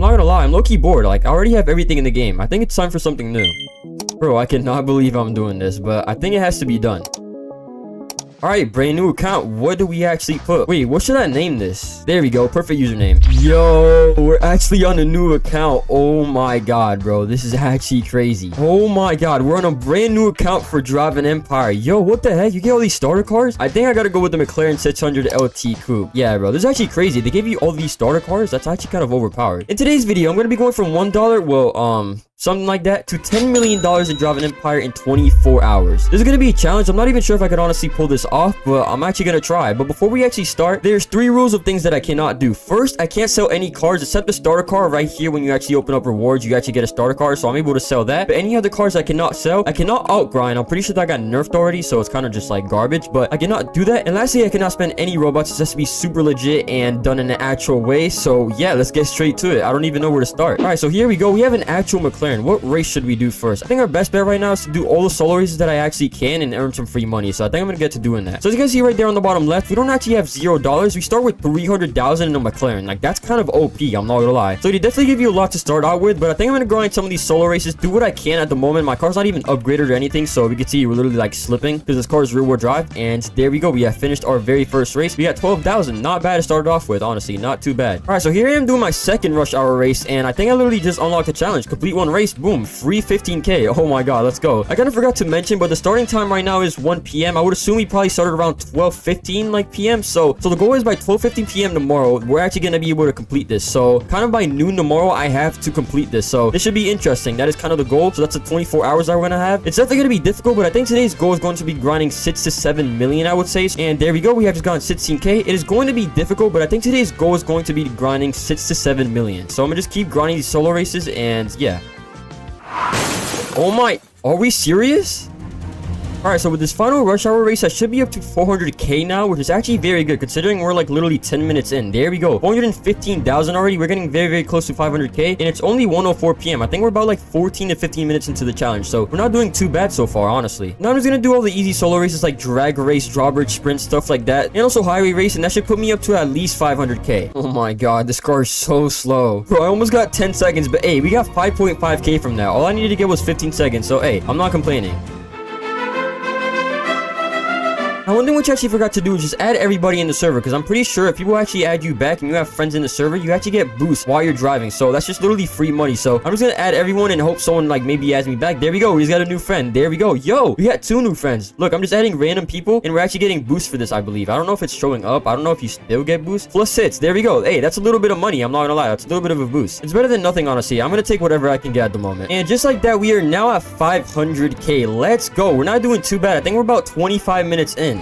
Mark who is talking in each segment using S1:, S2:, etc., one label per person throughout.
S1: I'm not gonna lie, I'm low-key bored. Like, I already have everything in the game. I think it's time for something new. Bro, I cannot believe I'm doing this, but I think it has to be done. Alright, brand new account. What do we actually put? Wait, what should I name this? There we go. Perfect username. Yo, we're actually on a new account. Oh my god, bro. This is actually crazy. Oh my god. We're on a brand new account for Driving Empire. Yo, what the heck? You get all these starter cars? I think I gotta go with the McLaren 600 LT Coupe. Yeah, bro. This is actually crazy. They gave you all these starter cars? That's actually kind of overpowered. In today's video, I'm gonna be going from $1, well, something like that, to $10 million in Driving Empire in 24 hours. This is gonna be a challenge. I'm not even sure if I could honestly pull this off, but I'm actually gonna try. But before we actually start, there's 3 rules of things that I cannot do. First, I can't sell any cars except the starter car right here. When you actually open up rewards, you actually get a starter car, so I'm able to sell that. But any other cars I cannot sell. I cannot outgrind. I'm pretty sure that got nerfed already, so it's kind of just like garbage, but I cannot do that. And lastly, I cannot spend any Robux. It has to be super legit and done in an actual way. So yeah, let's get straight to it. I don't even know where to start. All right, so here we go. We have an actual McLaren. What race should we do first? I think our best bet right now is to do all the solo races that I actually can and earn some free money. So I think I'm gonna get to doing that. So as you guys see right there on the bottom left, we don't actually have $0. We start with 300,000 in a McLaren. Like, that's kind of OP, I'm not gonna lie. So they definitely give you a lot to start out with, but I think I'm gonna grind some of these solo races, do what I can at the moment. My car's not even upgraded or anything, so we can see we're literally like slipping because this car is rear wheel drive. And there we go. We have finished our very first race. We got 12,000. Not bad to start off with, honestly. Not too bad. All right, so here I am doing my second rush hour race, and I think I literally just unlocked a challenge. Complete one race, boom, free 15k. Oh my god, let's go. I kind of forgot to mention, but the starting time right now is 1 p.m. I would assume we probably started around 12:15 like p.m. So the goal is by 12:15 p.m. tomorrow, we're actually gonna be able to complete this. So kind of by noon tomorrow, I have to complete this. So this should be interesting. That is kind of the goal. So that's the 24 hours that we're gonna have. It's definitely gonna be difficult, but I think today's goal is going to be grinding 6 to 7 million, I would say. And there we go. We have just gotten 16k. It is going to be difficult, but I think today's goal is going to be grinding 6 to 7 million. So I'm gonna just keep grinding these solo races, and yeah. Oh my, are we serious? Alright, so with this final rush hour race, I should be up to 400k now, which is actually very good considering we're like literally 10 minutes in. There we go. 415,000 already. We're getting very, very close to 500k, and it's only 1:04 p.m. I think we're about like 14 to 15 minutes into the challenge, so we're not doing too bad so far, honestly. Now I'm just gonna do all the easy solo races like drag race, drawbridge sprint, stuff like that, and also highway race, and that should put me up to at least 500k. Oh my god, this car is so slow. Bro, I almost got 10 seconds, but hey, we got 5.5k from that. All I needed to get was 15 seconds, so hey, I'm not complaining. Now, one thing which I actually forgot to do is just add everybody in the server, because I'm pretty sure if people actually add you back and you have friends in the server, you actually get boosts while you're driving. So that's just literally free money. So I'm just gonna add everyone and hope someone like maybe adds me back. There we go. He's got a new friend. There we go. Yo, we got 2 new friends. Look, I'm just adding random people, and we're actually getting boosts for this, I believe. I don't know if it's showing up. I don't know if you still get boosts. Plus hits. There we go. Hey, that's a little bit of money. I'm not gonna lie. That's a little bit of a boost. It's better than nothing, honestly. I'm gonna take whatever I can get at the moment. And just like that, we are now at 500k. Let's go. We're not doing too bad. I think we're about 25 minutes in.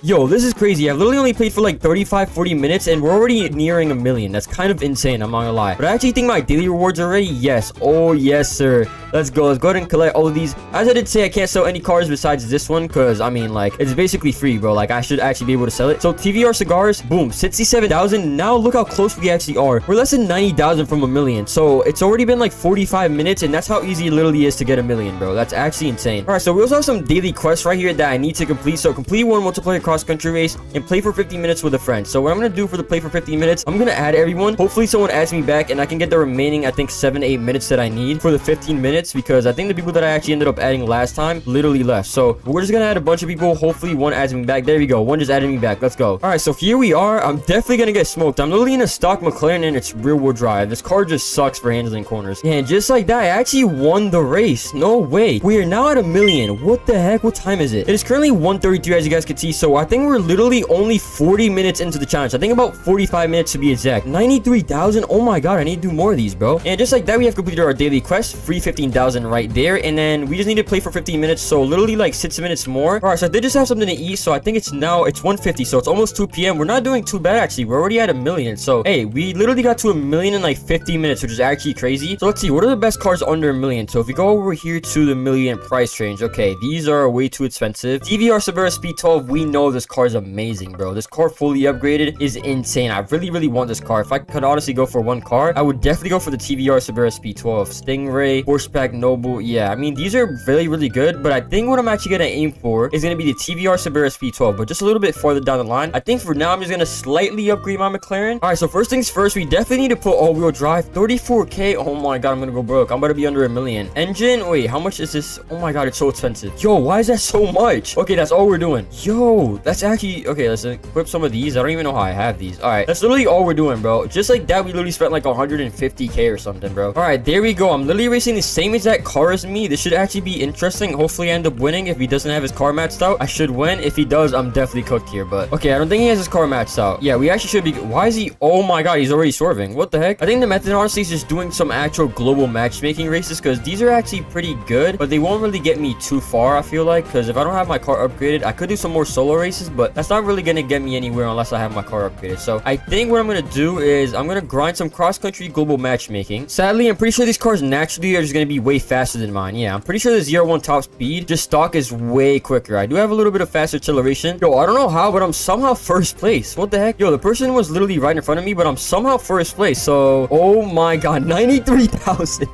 S1: Yo, this is crazy. I've literally only played for like 35-40 minutes, and we're already nearing 1 million. That's kind of insane, I'm not gonna lie. But I actually think my daily rewards are ready. Yes. Oh, yes, sir. Let's go. Let's go ahead and collect all of these. As I did say, I can't sell any cars besides this one, because, I mean, like, it's basically free, bro. Like, I should actually be able to sell it. So, TVR cigars, boom, 67,000. Now, look how close we actually are. We're less than 90,000 from 1 million. So, it's already been like 45 minutes, and that's how easy it literally is to get 1 million, bro. That's actually insane. All right, so we also have some daily quests right here that I need to complete. So, complete one multiplayer cross-country race and play for 50 minutes with a friend. So, what I'm gonna do for the play for 50 minutes, I'm gonna add everyone. Hopefully, someone adds me back, and I can get the remaining, I think, 7-8 minutes that I need for the 15 minutes, because I think the people that I actually ended up adding last time literally left. So we're just gonna add a bunch of people. Hopefully one adds me back. There we go. One just added me back. Let's go. All right, so here we are. I'm definitely gonna get smoked. I'm literally in a stock McLaren, and it's rear wheel drive. This car just sucks for handling corners. And just like that, I actually won the race. No way. We are now at 1 million. What the heck? What time is it? It is currently 1:32, as you guys can see. So I think we're literally only 40 minutes into the challenge. I think about 45 minutes to be exact. 93,000. Oh my god, I need to do more of these, bro. And just like that, we have completed our daily quest. Free 15,000 right there. And then we just need to play for 15 minutes, so literally like 6 minutes more. All right, so I did just have something to eat, so I think it's 1:50, so it's almost 2 p.m. We're not doing too bad, actually. We're already at 1 million. So hey, we literally got to 1 million in like 50 minutes, which is actually crazy. So let's see, what are the best cars under 1 million? So if we go over here to the million price range, okay, these are way too expensive. DVR Sabera Speed 12, we know this car is amazing, bro. This car fully upgraded is insane. I really want this car. If I could honestly go for one car, I would definitely go for the TVR Sabera Speed 12. Stingray, horsepower Pack, Noble. Yeah, I mean, these are really good, but I think what I'm actually gonna aim for is gonna be the TVR Sabera Speed 12, but just a little bit farther down the line. I think for now I'm just gonna slightly upgrade my McLaren. All right, so first things first, we definitely need to put all-wheel drive. 34k. Oh my god, I'm gonna go broke. I'm about to be under $1 million. Engine, wait, how much is this? Oh my god, it's so expensive. Yo, why is that so much? Okay, that's all we're doing. Yo, that's actually okay. Let's equip some of these. I don't even know how I have these. All right, that's literally all we're doing, bro. Just like that, we literally spent like 150k or something, bro. All right, there we go. I'm literally racing the same exact car as me. This should actually be interesting. Hopefully I end up winning. If he doesn't have his car matched out, I should win. If he does, I'm definitely cooked here. But okay, I don't think he has his car matched out. Yeah, we actually should be. Why is he? Oh my god, he's already swerving. What the heck? I think the method honestly is just doing some actual global matchmaking races, because these are actually pretty good, but they won't really get me too far, I feel like, because if I don't have my car upgraded, I could do some more solo races, but that's not really gonna get me anywhere unless I have my car upgraded. So I think what I'm gonna do is I'm gonna grind some cross-country global matchmaking. Sadly, I'm pretty sure these cars naturally are just gonna be way faster than mine. Yeah, I'm pretty sure the 0-1 top speed, just stock, is way quicker. I do have a little bit of faster acceleration. Yo, I don't know how, but I'm somehow first place. What the heck? Yo, the person was literally right in front of me, but I'm somehow first place. So, oh my god, 93,000.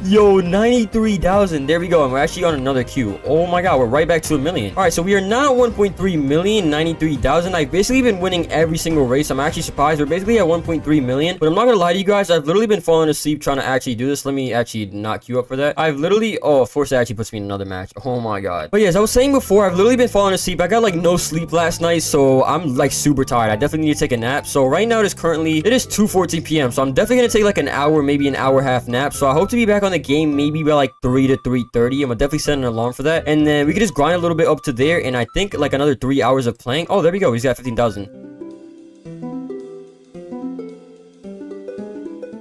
S1: Yo, 93,000. There we go. And we're actually on another queue. Oh my god, we're right back to $1 million. All right, so we are now at 1.3 million, 93,000. I've basically been winning every single race. I'm actually surprised. We're basically at 1.3 million. But I'm not gonna lie to you guys, I've literally been falling asleep trying to actually do this. Let me actually not queue up for that. I've literally, oh, of course it actually puts me in another match. Oh my god. But yeah, as I was saying before, I've literally been falling asleep. I got like no sleep last night, so I'm like super tired. I definitely need to take a nap. So right now it is 2:14 p.m. So I'm definitely gonna take like an hour, maybe an hour half nap. So I hope to be back on the game maybe by like 3 to 3:30. I'm gonna definitely set an alarm for that, and then we can just grind a little bit up to there, and I think like another 3 hours of playing. Oh, there we go. He's got 15,000.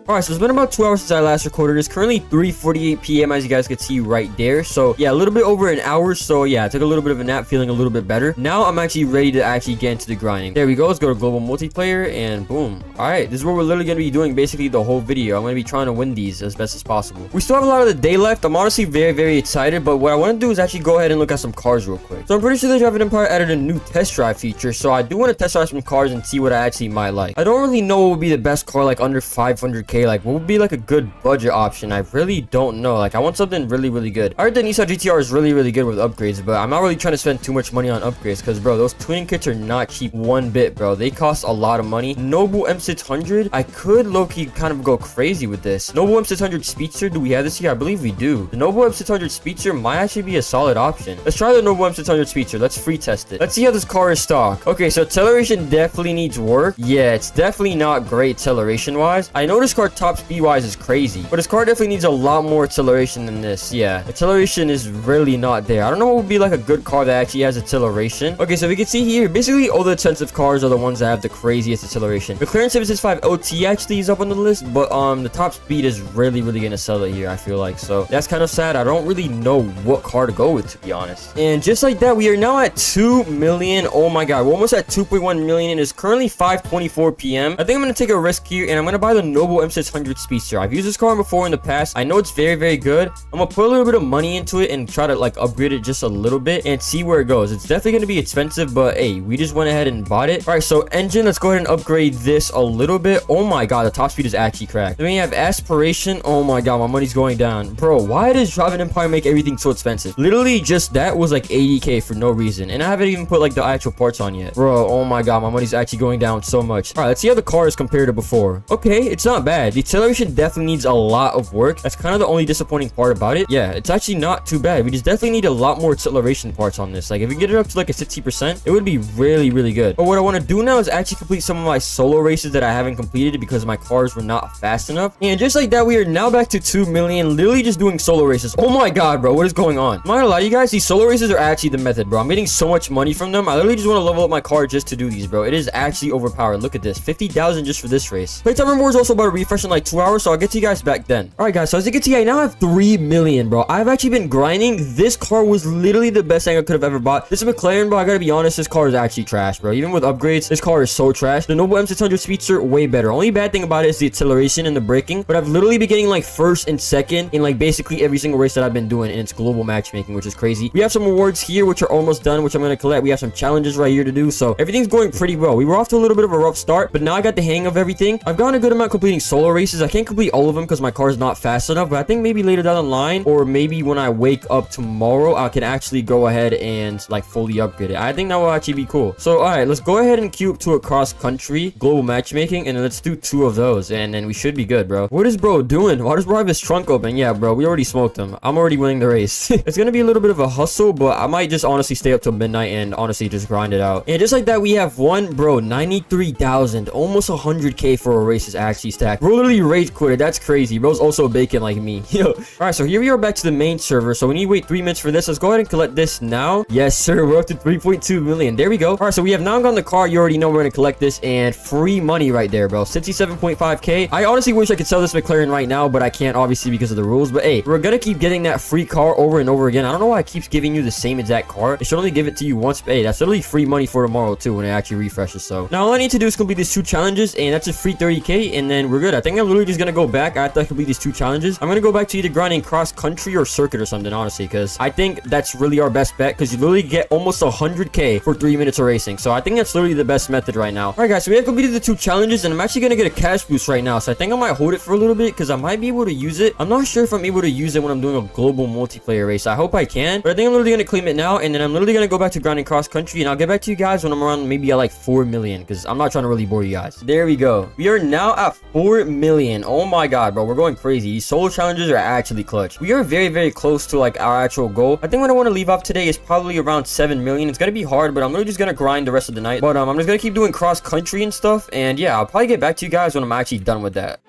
S1: Alright, so it's been about 2 hours since I last recorded. It's currently 3:48 p.m. as you guys can see right there. So yeah, a little bit over an hour. So yeah, I took a little bit of a nap, feeling a little bit better. Now I'm actually ready to actually get into the grinding. There we go. Let's go to global multiplayer and boom. Alright, this is what we're literally going to be doing basically the whole video. I'm going to be trying to win these as best as possible. We still have a lot of the day left. I'm honestly very excited, but what I want to do is actually go ahead and look at some cars real quick. So I'm pretty sure the Driving Empire added a new test drive feature, so I do want to test drive some cars and see what I actually might like. I don't really know what would be the best car like under 500k. Like what would be like a good budget option? I really don't know. Like I want something really good. I heard the Nissan GTR is really good with upgrades, but I'm not really trying to spend too much money on upgrades because bro, those tuning kits are not cheap one bit, bro. They cost a lot of money. Noble M600, I could low-key kind of go crazy with this. Noble M600 Speedster, do we have this here? I believe we do. The Noble M600 Speedster might actually be a solid option. Let's try the Noble M600 Speedster. Let's free test it. Let's see how this car is stock. Okay, so acceleration definitely needs work. Yeah, it's definitely not great acceleration wise. I know this car top speed wise is crazy, but this car definitely needs a lot more acceleration than this. Yeah, acceleration is really not there. I don't know what would be like a good car that actually has acceleration. Okay, so we can see here basically all the expensive cars are the ones that have the craziest acceleration. McLaren 765 LT actually is up on the list, but the top speed is really gonna sell it here, I feel like. So that's kind of sad. I don't really know what car to go with, to be honest. And just like that, we are now at 2 million. Oh my god, we're almost at 2.1 million. It is currently 5:24 p.m. I think I'm gonna take a risk here, and I'm gonna buy the Noble M600 Speedster. I've used this car before in the past. I know it's very good. I'm gonna put a little bit of money into it and try to like upgrade it just a little bit and see where it goes. It's definitely gonna be expensive, but hey, we just went ahead and bought it. All right, so engine, let's go ahead and upgrade this a little bit. Oh my god, the top speed is actually cracked. Then we have aspiration. Oh my god, my money's going down, bro. Why does Driving Empire make everything so expensive? Literally just that was like 80k for no reason, and I haven't even put like the actual parts on yet, bro. Oh my god, my money's actually going down so much. All right, let's see how the car is compared to before. Okay, it's not bad. The acceleration definitely needs a lot of work. That's kind of the only disappointing part about it. Yeah, it's actually not too bad. We just definitely need a lot more acceleration parts on this. Like if we get it up to like a 60%, it would be really good. But what I want to do now is actually complete some of my solo races that I haven't completed because my cars were not fast enough. And just like that, we are now back to 2 million, literally just doing solo races. Oh my god, bro, what is going on? I'm not gonna lie to you guys, these solo races are actually the method, bro. I'm getting so much money from them. I literally just want to level up my car just to do these, bro. It is actually overpowered. Look at this, 50,000 just for this race. Playtime reward is also about to refresh in like 2 hours, so I'll get to you guys back then. All right guys, so as you can see, I now have 3 million, bro. I've actually been grinding. This car was literally the best thing I could have ever bought. This is McLaren, bro. I gotta be honest, this car is actually trash, bro. Even with upgrades, this car is so trash. The Noble M600 Speedster, way better. Only bad thing about it is the acceleration and the braking, but I've literally been getting like first and second in like basically every single race that I've been doing, and it's global matchmaking, which is crazy. We have some rewards here which are almost done, which I'm gonna collect. We have some challenges right here to do, so everything's going pretty well. We were off to a little bit of a rough start, but now I got the hang of everything. I've gotten a good amount completing solo solo races. I can't complete all of them because my car is not fast enough, but I think maybe later down the line, or maybe when I wake up tomorrow, I can actually go ahead and like fully upgrade it. I think that will actually be cool. So all right, let's go ahead and queue up to a cross country global matchmaking, and then let's do 2 of those, and then we should be good, bro. What is bro doing? Why does bro have his trunk open? Yeah, bro, we already smoked him. I'm already winning the race. It's gonna be a little bit of a hustle, but I might just honestly stay up till midnight and honestly just grind it out. And just like that, we have one, bro, 93,000, almost 100k for a race is actually stacked. Bro literally rage quitted. That's crazy. Bro's also bacon like me. Yo. All right, so here we are back to the main server. So we need to wait 3 minutes for this. Let's go ahead and collect this now. Yes, sir. We're up to 3.2 million. There we go. All right, so we have now gotten the car. You already know we're gonna collect this, and free money right there, bro. 67.5k. I honestly wish I could sell this McLaren right now, but I can't obviously because of the rules. But hey, we're gonna keep getting that free car over and over again. I don't know why it keeps giving you the same exact car. It should only give it to you once. But hey, that's literally free money for tomorrow too when it actually refreshes. So now all I need to do is complete these 2 challenges, and that's a free 30k, and then we're good. I think I'm literally just gonna go back after I complete these 2 challenges. I'm gonna go back to either grinding cross country or circuit or something, honestly, because I think that's really our best bet, because you literally get almost 100k for 3 minutes of racing. So I think that's literally the best method right now. All right, guys, so we have completed the 2 challenges, and I'm actually gonna get a cash boost right now. So I think I might hold it for a little bit because I might be able to use it. I'm not sure if I'm able to use it when I'm doing a global multiplayer race. I hope I can, but I think I'm literally gonna claim it now, and then I'm literally gonna go back to grinding cross country, and I'll get back to you guys when I'm around maybe at like 4 million, because I'm not trying to really bore you guys. There we go. We are now at 4 million. Oh my god, bro, we're going crazy. These solo challenges are actually clutch. We are very, very close to like our actual goal. I think what I want to leave off today is probably around 7 million. It's gonna be hard, but I'm literally just gonna grind the rest of the night. But I'm just gonna keep doing cross country and stuff, and yeah, I'll probably get back to you guys when I'm actually done with that.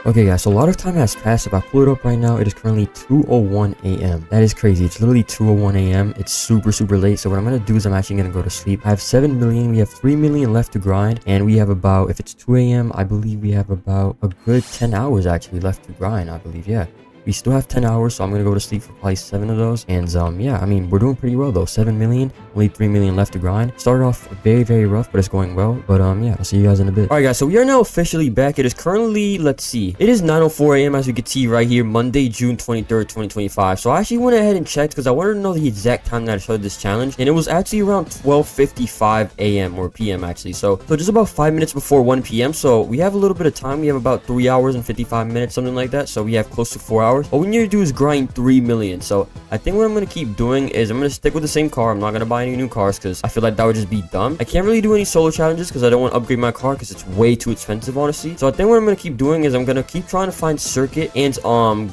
S1: Okay, guys, so a lot of time has passed. If I pull it up right now, it is currently 2:01 a.m. That is crazy. It's literally 2:01 a.m. It's super, super late. So what I'm going to do is I'm actually going to go to sleep. I have 7 million. We have 3 million left to grind. And we have about, if it's 2 a.m., I believe we have about a good 10 hours actually left to grind, I believe. Yeah. We still have 10 hours, so I'm going to go to sleep for probably 7 of those. And, yeah, I mean, we're doing pretty well, though. 7 million, only 3 million left to grind. Started off very, very rough, but it's going well. But, yeah, I'll see you guys in a bit. All right, guys, so we are now officially back. It is currently, let's see. It is 9:04 a.m., as you can see right here, Monday, June 23rd, 2025. So I actually went ahead and checked because I wanted to know the exact time that I started this challenge. And it was actually around 12:55 a.m. or p.m., actually. So just about 5 minutes before 1 p.m. So we have a little bit of time. We have about 3 hours and 55 minutes, something like that. So we have close to 4 hours. All we need to do is grind 3 million. So I think what I'm going to keep doing is I'm going to stick with the same car. I'm not going to buy any new cars because I feel like that would just be dumb. I can't really do any solo challenges because I don't want to upgrade my car because it's way too expensive, honestly. So I think what I'm going to keep doing is I'm going to keep trying to find circuit and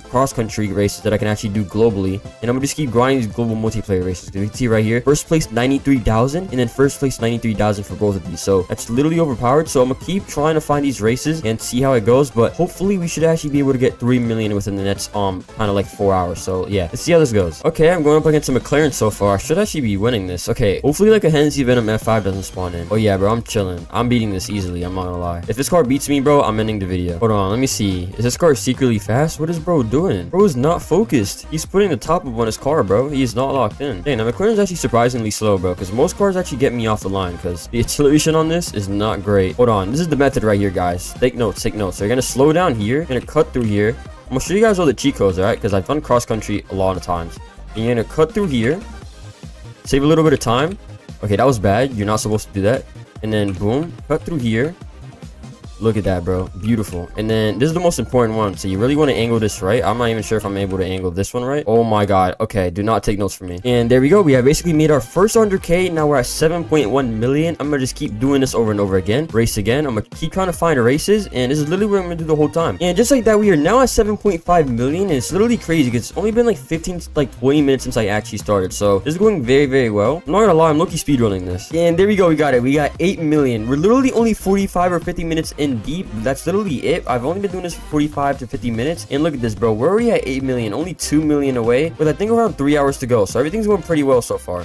S1: cross country races that I can actually do globally. And I'm going to just keep grinding these global multiplayer races. You can see right here, first place 93,000 and then first place 93,000 for both of these. So that's literally overpowered. So I'm going to keep trying to find these races and see how it goes. But hopefully we should actually be able to get 3 million within the next kind of like 4 hours. So yeah, let's see how this goes. Okay, I'm going up against a McLaren so far. I should actually be winning this. Okay, hopefully like a Hennessy Venom F5 doesn't spawn in. Oh yeah, bro, I'm chilling. I'm beating this easily. I'm not gonna lie. If this car beats me, bro, I'm ending the video. Hold on, let me see. Is this car secretly fast? What is bro doing? Bro is not focused. He's putting the top up on his car, bro. He is not locked in. Dang, now McLaren's actually surprisingly slow, bro, because most cars actually get me off the line because the acceleration on this is not great. Hold on, this is the method right here, guys. Take notes, take notes. So you're gonna slow down here, you're gonna cut through here. I'm gonna show you guys all the cheat codes, alright? Because I've done cross country a lot of times. And you're gonna cut through here, save a little bit of time. Okay, that was bad. You're not supposed to do that. And then boom, cut through here. Look at that, bro. Beautiful. And then this is the most important one. So you really want to angle this right. I'm not even sure if I'm able to angle this one right. Oh my god. Okay, do not take notes from me. And there we go. We have basically made our first 100k. Now we're at 7.1 million. I'm gonna just keep doing this over and over again. Race again. I'm gonna keep trying to find races, and this is literally what I'm gonna do the whole time. And just like that, we are now at 7.5 million, and it's literally crazy because it's only been like 15 like 20 minutes since I actually started. So this is going very, very well. I'm not gonna lie, I'm low-key speedrunning this. And there we go. We got it. We got 8 million. We're literally only 45 or 50 minutes in deep. That's literally it. I've only been doing this for 45 to 50 minutes, and look at this, bro. We're already at 8 million, only 2 million away with I think around 3 hours to go. So everything's going pretty well so far.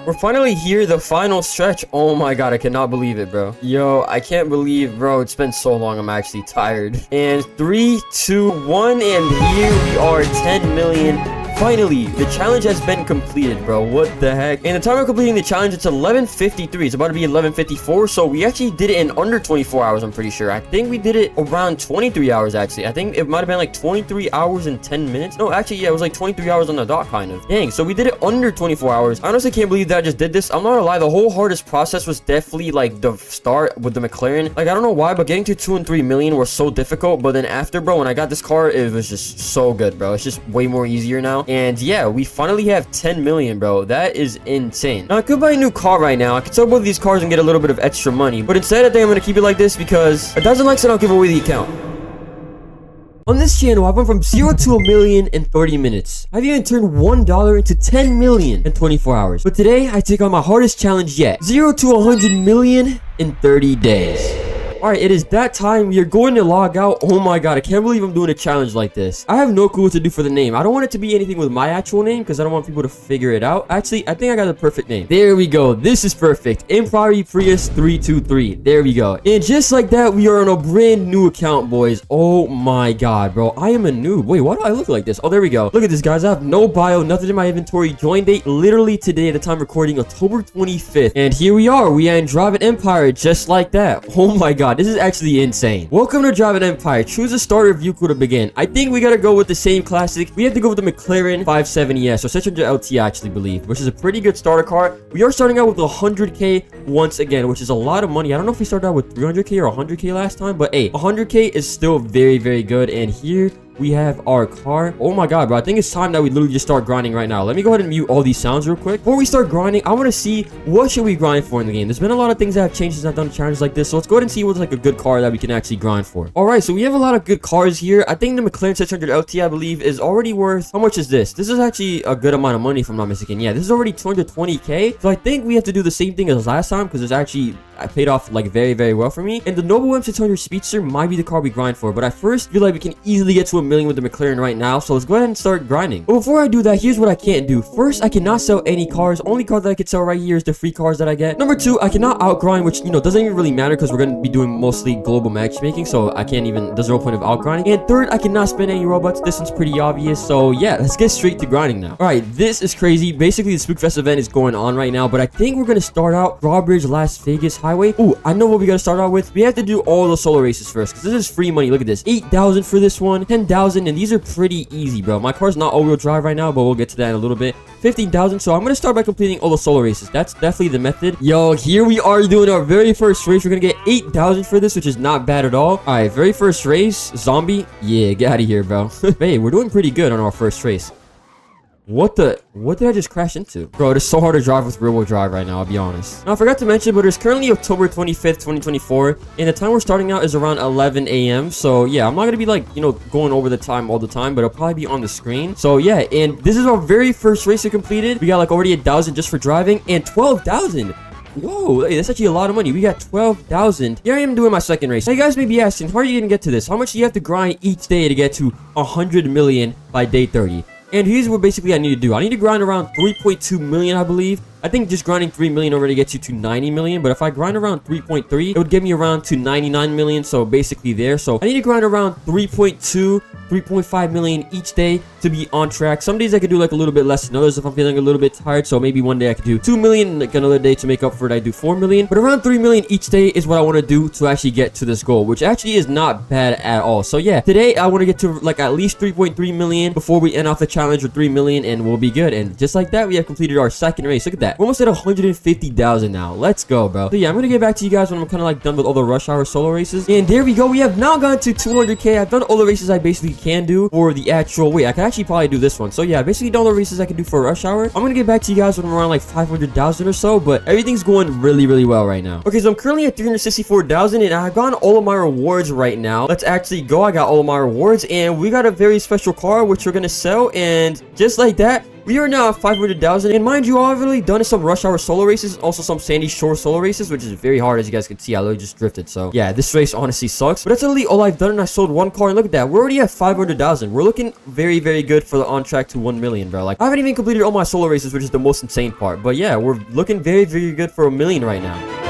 S1: We're finally here, the final stretch. Oh my god, I cannot believe it, bro. Yo, I can't believe, bro, it's been so long, I'm actually tired. And 3, 2, 1, and here we are, 10 million. Finally, the challenge has been completed, bro. What the heck? And the time of completing the challenge, it's 11:53. It's about to be 11:54. So we actually did it in under 24 hours, I'm pretty sure. I think we did it around 23 hours, actually. I think it might have been like 23 hours and 10 minutes. No, actually, yeah, it was like 23 hours on the dot, kind of. Dang, so we did it under 24 hours. I honestly can't believe that I just did this. I'm not gonna lie, the whole hardest process was definitely like the start with the McLaren. Like, I don't know why, but getting to 2 and 3 million was so difficult. But then after, bro, when I got this car, it was just so good, bro. It's just way more easier now. And yeah, we finally have 10 million, bro. That is insane. Now, I could buy a new car right now. I could sell both of these cars and get a little bit of extra money. But instead, I think I'm going to keep it like this because 1,000 likes and I'll give away the account. On this channel, I went from 0 to a million in 30 minutes. I've even turned $1 into 10 million in 24 hours. But today, I take on my hardest challenge yet. 0 to 100 million in 30 days. Alright, it is that time. We are going to log out. Oh my god, I can't believe I'm doing a challenge like this. I have no clue what to do for the name. I don't want it to be anything with my actual name because I don't want people to figure it out. Actually, I think I got the perfect name. There we go. This is perfect. Imprari Prius 323. There we go. And just like that, we are on a brand new account, boys. Oh my god, bro. I am a noob. Wait, why do I look like this? Oh, there we go. Look at this, guys. I have no bio, nothing in my inventory. Join date literally today at the time recording, October 25th. And here we are. We are in Driving Empire just like that. Oh my god. This is actually insane. Welcome to Driving Empire. Choose a starter vehicle to begin. I think we gotta go with the same classic. We have to go with the McLaren 570S or 600 LT, I actually believe, which is a pretty good starter car. We are starting out with 100k once again, which is a lot of money. I don't know if we started out with 300k or 100k last time, but hey, 100k is still very, very good. And here we have our car. Oh my god, bro. I think it's time that we literally just start grinding right now. Let me go ahead and mute all these sounds real quick. Before we start grinding, I want to see what should we grind for in the game. There's been a lot of things that have changed since I've done challenges like this. So let's go ahead and see what's like a good car that we can actually grind for. Alright, so we have a lot of good cars here. I think the McLaren 600 LT, I believe, is already worth... How much is this? This is actually a good amount of money if I'm not mistaken. Yeah, this is already 220k. So I think we have to do the same thing as last time because it's actually... I paid off like very, very well for me. And the Noble M600 Speedster might be the car we grind for. But I first feel like we can easily get to a million with the McLaren right now. So let's go ahead and start grinding. But before I do that, here's what I can't do. First, I cannot sell any cars. Only car that I can sell right here is the free cars that I get. Number 2, I cannot outgrind, which, you know, doesn't even really matter because we're going to be doing mostly global matchmaking. So I can't even, there's no point of outgrinding. And third, I cannot spend any robots. This one's pretty obvious. So yeah, let's get straight to grinding now. All right, this is crazy. Basically, the Spookfest event is going on right now. But I think we're going to start out Drawbridge Las Vegas Highway. Ooh, I know what we gotta start out with. We have to do all the solo races first because this is free money. Look at this, 8,000 for this one, 10,000, and these are pretty easy, bro. My car's not all-wheel drive right now, but we'll get to that in a little bit. 15,000. So I'm gonna start by completing all the solo races. That's definitely the method. Yo, here we are doing our very first race. We're gonna get 8,000 for this, which is not bad at all. All right, very first race, zombie. Yeah, get out of here, bro. Hey, we're doing pretty good on our first race. What did I just crash into? Bro, it is so hard to drive with rear-wheel drive right now, I'll be honest. Now, I forgot to mention, but it's currently October 25th, 2024, and the time we're starting out is around 11 a.m. So, yeah, I'm not gonna be, like, you know, going over the time all the time, but it'll probably be on the screen. So, yeah, and this is our very first race we completed. We got, like, already 1,000 just for driving, and 12,000. Whoa, hey, that's actually a lot of money. We got 12,000. Here I am doing my second race. Now, you guys may be asking, how are you gonna get to this? How much do you have to grind each day to get to 100 million by day 30? And here's what basically I need to do. I need to grind around 3.2 million, I believe. I think just grinding 3 million already gets you to 90 million. But if I grind around 3.3, it would get me around to 99 million. So basically there. So I need to grind around 3.2, 3.5 million each day to be on track. Some days I could do like a little bit less than others if I'm feeling a little bit tired. So maybe one day I could do 2 million, like another day to make up for it I do 4 million. But around 3 million each day is what I want to do to actually get to this goal, which actually is not bad at all. So yeah, today I want to get to like at least 3.3 million before we end off the challenge with 3 million, and we'll be good. And just like that, we have completed our second race. Look at that. We're almost at 150,000 now. Let's go, bro. So yeah, I'm gonna get back to you guys when I'm kind of like done with all the rush hour solo races. And there we go. We have now gone to 200k. I've done all the races I basically can do for the actual... Wait, I can actually probably do this one. So yeah, basically done all the races I can do for rush hour. I'm gonna get back to you guys when I'm around like 500,000 or so, but everything's going really, really well right now. Okay, so I'm currently at 364,000 and I've gotten all of my rewards right now. Let's actually go. I got all of my rewards and we got a very special car which we're gonna sell, and just like that, We are now at 500,000. And mind you, all I've really done is some rush hour solo races, also some Sandy Shore solo races, which is very hard, as you guys can see. I literally just drifted. So yeah, this race honestly sucks. But that's literally all I've done, and I sold one car. And look at that. We're already at 500,000. We're looking very, very good for the on track to 1 million, bro. Like, I haven't even completed all my solo races, which is the most insane part. But yeah, we're looking very, very good for 1 million right now.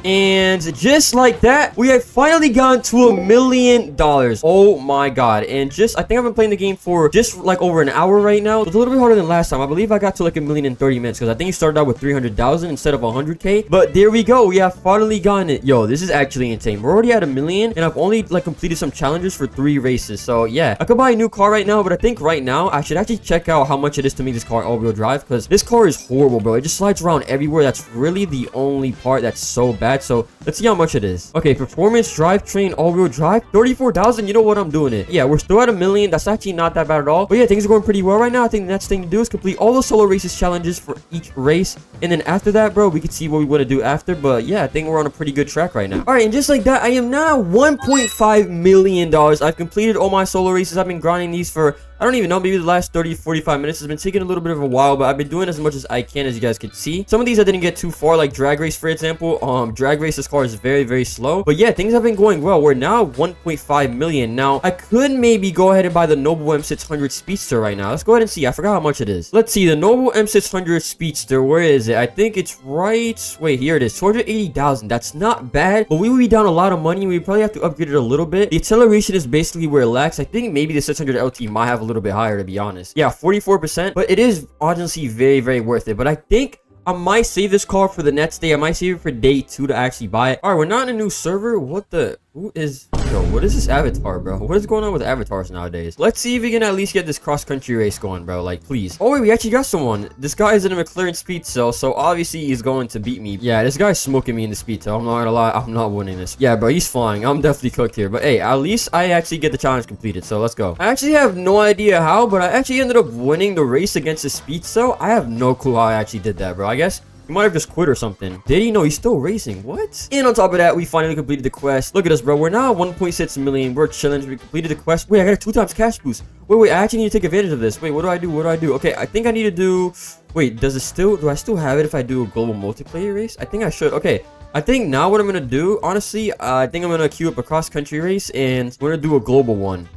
S1: And just like that, we have finally gotten to $1 million. Oh my god. And just, I think I've been playing the game for just like over an hour right now. It's a little bit harder than last time. I believe I got to like 1 million in 30 minutes, because I think you started out with 300,000 instead of 100k. But there we go. We have finally gotten it. Yo, this is actually insane. We're already at 1 million, and I've only like completed some challenges for 3 races. So yeah, I could buy a new car right now, but I think right now I should actually check out how much it is to make this car all-wheel drive, because this car is horrible, bro. It just slides around everywhere. That's really the only part that's so bad. So let's see how much it is. Okay, performance drivetrain all-wheel drive, 34,000. You know what, I'm doing it. Yeah, we're still at 1 million. That's actually not that bad at all. But yeah, things are going pretty well right now. I think the next thing to do is complete all the solo races challenges for each race, and then after that, bro, we can see what we want to do after. But yeah, I think we're on a pretty good track right now. All right, and just like that, I am now $1.5 million. I've completed all my solo races. I've been grinding these for, I don't even know, maybe the last 30-45 minutes. It's been taking a little bit of a while, but I've been doing as much as I can, as you guys can see. Some of these I didn't get too far, like drag race, for example. Drag race, this car is very, very slow. But yeah, things have been going well. We're now 1.5 million. Now, I could maybe go ahead and buy the Noble M600 Speedster right now. Let's go ahead and see. I forgot how much it is. Let's see, the Noble M600 Speedster. Where is it? I think it's right... Wait, here it is. 280,000. That's not bad, but we will be down a lot of money. We probably have to upgrade it a little bit. The acceleration is basically where it lacks. I think maybe the 600 LT might have a little bit higher, to be honest. Yeah, 44%, but it is honestly very, very worth it. But I think I might save this car for the next day. I might save it for day 2 to actually buy it. All right, we're not in a new server. What the... Who is... Yo, what is this avatar, bro? What is going on with avatars nowadays? Let's see if we can at least get this cross-country race going, bro. Like, please. Oh, wait, we actually got someone. This guy is in a McLaren speed cell, so obviously he's going to beat me. Yeah, this guy's smoking me in the speed cell. I'm not gonna lie. I'm not winning this. Yeah, bro, he's flying. I'm definitely cooked here. But hey, at least I actually get the challenge completed, so let's go. I actually have no idea how, but I actually ended up winning the race against the speed cell. I have no clue how I actually did that, bro. I guess he might have just quit or something. Did he? No, he's still racing. What? And on top of that, we finally completed the quest. Look at us, bro. We're now at 1.6 million. We're chilling. We completed the quest. Wait, I got a 2x cash boost. Wait, I actually need to take advantage of this. Wait, what do I do? Okay, I think I need to do... Wait, do I still have it if I do a global multiplayer race? I think I should. Okay, I think now what I'm gonna do, honestly, I think I'm gonna queue up a cross-country race, and we're gonna do a global one.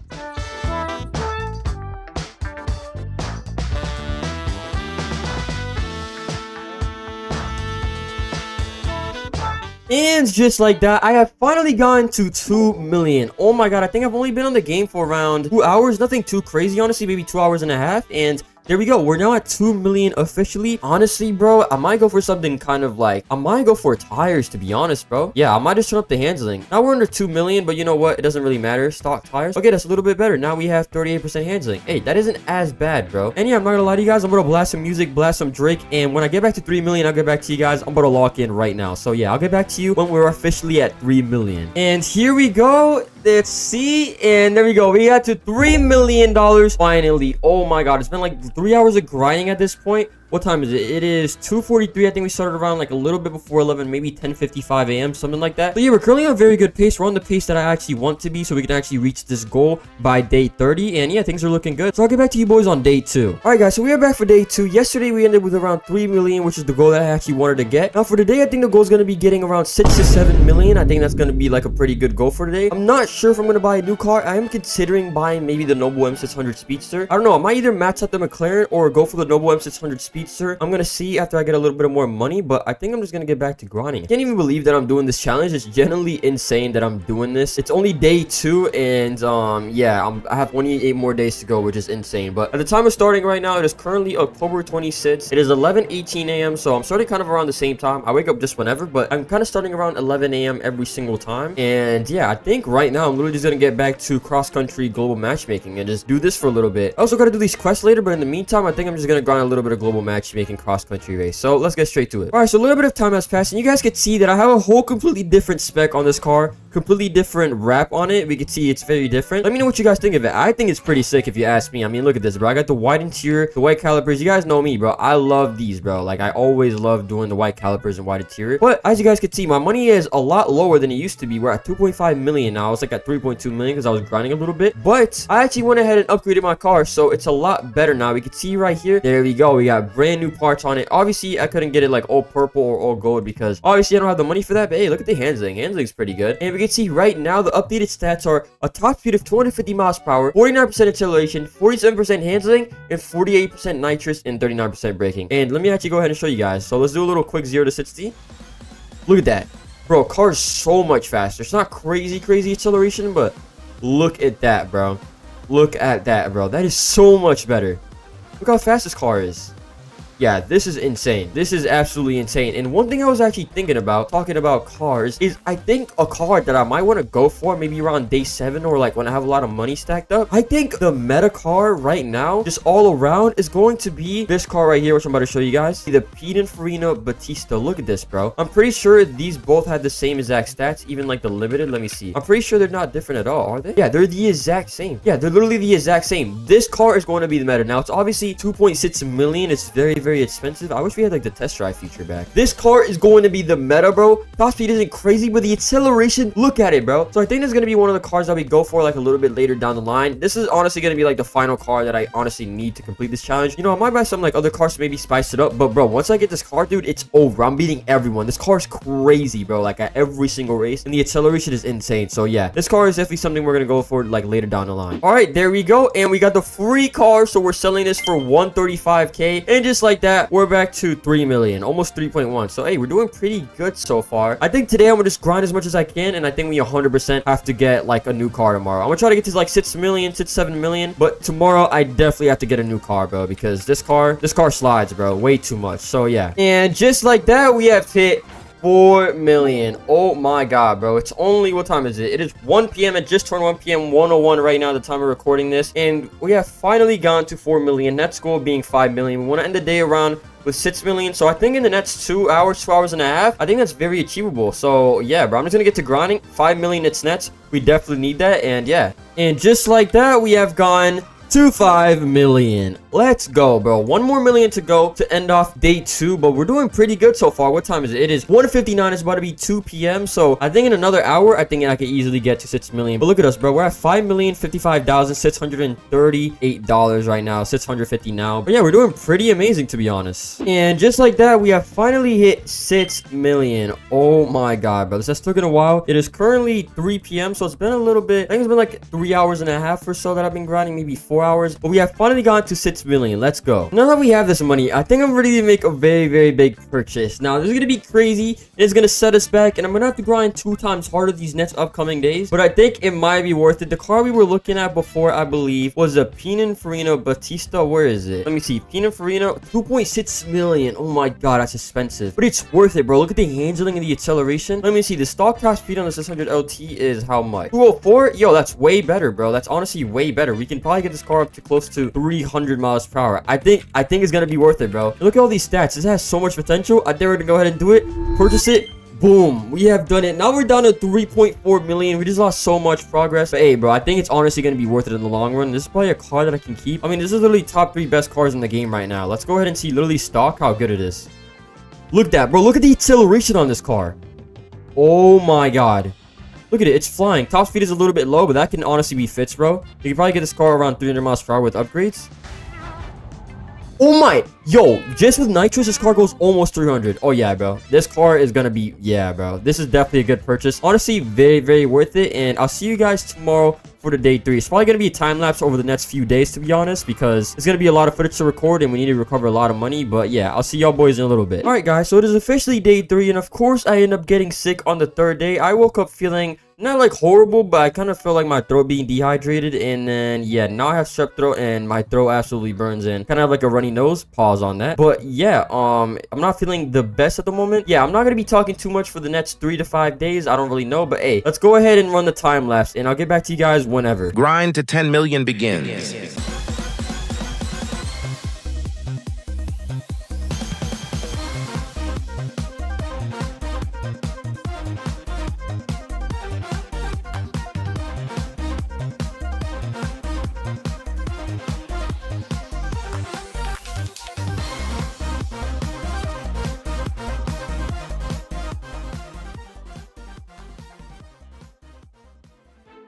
S1: And just like that, I have finally gotten to 2 million. Oh my god, I think I've only been on the game for around 2 hours. Nothing too crazy, honestly, maybe 2 hours and a half. And there we go. We're now at 2 million officially. Honestly, bro, I might go for something kind of like... I might go for tires, to be honest, bro. Yeah, I might just turn up the handling. Now we're under 2 million, but you know what? It doesn't really matter. Stock tires. Okay, that's a little bit better. Now we have 38% handling. Hey, that isn't as bad, bro. And yeah, I'm not gonna lie to you guys. I'm gonna blast some music, blast some Drake. And when I get back to 3 million, I'll get back to you guys. I'm gonna lock in right now. So yeah, I'll get back to you when we're officially at 3 million. And here we go. Let's see. And there we go. We got to $3 million finally. Oh my god. It's been like 3 hours of grinding at this point. What time is it? It is 2:43. I think we started around like a little bit before 11, maybe 10:55 a.m., something like that. But yeah, we're currently on a very good pace. We're on the pace that I actually want to be, so we can actually reach this goal by day 30. And yeah, things are looking good. So I'll get back to you boys on day 2. All right, guys. So we are back for day 2. Yesterday, we ended with around 3 million, which is the goal that I actually wanted to get. Now for today, I think the goal is going to be getting around 6 to 7 million. I think that's going to be like a pretty good goal for today. I'm not sure if I'm going to buy a new car. I am considering buying maybe the Noble M600 Speedster. I don't know. I might either match up the McLaren or go for the Noble M600 Speedster. I'm going to see after I get a little bit more money, but I think I'm just gonna get back to grinding. I can't even believe that I'm doing this challenge. It's genuinely insane that I'm doing this. It's only day 2, and yeah, I have 28 more days to go, which is insane. But at the time of starting right now, it is currently October 26th. It is 11:18 a.m. so I'm starting kind of around the same time. I wake up just whenever, but I'm kind of starting around 11 a.m. every single time. And yeah, I think right now I'm literally just gonna get back to cross-country global matchmaking and just do this for a little bit. I also gotta do these quests later, but in the meantime, I think I'm just gonna grind a little bit of global matchmaking cross-country race. So let's get straight to it. All right, so a little bit of time has passed, and you guys can see that I have a whole completely different spec on this car completely different wrap on it. We can see it's very different. Let me know what you guys think of it. I think it's pretty sick if you ask me. I mean, look at this, bro. I got the white interior, the white calipers. You guys know me, bro. I love these, bro. Like, I always love doing the white calipers and white interior. But as you guys can see, my money is a lot lower than it used to be. We're at 2.5 million now. I was like at 3.2 million because I was grinding a little bit. But I actually went ahead and upgraded my car, so it's a lot better now. We can see right here. There we go. We got brand new parts on it. Obviously, I couldn't get it like all purple or all gold because obviously I don't have the money for that. But hey, look at the handling. Handling's pretty good. And we can see right now the updated stats are a top speed of 250 miles per hour, 49% acceleration, 47% handling, and 48% nitrous and 39% braking. And let me actually go ahead and show you guys. So let's do a little quick 0 to 60. Look at that. Bro, car is so much faster. It's not crazy acceleration, but look at that, bro. Look at that, bro. That is so much better. Look how fast this car is. Yeah, this is insane. This is absolutely insane. And one thing I was actually thinking about, talking about cars, is I think a car that I might want to go for maybe around day 7 or like when I have a lot of money stacked up. I think the meta car right now, just all around, is going to be this car right here, which I'm about to show you guys. The Pininfarina Battista. Look at this, bro. I'm pretty sure these both have the same exact stats, even like the limited. Let me see. I'm pretty sure they're not different at all, are they? Yeah, they're the exact same. Yeah, they're literally the exact same. This car is going to be the meta. Now, it's obviously 2.6 million. It's very expensive. I wish we had like the test drive feature back. This car is going to be the meta, bro. Top speed isn't crazy, but the acceleration, look at it, bro. So I think this is going to be one of the cars that we go for like a little bit later down the line. This is honestly going to be like the final car that I honestly need to complete this challenge. You know, I might buy some like other cars to maybe spice it up, but bro, once I get this car, dude, it's over. I'm beating everyone. This car is crazy, bro, like at every single race, and the acceleration is insane. So yeah, this car is definitely something we're going to go for like later down the line. All right, there we go, and we got the free car, so we're selling this for 135k, and just like that, we're back to 3 million, almost 3.1. So hey, we're doing pretty good so far. I think today I'm gonna just grind as much as I can, and I think we 100% have to get like a new car tomorrow. I'm gonna try to get to like 6 million, 7 million, but tomorrow I definitely have to get a new car, bro, because this car slides, bro, way too much. So yeah, and just like that, we have hit 4 million. Oh my god, bro. It's only, what time is it? It is 1 p.m. It just turned 1 p.m. 101 right now, the time of recording this, and we have finally gone to 4 million. Next goal being 5 million. We want to end the day around with 6 million. So I think in the next 2 hours and a half, I think that's very achievable. So yeah, bro, I'm just gonna get to grinding. 5 million it's nets. We definitely need that. And yeah, and just like that, we have gone to 5 million. Let's go, bro. 1 more million to go to end off day 2, but we're doing pretty good so far. What time is it? It is 1:59. It's about to be 2 p.m. So I think in another hour, I think I could easily get to 6 million. But look at us, bro. We're at $5,055,638 right now. 650 now. But yeah, we're doing pretty amazing, to be honest. And just like that, we have finally hit 6 million. Oh my god, bro. This has taken a while. It is currently 3 p.m. So it's been a little bit. I think it's been like 3 hours and a half or so that I've been grinding, maybe 4 hours. But we have finally gone to 6 million. Let's go. Now that we have this money, I think I'm ready to make a very big purchase. Now, this is gonna be crazy. It's gonna set us back, and I'm gonna have to grind 2 times harder these next upcoming days. But I think it might be worth it. The car we were looking at before, I believe, was a Pininfarina Battista. Where is it? Let me see. Pininfarina, 2.6 million. Oh my god, that's expensive. But it's worth it, bro. Look at the handling and the acceleration. Let me see. The stock top speed on the 600 LT is how much? 204? Yo, that's way better, bro. That's honestly way better. We can probably get this car up to close to 300 miles per hour. I think it's gonna be worth it, bro. Look at all these stats. This has so much potential. I dare to go ahead and do it. Purchase it. Boom. We have done it. Now we're down to 3.4 million. We just lost so much progress. But hey, bro, I think it's honestly gonna be worth it in the long run. This is probably a car that I can keep. I mean, this is literally top 3 best cars in the game right now. Let's go ahead and see literally stock how good it is. Look at that, bro. Look at the acceleration on this car. Oh my god. Look at it. It's flying. Top speed is a little bit low, but that can honestly be fixed, bro. You can probably get this car around 300 miles per hour with upgrades. Oh my. Yo, just with nitrous, this car goes almost 300. Oh yeah, bro. This car is gonna be, yeah, bro. This is definitely a good purchase. Honestly, very worth it. And I'll see you guys tomorrow for the day 3. It's probably gonna be a time lapse over the next few days, to be honest, because it's gonna be a lot of footage to record and we need to recover a lot of money. But yeah, I'll see y'all boys in a little bit. All right, guys. So it is officially day 3, and of course, I end up getting sick on the 3rd day. I woke up feeling not like horrible, but I kind of feel like my throat being dehydrated, and then yeah, now I have strep throat and my throat absolutely burns in. Kind of have like a runny nose. Pause on that. But yeah, I'm not feeling the best at the moment. Yeah, I'm not gonna be talking too much for the next 3 to 5 days. I don't really know, but hey, let's go ahead and run the time lapse, and I'll get back to you guys whenever.
S2: Grind to 10 million begins.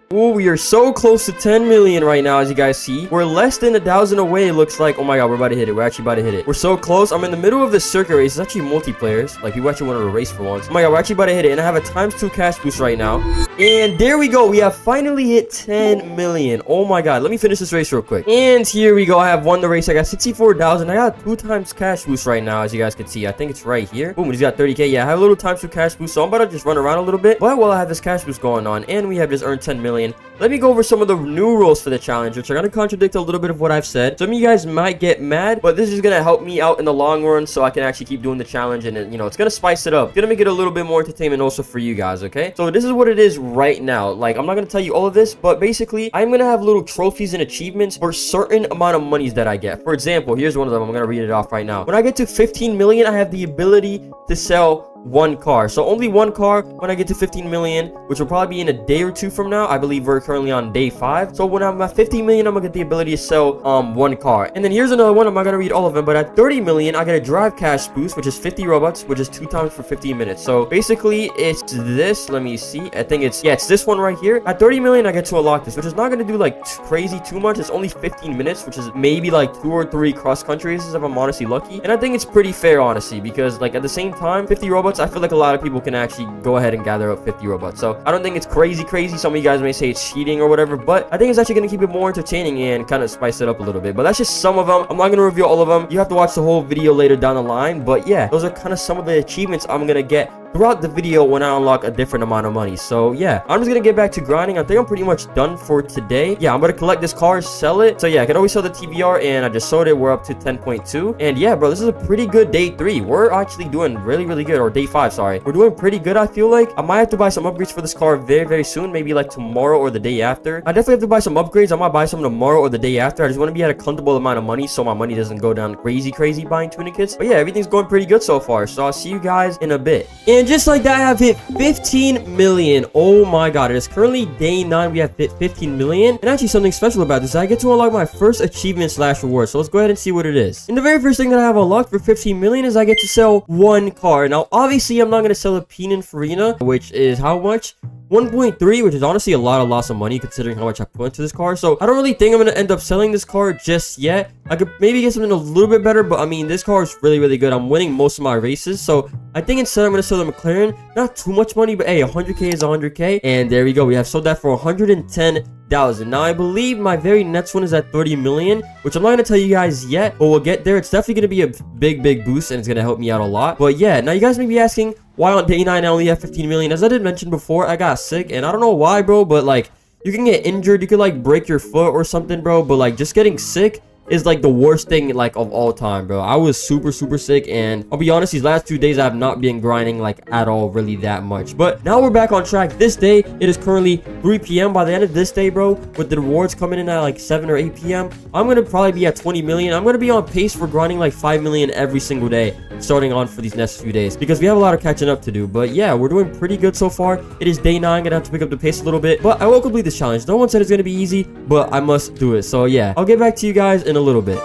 S1: Oh, we are so close to 10 million right now, as you guys see. We're less than 1,000 away, it looks like. Oh my god, we're about to hit it. We're actually about to hit it. We're so close. I'm in the middle of the circuit race. It's actually multiplayers. Like, people actually want to race for once. Oh my god, we're actually about to hit it. And I have a ×2 cash boost right now. And there we go. We have finally hit 10 million. Oh my god. Let me finish this race real quick. And here we go. I have won the race. I got 64,000. I got 2 times cash boost right now, as you guys can see. I think it's right here. Boom, he's got 30k. Yeah, I have a little ×2 cash boost. So I'm about to just run around a little bit. But while I have this cash boost going on, and we have just earned 10 million, let me go over some of the new rules for the challenge, which are going to contradict a little bit of what I've said. Some of you guys might get mad, but this is going to help me out in the long run so I can actually keep doing the challenge. And, you know, it's going to spice it up. It's going to make it a little bit more entertainment also for you guys, okay? So this is what it is right now. Like, I'm not going to tell you all of this, but basically, I'm going to have little trophies and achievements for certain amount of monies that I get. For example, here's one of them. I'm going to read it off right now. When I get to 15 million, I have the ability to sell 1 car. So only 1 car when I get to 15 million, which will probably be in a day or 2 from now. I believe we're currently on day 5. So when I'm at 50 million, I'm gonna get the ability to sell 1 car. And then here's another one. I'm not gonna read all of them, but at 30 million, I get a drive cash boost, which is 50 Robux, which is 2 times for 15 minutes. So basically, it's this. Let me see. I think it's this one right here. At 30 million, I get to unlock this, which is not gonna do like crazy too much. It's only 15 minutes, which is maybe like 2 or 3 cross-country races if I'm honestly lucky. And I think it's pretty fair, honestly, because like at the same time, 50 Robux, I feel like a lot of people can actually go ahead and gather up 50 Robux. So I don't think it's crazy. Some of you guys may say it's cheating or whatever, but I think it's actually going to keep it more entertaining and kind of spice it up a little bit. But that's just some of them. I'm not going to reveal all of them. You have to watch the whole video later down the line. But yeah, those are kind of some of the achievements I'm going to get throughout the video when I unlock a different amount of money. So yeah, I'm just gonna get back to grinding. I think I'm pretty much done for today. Yeah, I'm gonna collect this car, sell it. So yeah, I can always sell the TVR, and I just sold it. We're up to 10.2. And yeah, bro, this is a pretty good day 3. We're actually doing really good. Or day 5, sorry. We're doing pretty good, I feel like. I might have to buy some upgrades for this car very soon, maybe like tomorrow or the day after. I definitely have to buy some upgrades. I might buy some tomorrow or the day after. I just want to be at a comfortable amount of money so my money doesn't go down crazy buying tunicates. But yeah, everything's going pretty good so far. So I'll see you guys in a bit. And just like that, I have hit 15 million. Oh my god, it is currently day 9. We have hit 15 million. And actually, something special about this, I get to unlock my first achievement / reward. So let's go ahead and see what it is. And the very first thing that I have unlocked for 15 million is I get to sell 1 car. Now obviously, I'm not going to sell a Pininfarina, which is how much? 1.3, which is honestly a lot of money considering how much I put into this car. So I don't really think I'm going to end up selling this car just yet. I could maybe get something a little bit better, but I mean, this car is really good. I'm winning most of my races. So I think instead I'm going to sell the McLaren. Not too much money, but hey, 100k is 100k. And there we go. We have sold that for 110,000. Now I believe my very next one is at 30 million, which I'm not going to tell you guys yet, but we'll get there. It's definitely going to be a big boost, and it's going to help me out a lot. But yeah, now you guys may be asking, why on day 9 I only have 15 million? As I did mention before, I got sick, and I don't know why, bro, but like, you can get injured, you could like break your foot or something, bro, but like just getting sick is like the worst thing like of all time, bro. I was super sick, and I'll be honest, these last 2 days I have not been grinding like at all really that much. But now we're back on track. This day it is currently 3 p.m. By the end of this day, bro, with the rewards coming in at like 7 or 8 p.m, I'm gonna probably be at 20 million. I'm gonna be on pace for grinding like 5 million every single day starting on for these next few days, because we have a lot of catching up to do. But yeah, we're doing pretty good so far. It is day 9. Gonna have to pick up the pace a little bit, but I will complete this challenge. No one said it's gonna be easy, but I must do it. So yeah, I'll get back to you guys in a little bit.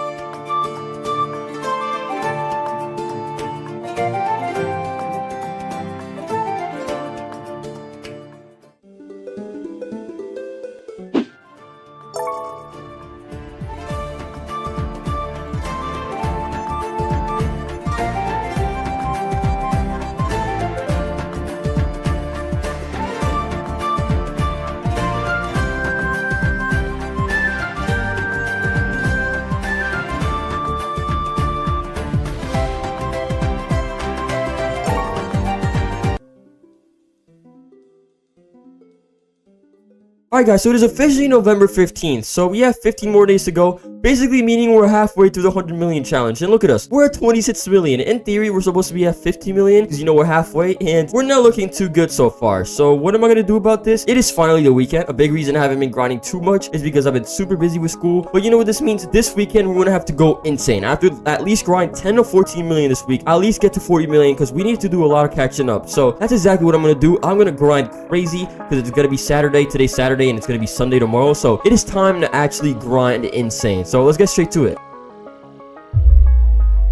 S1: Alright guys, so it is officially November 15th, so we have 15 more days to go, basically meaning we're halfway through the 100 million challenge. And look at us, we're at 26 million. In theory, we're supposed to be at 50 million, because you know we're halfway, and we're not looking too good so far. So what am I going to do about this? It is finally the weekend. A big reason I haven't been grinding too much is because I've been super busy with school. But you know what this means? This weekend, we're going to have to go insane. I have to at least grind 10 to 14 million this week, at least get to 40 million, because we need to do a lot of catching up. So that's exactly what I'm going to do. I'm going to grind crazy, because it's going to be Saturday. Today's Saturday, and it's going to be Sunday tomorrow. So it is time to actually grind insane. So let's get straight to it.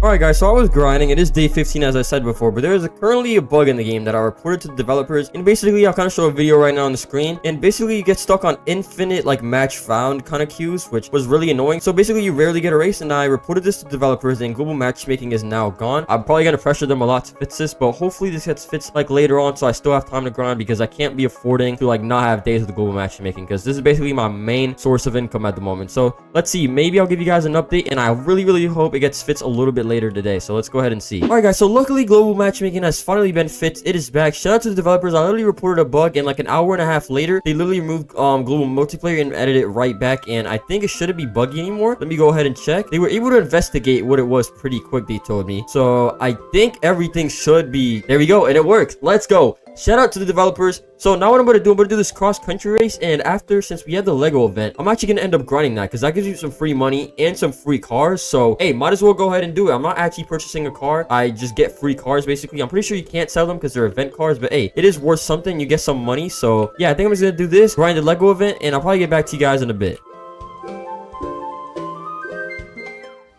S1: Alright guys, so I was grinding. It is day 15 as I said before, but there is currently a bug in the game that I reported to the developers, and basically I'll kind of show a video right now on the screen, and basically you get stuck on infinite like match found kind of queues, which was really annoying. So basically you rarely get a race, and I reported this to developers, and global matchmaking is now gone. I'm probably going to pressure them a lot to fix this, but hopefully this gets fixed like later on, so I still have time to grind, because I can't be affording to like not have days of the global matchmaking, because this is basically my main source of income at the moment. So let's see, maybe I'll give you guys an update, and I really hope it gets fixed a little bit later today. So let's go ahead and see. Alright guys, so luckily global matchmaking has finally been fixed. It is back. Shout out to the developers. I literally reported a bug, and like an hour and a half later they literally removed global multiplayer and added it right back, and I think it shouldn't be buggy anymore. Let me go ahead and check. They were able to investigate what it was pretty quick, they told me. So I think everything should be there. We go, and it worked. Let's go. Shout out to the developers. So now what I'm going to do this cross-country race, and after, since we had the Lego event, I'm actually going to end up grinding that, because that gives you some free money and some free cars. So hey, might as well go ahead and do it. I'm not actually purchasing a car. I just get free cars basically. I'm pretty sure you can't sell them because they're event cars, but hey, it is worth something. You get some money. So yeah, I think I'm just going to do this, grind the Lego event, and I'll probably get back to you guys in a bit.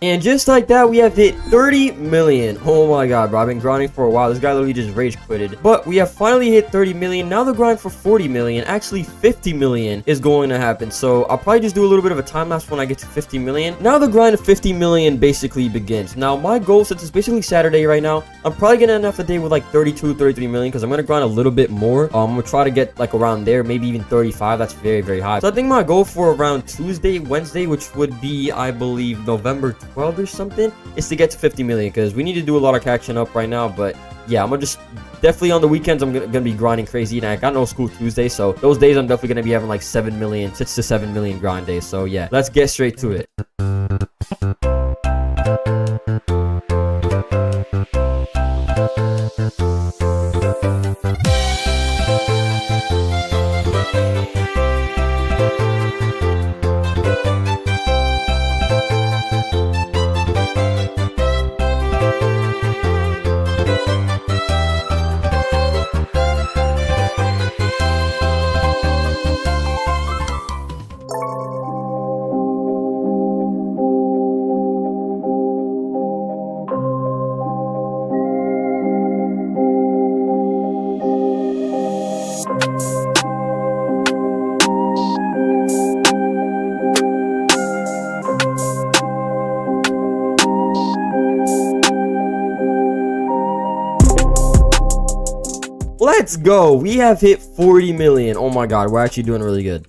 S1: And just like that, we have hit 30 million. Oh my god, bro. I've been grinding for a while. This guy literally just rage quitted. But we have finally hit 30 million. Now the grind for 40 million, actually 50 million is going to happen. So I'll probably just do a little bit of a time lapse when I get to 50 million. Now the grind of 50 million basically begins. Now my goal, since it's basically Saturday right now, I'm probably going to end up the day with like 32, 33 million, because I'm going to grind a little bit more. I'm going to try to get like around there, maybe even 35. That's very high. So I think my goal for around Tuesday, Wednesday, which would be, I believe, November 12th or something, is to get to 50 million, because we need to do a lot of catching up right now. But yeah, I'm gonna just definitely on the weekends I'm gonna be grinding crazy, and I got no school Tuesday, so those days I'm definitely gonna be having like 6 to 7 million grind days. So yeah, let's get straight to it. Let's go. We have hit 40 million. Oh my god, we're actually doing really good.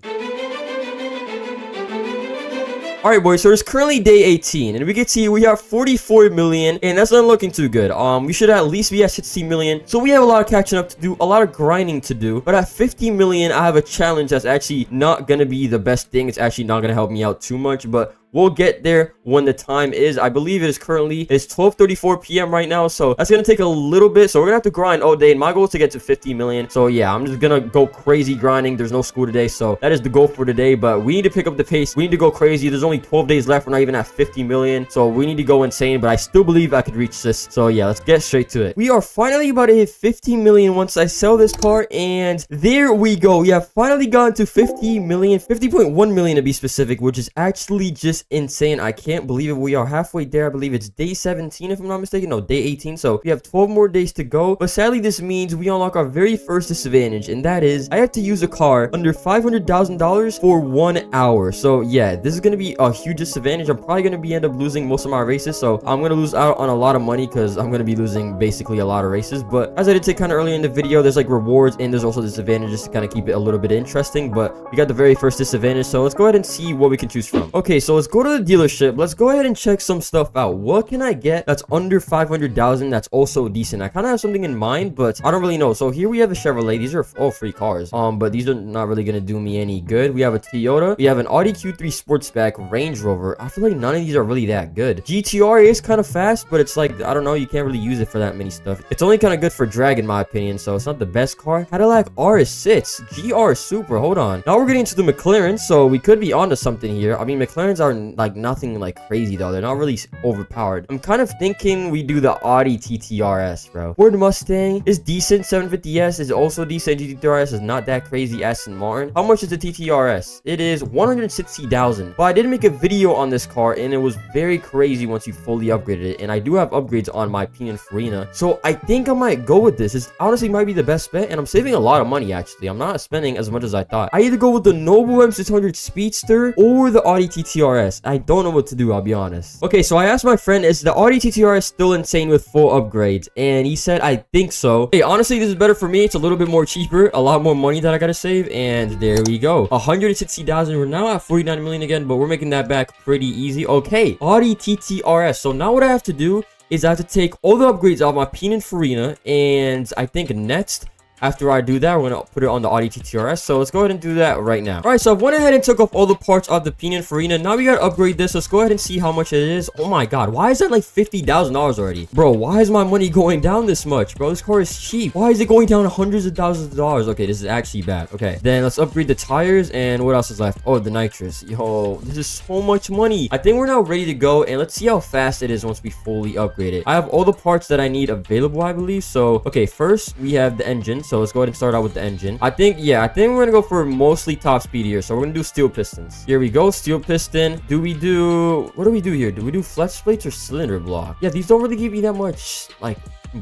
S1: Alright boys, so it's currently day 18, and we can see we have 44 million, and that's not looking too good. We should at least be at 60 million, so we have a lot of catching up to do, a lot of grinding to do. But at 50 million, I have a challenge that's actually not gonna be the best thing. It's actually not gonna help me out too much, but we'll get there when the time is. I believe it's 12:34 p.m. right now, so that's gonna take a little bit. So we're gonna have to grind all day, and my goal is to get to 50 million. So yeah, I'm just gonna go crazy grinding. There's no school today, so that is the goal for today. But we need to pick up the pace. We need to go crazy. There's only 12 days left. We're not even at 50 million, so we need to go insane. But I still believe I could reach this. So yeah, let's get straight to it. We are finally about to hit 50 million once I sell this car, and there we go. We have finally gotten to 50 million, 50.1 million to be specific, which is actually just insane. I can't believe it. We are halfway there. I believe it's day 17 if I'm not mistaken. No, day 18. So we have 12 more days to go. But sadly, this means we unlock our very first disadvantage, and that is I have to use a car under $500,000 for 1 hour. So yeah, this is going to be a huge disadvantage. I'm probably going to end up losing most of my races. So I'm going to lose out on a lot of money, because I'm going to be losing basically a lot of races. But as I did say kind of earlier in the video, there's like rewards and there's also disadvantages to kind of keep it a little bit interesting. But we got the very first disadvantage. So let's go ahead and see what we can choose from. Okay, so let's go to the dealership. Let's go ahead and check some stuff out. What can I get that's under 500,000 that's also decent? I kind of have something in mind, but I don't really know. So here we have a Chevrolet. These are all free cars, but these are not really gonna do me any good. We have a Toyota. We have an Audi Q3 Sportsback, Range Rover. I feel like none of these are really that good. GTR is kind of fast, but it's like, I don't know, you can't really use it for that many stuff. It's only kind of good for drag in my opinion, so it's not the best car. Cadillac RS6 GR Super. Hold on, now we're getting into the McLaren, so we could be onto something here. I mean, McLarens are like nothing like crazy though. They're not really overpowered. I'm kind of thinking we do the Audi TTRS, bro. Ford Mustang is decent. 750S is also decent. TTRS is not that crazy. Aston Martin. How much is the TTRS? It is 160,000. But I did make a video on this car, and it was very crazy once you fully upgraded it. And I do have upgrades on my Pininfarina, so I think I might go with this. This honestly might be the best bet, and I'm saving a lot of money actually. I'm not spending as much as I thought. I either go with the Noble M600 Speedster or the Audi TTRS. I don't know what to do, I'll be honest. Okay, so I asked my friend, is the Audi TTRS still insane with full upgrades? And he said, I think so. Hey, honestly, this is better for me. It's a little bit more cheaper, a lot more money that I gotta save, and there we go. 160,000. We're now at 49 million again, but we're making that back pretty easy. Okay, Audi TTRS. So now what I have to do is I have to take all the upgrades out of my Pininfarina, and I think next, after I do that, we're going to put it on the Audi TTRS. So let's go ahead and do that right now. All right, so I've went ahead and took off all the parts of the Pininfarina. Now we got to upgrade this. Let's go ahead and see how much it is. Oh my God, why is that like $50,000 already? Bro, why is my money going down this much? Bro, this car is cheap. Why is it going down hundreds of thousands of dollars? Okay, this is actually bad. Okay, then let's upgrade the tires. And what else is left? Oh, the nitrous. Yo, this is so much money. I think we're now ready to go. And let's see how fast it is once we fully upgrade it. I have all the parts that I need available, I believe. So, okay, first we have the engine. So let's go ahead and start out with the engine. I think we're gonna go for mostly top speed here. So we're gonna do steel pistons. Here we go, steel piston. What do we do here? Do we do flex plates or cylinder block? Yeah, these don't really give you that much like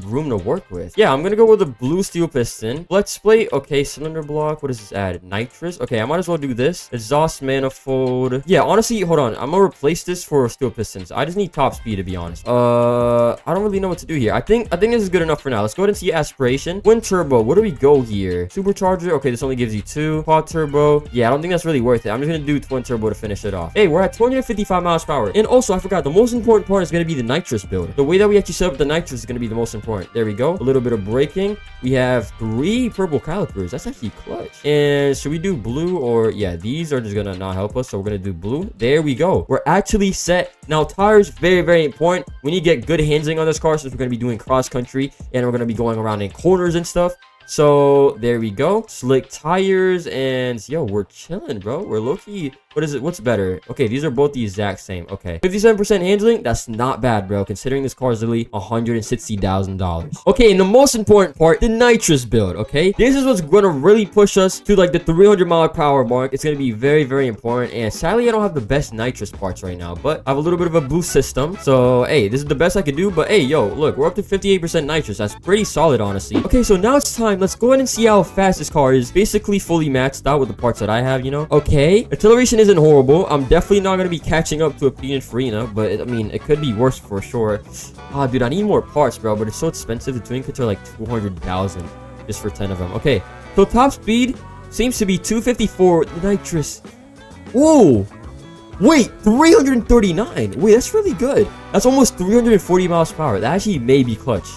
S1: room to work with. Yeah, I'm gonna go with a blue steel piston. Flex plate. Okay, cylinder block. What does this add? Nitrous. Okay, I might as well do this. Exhaust manifold. Yeah, honestly, hold on, I'm gonna replace this for steel pistons. I just need top speed, to be honest. I don't really know what to do here. I think this is good enough for now. Let's go ahead and see aspiration. Twin turbo. What do we go here? Supercharger. Okay, this only gives you 2. Quad turbo. Yeah, I don't think that's really worth it. I'm just gonna do twin turbo to finish it off. Hey, we're at 255 miles per hour. And also, I forgot, the most important part is gonna be the nitrous build. The way that we actually set up the nitrous is gonna be the most important. There we go. A little bit of braking. We have 3 purple calipers. That's actually clutch. And should we do blue or... yeah, these are just gonna not help us, so we're gonna do blue. There we go. We're actually set. Now, tires, very, very important. We need to get good handling on this car since we're gonna be doing cross country and we're gonna be going around in corners and stuff. So there we go. Slick tires, and yo, we're chilling, bro. We're low-key. What is it? What's better? Okay, these are both the exact same. Okay, 57% handling. That's not bad, bro, considering this car is literally $160,000. Okay, and the most important part, the nitrous build. Okay, this is what's gonna really push us to like the 300 mile per hour mark. It's gonna be very, very important. And sadly, I don't have the best nitrous parts right now, but I have a little bit of a boost system. So hey, this is the best I could do. But hey, yo, look, we're up to 58% nitrous. That's pretty solid, honestly. Okay, so now it's time. Let's go ahead and see how fast this car is. Basically fully maxed out with the parts that I have, you know. Okay, acceleration isn't horrible. I'm definitely not going to be catching up to a Pininfarina, but I mean, it could be worse for sure. Ah, dude, I need more parts, bro, but it's so expensive. The tuning kits are like 200,000 just for 10 of them. Okay, so top speed seems to be 254. Nitrous. Whoa, wait, 339. Wait, that's really good. That's almost 340 miles per hour. That actually may be clutch.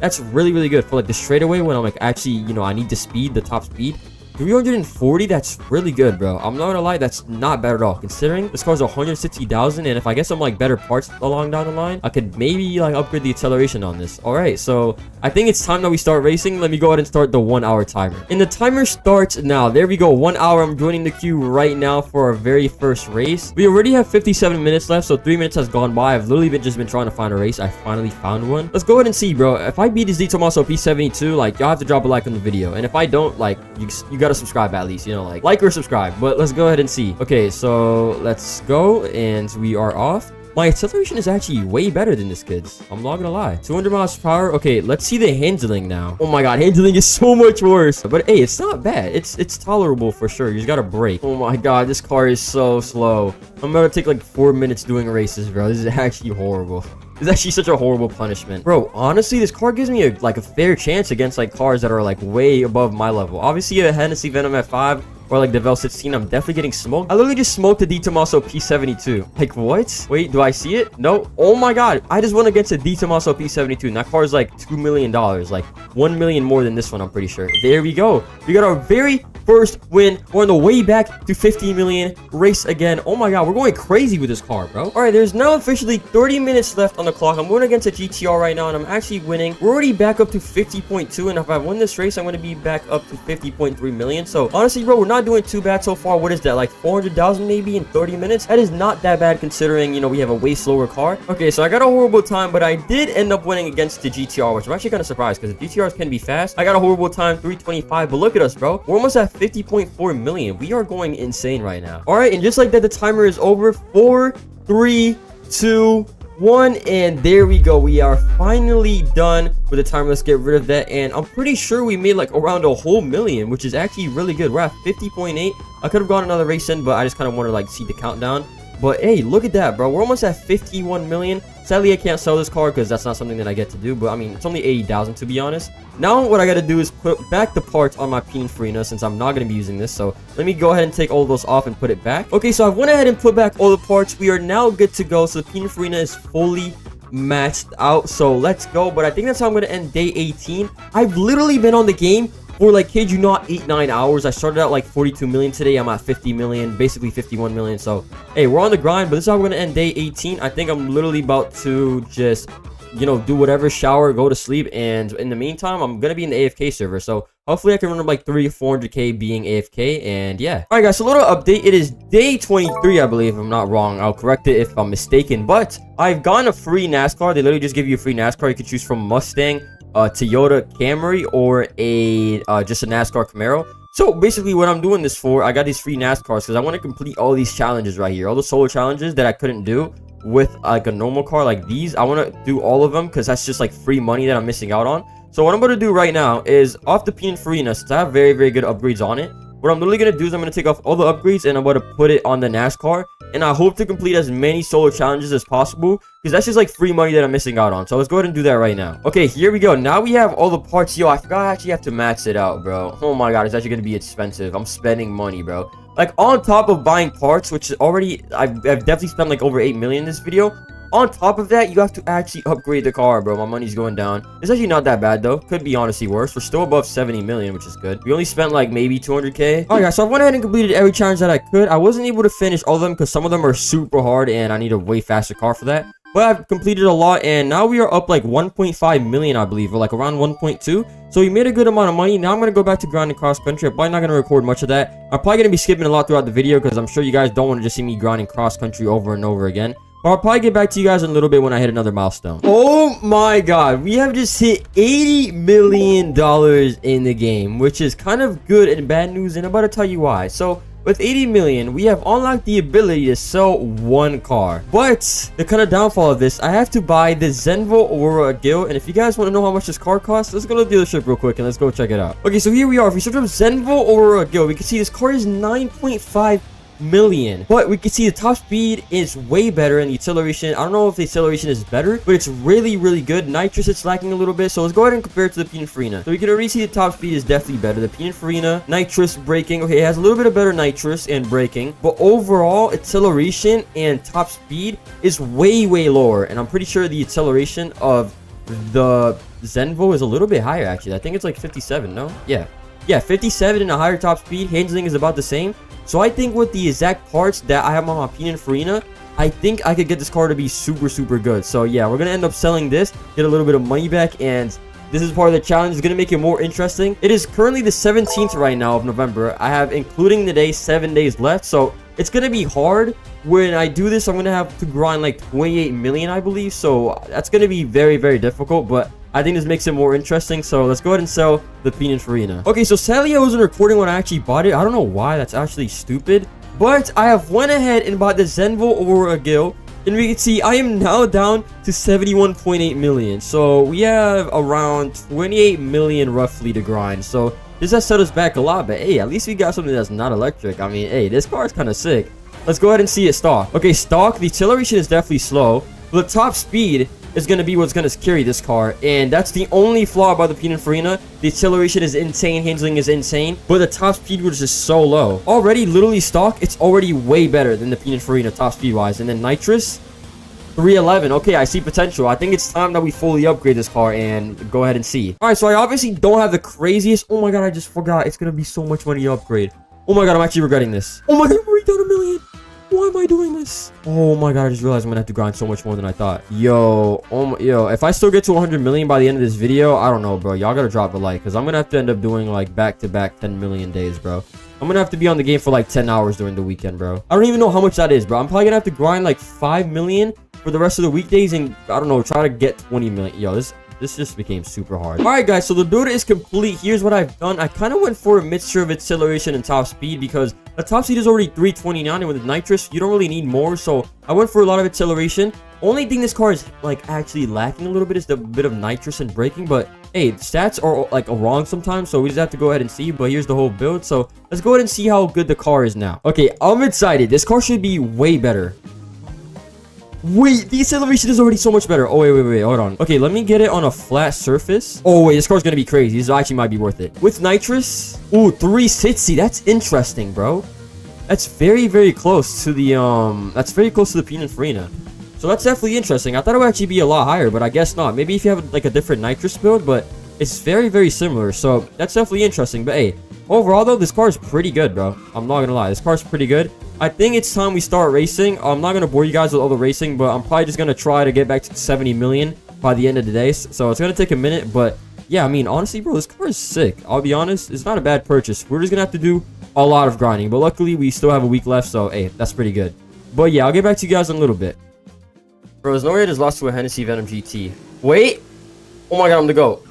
S1: That's really, really good for like the straightaway when I'm like actually, you know, I need the speed, the top speed. 340, that's really good, bro. I'm not gonna lie, that's not bad at all, considering this car's 160,000, and if I get some like better parts along down the line, I could maybe like upgrade the acceleration on this. All right, so I think it's time that we start racing. Let me go ahead and start the 1 hour timer, and the timer starts now. There we go, 1 hour. I'm joining the queue right now for our very first race. We already have 57 minutes left, so 3 minutes has gone by. I've literally just been trying to find a race. I finally found one. Let's go ahead and see, bro. If I beat this D Tomaso P72, like, y'all have to drop a like on the video, and if I don't, like, you gotta subscribe at least, you know, like or subscribe. But let's go ahead and see. Okay, so let's go, and we are off. My acceleration is actually way better than this kid's. I'm not gonna lie. 200 miles per hour. Okay, let's see the handling now. Oh my god, handling is so much worse. But hey, it's not bad. It's tolerable for sure. You just gotta brake. Oh my god, this car is so slow. I'm gonna take like 4 minutes doing races, bro. This is actually horrible. It's actually such a horrible punishment. Bro, honestly, this car gives me a fair chance against like cars that are like way above my level. Obviously, a Hennessy Venom F5 or like the Vel 16, I'm definitely getting smoked. I literally just smoked the D Tomaso P72. Like, what? Wait, do I see it? No. Oh my god. I just went against a D Tomaso P72, and that car is like $2 million. Like, 1 million more than this one, I'm pretty sure. There we go. We got our very first win. We're on the way back to 50 million. Race again. Oh my god, we're going crazy with this car, bro. All right, there's now officially 30 minutes left on the clock. I'm going against a GTR right now, and I'm actually winning. We're already back up to 50.2, and if I win this race, I'm going to be back up to 50.3 million. So honestly, bro, we're not doing too bad so far. What is that, like 400,000 maybe in 30 minutes? That is not that bad considering, you know, we have a way slower car. Okay, so I got a horrible time, but I did end up winning against the GTR, which I'm actually kind of surprised because the GTRs can be fast. I got a horrible time, 325, but look at us, bro. We're almost at 50.4 million. We are going insane right now. All right, and just like that, the timer is over. 4, 3, 2, 1, and there we go. We are finally done with the timer. Let's get rid of that, and I'm pretty sure we made like around a whole million, which is actually really good. We're at 50.8. I could have gone another race in, but I just kind of want to like see the countdown. But hey, look at that, bro. We're almost at 51 million. Sadly, I can't sell this car because that's not something that I get to do. But I mean, it's only 80,000 to be honest. Now what I got to do is put back the parts on my Pininfarina since I'm not going to be using this. So let me go ahead and take all of those off and put it back. Okay, so I went ahead and put back all the parts. We are now good to go. So the Pininfarina is fully maxed out. So let's go. But I think that's how I'm going to end day 18. I've literally been on the game for like, kid you not, 8-9 hours. I started out like 42 million today. I'm at 50 million, basically 51 million. So hey, we're on the grind, but this is how we're gonna end day 18. I think I'm literally about to just, you know, do whatever, shower, go to sleep, and in the meantime I'm gonna be in the AFK server. So hopefully I can run up like 300 or 400k being AFK. And yeah, all right guys, so a little update. It is day 23, I believe, if I'm not wrong. I'll correct it if I'm mistaken, but I've gotten a free NASCAR. They literally just give you a free NASCAR. You can choose from Mustang, Toyota Camry, or a just a NASCAR Camaro. So basically what I'm doing this for, I got these free NASCARs because I want to complete all these challenges right here, all the solo challenges that I couldn't do with like a normal car like these. I want to do all of them because that's just like free money that I'm missing out on. So what I'm going to do right now is off the Pininfarina, since I have very, very good upgrades on it, what I'm literally going to do is I'm going to take off all the upgrades and I'm going to put it on the NASCAR. And I hope to complete as many solo challenges as possible because that's just like free money that I'm missing out on. So let's go ahead and do that right now. Okay, here we go. Now we have all the parts. Yo, I forgot I actually have to max it out, bro. Oh my god, it's actually going to be expensive. I'm spending money, bro. Like on top of buying parts, which is already, I've definitely spent like over 8 million in this video. On top of that, you have to actually upgrade the car, bro. My money's going down. It's actually not that bad, though. Could be honestly worse. We're still above 70 million, which is good. We only spent like maybe 200k. All right, guys. So I went ahead and completed every challenge that I could. I wasn't able to finish all of them because some of them are super hard and I need a way faster car for that. But I've completed a lot, and now we are up like 1.5 million, I believe, or like around 1.2. So we made a good amount of money. Now I'm going to go back to grinding cross country. I'm probably not going to record much of that. I'm probably going to be skipping a lot throughout the video because I'm sure you guys don't want to just see me grinding cross country over and over again. But I'll probably get back to you guys in a little bit when I hit another milestone. Oh my god, we have just hit $80 million in the game, which is kind of good and bad news, and I'm about to tell you why. So with 80 million, we have unlocked the ability to sell one car. But the kind of downfall of this, I have to buy the Zenvo Aurora Gil. And if you guys want to know how much this car costs, let's go to the dealership real quick and let's go check it out. Okay, so here we are. If we search up Zenvo Aurora Gil, we can see this car is 9.5 million, but we can see the top speed is way better, and the acceleration, I don't know if the acceleration is better, but it's really, really good. Nitrous, it's lacking a little bit, so let's go ahead and compare it to the Pininfarina. So we can already see the top speed is definitely better. The Pininfarina, nitrous, braking, okay, it has a little bit of better nitrous and braking, but overall acceleration and top speed is way, way lower. And I'm pretty sure the acceleration of the Zenvo is a little bit higher, actually. I think it's like 57. No, yeah, 57 and a higher top speed. Handling is about the same. So I think with the exact parts that I have on my Pininfarina, I think I could get this car to be super, super good. So yeah, we're going to end up selling this, get a little bit of money back, and this is part of the challenge. It's going to make it more interesting. It is currently the 17th right now of November. I have, including the day, 7 days left. So it's going to be hard. When I do this, I'm going to have to grind like 28 million, I believe. So that's going to be very, very difficult, but I think this makes it more interesting. So let's go ahead and sell the Pininfarina. Okay, so sadly I wasn't recording when I actually bought it. I don't know why. That's actually stupid. But I have went ahead and bought the Zenvo Aurora Gil. And we can see I am now down to 71.8 million. So we have around 28 million roughly to grind. So this has set us back a lot. But hey, at least we got something that's not electric. I mean, hey, this car is kind of sick. Let's go ahead and see it stock. Okay, stock. The acceleration is definitely slow. But the top speed is going to be what's going to carry this car, and that's the only flaw about the Pininfarina. The acceleration is insane, handling is insane, but the top speed was just so low. Already, literally stock, it's already way better than the Pininfarina top speed wise. And then nitrous, 311. Okay, I see potential. I think it's time that we fully upgrade this car and go ahead and see. All right, so I obviously don't have the craziest. Oh my god, I just forgot. It's gonna be so much money to upgrade. Oh my god, I'm actually regretting this. Oh my god, I've already done $1 million. Why am I doing this? Oh my god, I just realized I'm gonna have to grind so much more than I thought. Yo, yo, if I still get to 100 million by the end of this video, I don't know, bro. Y'all gotta drop a like, because I'm gonna have to end up doing like back-to-back 10 million days, bro. I'm gonna have to be on the game for like 10 hours during the weekend, bro. I don't even know how much that is, bro. I'm probably gonna have to grind like 5 million for the rest of the weekdays and, I don't know, try to get 20 million. Yo, this just became super hard. All right, guys, so the build is complete. Here's what I've done. I kind of went for a mixture of acceleration and top speed because the top speed is already 329, and with nitrous, you don't really need more. So I went for a lot of acceleration. Only thing this car is like actually lacking a little bit is the bit of nitrous and braking, but hey, stats are like wrong sometimes, so we just have to go ahead and see. But here's the whole build, so let's go ahead and see how good the car is now. Okay, I'm excited. This car should be way better. Wait, the acceleration is already so much better. Oh, wait, hold on. Okay, let me get it on a flat surface. Oh, wait, this car's gonna be crazy. This actually might be worth it. With nitrous, ooh, 360. That's interesting, bro. That's very, very close to the, that's very close to the Pininfarina. So that's definitely interesting. I thought it would actually be a lot higher, but I guess not. Maybe if you have, like, a different nitrous build, but it's very, very similar. So that's definitely interesting. But, hey, overall, though, this car is pretty good, bro. I'm not gonna lie. This car's pretty good. I think it's time we start racing. I'm not going to bore you guys with all the racing, but I'm probably just going to try to get back to 70 million by the end of the day. So it's going to take a minute, but yeah, I mean, honestly, bro, this car is sick. I'll be honest, it's not a bad purchase. We're just going to have to do a lot of grinding, but luckily we still have a week left, so hey, that's pretty good. But yeah, I'll get back to you guys in a little bit. Bro, there's no way just lost to a Hennessy Venom GT. Wait. Oh my god, I'm the GOAT.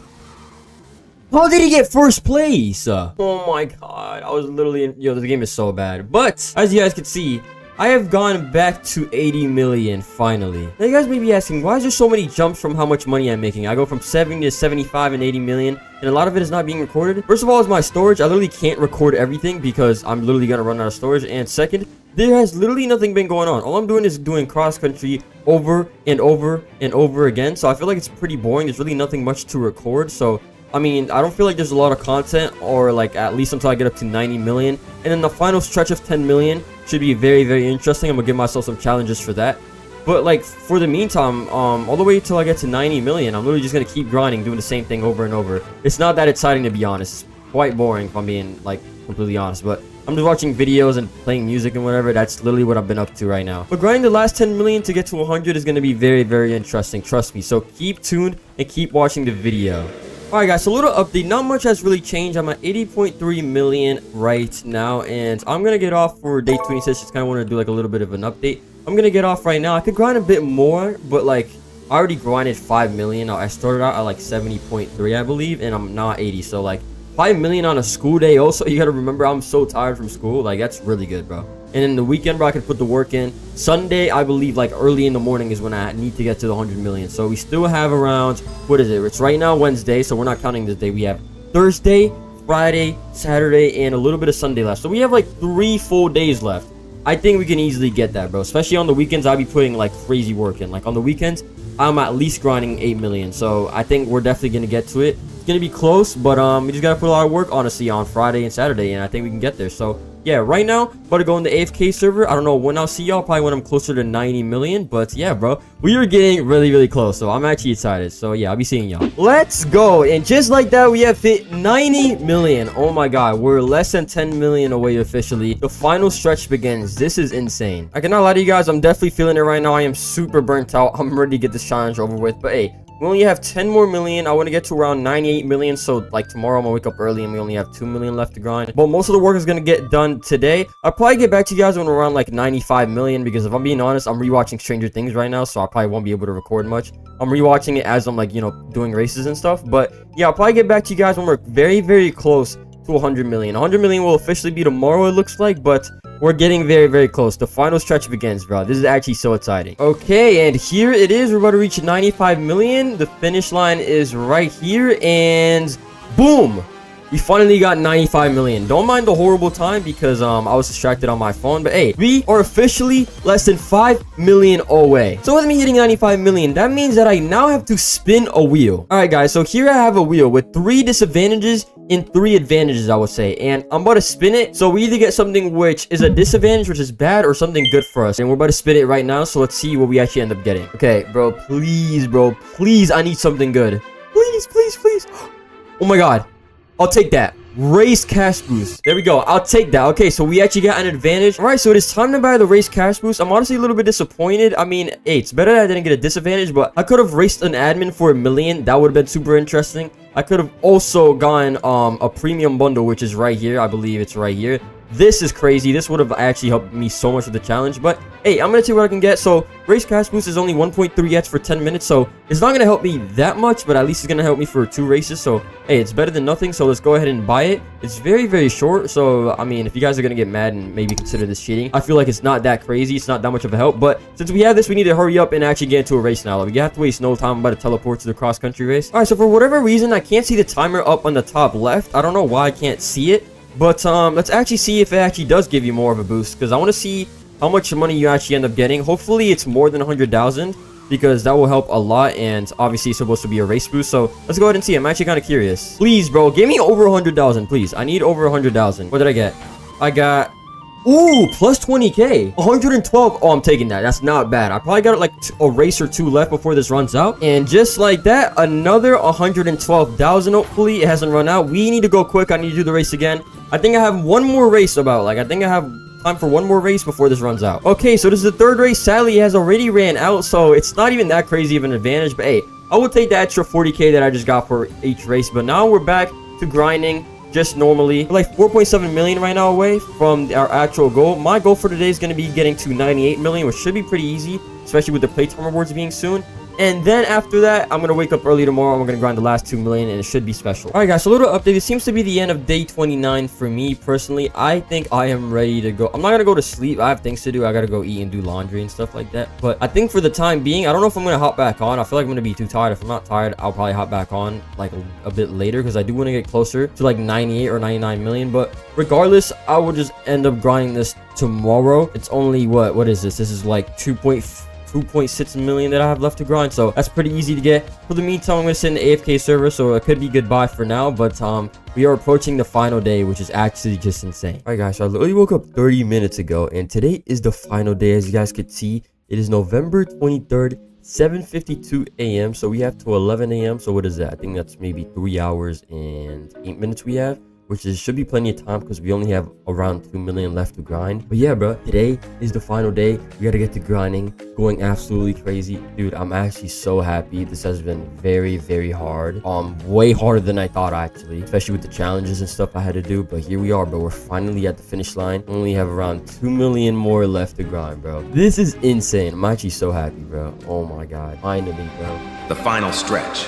S1: How did he get first place? Oh my god, I was literally in... Yo, the game is so bad. But, as you guys can see, I have gone back to 80 million, finally. Now, you guys may be asking, why is there so many jumps from how much money I'm making? I go from 70 to 75 and 80 million, and a lot of it is not being recorded. First of all, is my storage. I literally can't record everything because I'm literally gonna run out of storage. And second, there has literally nothing been going on. All I'm doing is doing cross-country over and over and over again. So I feel like it's pretty boring. There's really nothing much to record, so... I mean, I don't feel like there's a lot of content, or like at least until I get up to 90 million. And then the final stretch of 10 million should be very, very interesting. I'm gonna give myself some challenges for that. But like for the meantime, all the way till I get to 90 million, I'm literally just gonna keep grinding, doing the same thing over and over. It's not that exciting, to be honest. It's quite boring if I'm being like completely honest. But I'm just watching videos and playing music and whatever. That's literally what I've been up to right now. But grinding the last 10 million to get to 100 is gonna be very, very interesting. Trust me. So keep tuned and keep watching the video. Alright guys, so a little update. Not much has really changed. I'm at 80.3 million right now, and I'm gonna get off for day 26. Just kind of want to do like a little bit of an update. I'm gonna get off right now. I could grind a bit more, but like I already grinded 5 million. I started out at like 70.3, I believe, and I'm now 80. So like 5 million on a school day. Also, you gotta remember, I'm so tired from school. Like that's really good, bro. And in the weekend, bro, I could put the work in. Sunday, I believe, like, early in the morning is when I need to get to the 100 million. So we still have around, what is it? It's right now Wednesday, so we're not counting this day. We have Thursday, Friday, Saturday, and a little bit of Sunday left. So we have, like, 3 full days left. I think we can easily get that, bro. Especially on the weekends, I'll be putting, like, crazy work in. Like, on the weekends, I'm at least grinding 8 million. So I think we're definitely going to get to it. It's going to be close, but we just got to put a lot of work, honestly, on Friday and Saturday. And I think we can get there. So... yeah, right now, about to go in the AFK server. I don't know when I'll see y'all, probably when I'm closer to 90 million. But yeah, bro, we are getting really, really close. So I'm actually excited. So yeah, I'll be seeing y'all. Let's go. And just like that, we have hit 90 million. Oh my god, we're less than 10 million away officially. The final stretch begins. This is insane. I cannot lie to you guys, I'm definitely feeling it right now. I am super burnt out. I'm ready to get this challenge over with. But hey, we only have 10 more million. I want to get to around 98 million. So like tomorrow I'm gonna wake up early and we only have 2 million left to grind. But most of the work is gonna get done today. I'll probably get back to you guys when we're around like 95 million, because if I'm being honest, I'm rewatching Stranger Things right now, so I probably won't be able to record much. I'm rewatching it as I'm like, you know, doing races and stuff. But yeah, I'll probably get back to you guys when we're very, very close to 100 million. 100 million will officially be tomorrow, it looks like, but we're getting very, very close. The final stretch begins, bro. This is actually so exciting. Okay, and here it is. We're about to reach 95 million. The finish line is right here, and boom. We finally got 95 million. Don't mind the horrible time because I was distracted on my phone. But hey, we are officially less than 5 million away. So with me hitting 95 million, that means that I now have to spin a wheel. All right, guys. So here I have a wheel with 3 disadvantages and 3 advantages, I would say. And I'm about to spin it. So we either get something which is a disadvantage, which is bad, or something good for us. And we're about to spin it right now. So let's see what we actually end up getting. Okay, bro. Please. I need something good. Please. Oh my God. I'll take that. Race cash boost. There we go. I'll take that. Okay, so we actually got an advantage. All right, so it is time to buy the race cash boost. I'm honestly a little bit disappointed. I mean, hey, it's better that I didn't get a disadvantage, but I could have raced an admin for 1 million. That would have been super interesting. I could have also gotten a premium bundle, which is right here. I believe it's right here. This is crazy. This would have actually helped me so much with the challenge. But hey, I'm gonna see what I can get. So race cash boost is only 1.3x for 10 minutes, so it's not gonna help me that much, but at least it's gonna help me for 2 races. So hey, it's better than nothing. So let's go ahead and buy it. It's very short, so I mean, if you guys are gonna get mad and maybe consider this cheating, I feel like it's not that crazy. It's not that much of a help. But since we have this, we need to hurry up and actually get into a race now. We have to waste no time. I'm about to teleport to the cross country race. All right, so for whatever reason, I can't see the timer up on the top left. I don't know why I can't see it. But let's actually see if it actually does give you more of a boost, because I want to see how much money you actually end up getting. Hopefully it's more than 100,000, because that will help a lot, and obviously it's supposed to be a race boost. So let's go ahead and see. I'm actually kind of curious. Please, bro, give me over 100,000, please. I need over 100,000. What did I get? I got, ooh, plus 20k, 112. Oh, I'm taking that. That's not bad. I probably got like a race or 2 left before this runs out, and just like that, another 112,000. Hopefully it hasn't run out. We need to go quick. I need to do the race again. I think I have one more race about, like, I think I have time for one more race before this runs out. Okay, so this is the 3rd race. Sadly, it has already ran out, so it's not even that crazy of an advantage. But hey, I will take the extra 40k that I just got for each race. But now we're back to grinding just normally. We're like 4.7 million right now away from our actual goal. My goal for today is going to be getting to 98 million, which should be pretty easy, especially with the playtime rewards being soon. And then after that, I'm going to wake up early tomorrow and we're going to grind the last 2 million, and it should be special. All right, guys, so a little update. It seems to be the end of day 29 for me personally. I think I am ready to go. I'm not going to go to sleep. I have things to do. I got to go eat and do laundry and stuff like that. But I think for the time being, I don't know if I'm going to hop back on. I feel like I'm going to be too tired. If I'm not tired, I'll probably hop back on like a bit later, because I do want to get closer to like 98 or 99 million. But regardless, I will just end up grinding this tomorrow. It's only what is this? This is like 2.6 million that I have left to grind, so that's pretty easy to get. For the meantime, I'm going to sit in the AFK server, so it could be goodbye for now. But we are approaching the final day, which is actually just insane. All right, guys, so I literally woke up 30 minutes ago, and today is the final day. As you guys could see, it is November 23rd, 7:52 a.m. so we have to 11 a.m. so what is that? I think that's maybe 3 hours and 8 minutes we have, which should be plenty of time because we only have around 2 million left to grind. But yeah, bro, today is the final day. We gotta get to grinding, going absolutely crazy. Dude, I'm actually so happy. This has been very hard. Way harder than I thought, actually, especially with the challenges and stuff I had to do. But here we are, bro. We're finally at the finish line. We only have around 2 million more left to grind, bro. This is insane. I'm actually so happy, bro. Oh my God, finally, bro.
S2: The final stretch.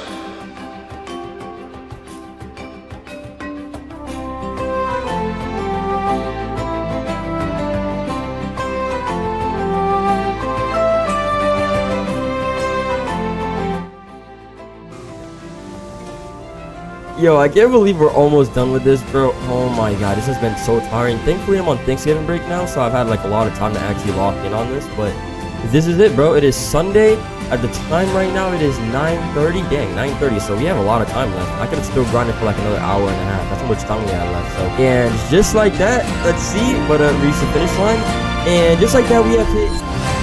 S1: Yo, I can't believe we're almost done with this, bro. Oh my God, this has been so tiring. Thankfully, I'm on Thanksgiving break now, so I've had like a lot of time to actually lock in on this. But this is it, bro. It is Sunday. At the time right now, it is 9:30. Dang, 9:30. So we have a lot of time left. I could have still grinded for like another hour and a half. That's how much time we had left. So, and just like that, let's see. But reach the finish line, and just like that, we have hit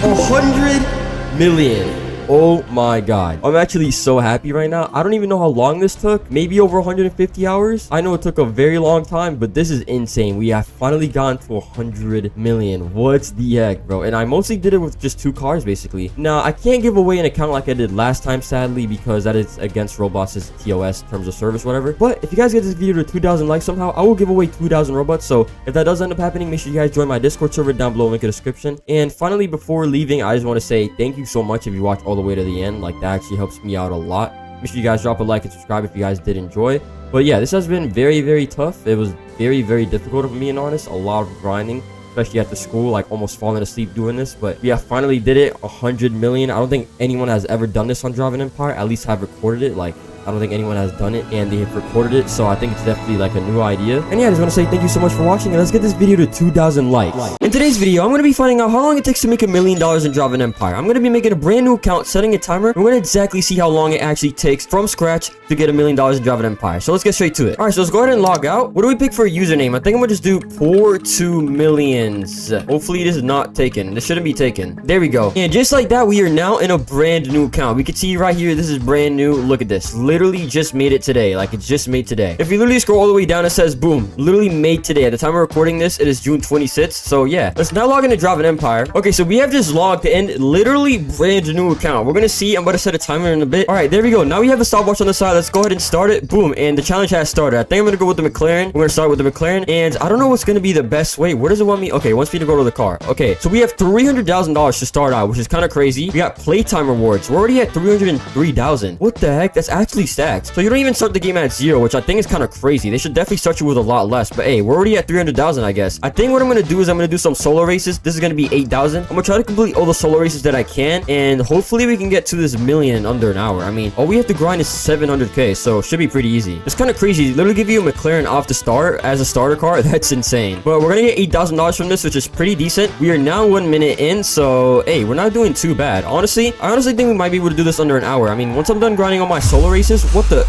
S1: 100 million. Oh my God, I'm actually so happy right now. I don't even know how long this took. Maybe over 150 hours. I know it took a very long time, but this is insane. We have finally gotten to 100 million. What's the heck, bro? And I mostly did it with just 2 cars, basically. Now, I can't give away an account like I did last time, sadly, because that is against Roblox's TOS, terms of service, whatever. But if you guys get this video to 2,000 likes somehow, I will give away 2,000 Robux. So if that does end up happening, make sure you guys join my Discord server down below, link in the description. And finally, before leaving, I just want to say thank you so much if you watch all the way to the end. Like, that actually helps me out a lot. Make sure you guys drop a like and subscribe if you guys did enjoy. But yeah, this has been very tough. It was very difficult, if I'm being honest. A lot of grinding, especially at the school, like almost falling asleep doing this. But yeah, finally did it. 100 million. I don't think anyone has ever done this on Drive and Empire, at least have recorded it. Like, I don't think anyone has done it and they have recorded it, so I think it's definitely like a new idea. And yeah, I just want to say thank you so much for watching, and let's get this video to 2,000 likes. In today's video, I'm going to be finding out how long it takes to make $1 million in Java Empire. I'm going to be making a brand new account, setting a timer, and we're going to exactly see how long it actually takes from scratch to get $1 million in Java Empire. So let's get straight to it. Alright, so let's go ahead and log out. What do we pick for a username? I think I'm going to just do poor 2 millions. Hopefully this is not taken. This shouldn't be taken. There we go. And just like that, we are now in a brand new account. We can see right here, this is brand new. Look at this. Literally just made it today. Like, it's just made today. If you literally scroll all the way down, it says boom, literally made today. At the time of recording this, it is June 26th. So yeah, let's now log into Java Empire. Okay, so we have just logged in, literally brand new account. We're gonna see. I'm about to set a timer in a bit. All right, there we go. Now we have a stopwatch on the side. Let's go ahead and start it. Boom, and the challenge has started. I think I'm gonna go with the McLaren. We're gonna start with the McLaren, and I don't know what's gonna be the best way. Where does it want me? Okay, it wants me to go to the car. Okay, so we have $300,000 to start out, which is kind of crazy. We got playtime rewards. We're already at 303,000. What the heck? That's actually stacked. So you don't even start the game at 0, which I think is kind of crazy. They should definitely start you with a lot less. But hey, we're already at 300,000, I guess. I think what I'm gonna do is I'm gonna do some solo races. This is gonna be 8,000. I'm gonna try to complete all the solo races that I can, and hopefully we can get to this million in under an hour. I mean, all we have to grind is 700k, so it should be pretty easy. It's kind of crazy. They literally give you a McLaren off the start as a starter car. That's insane. But we're gonna get $8,000 from this, which is pretty decent. We are now 1 minute in, so hey, we're not doing too bad. Honestly, I honestly think we might be able to do this under an hour. I mean, once I'm done grinding all my solo races, what the...